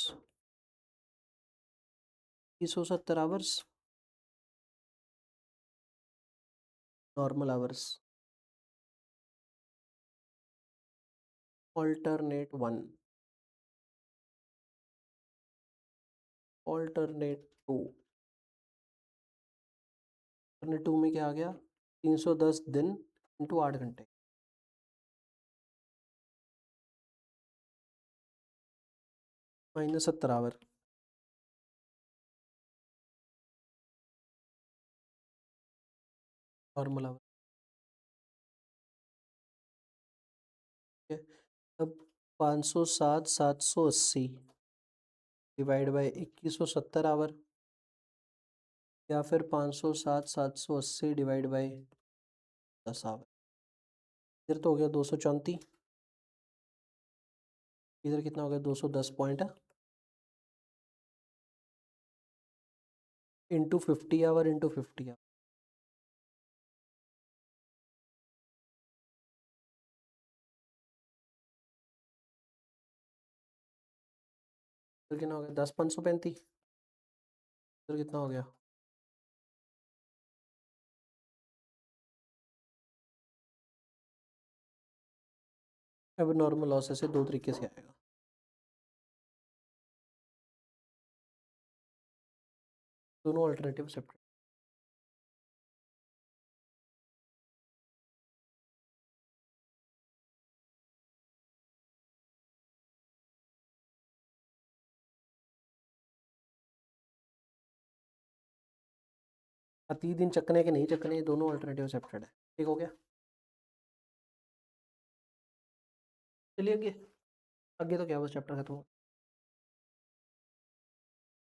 370 hours normal hours, alternate 1, alternate 2, alternate 2 में क्या आ गया 310 दिन इंटू 8 घंटे, माइनस 70 आवर, नॉर्मल आवर। ठीक है, अब 507 780 डिवाइड बाई 2170 आवर, या फिर 507 780 डिवाइड बाई 10 आवर। इधर तो हो गया 234, इधर कितना हो गया 210 point into 50 hour into 50 hour, इधर कितना हो गया 10 535, इधर कितना हो गया अब नॉर्मल लॉस ऐसे 2 तरीके से आएगा। दोनों अल्टरनेटिव सेपरेट। 30 दिन चकने के नहीं चकने, दोनों अल्टरनेटिव सेपरेट है। ठीक हो गया, चलिए आगे। आगे तो क्या बस चैप्टर खत्म हो।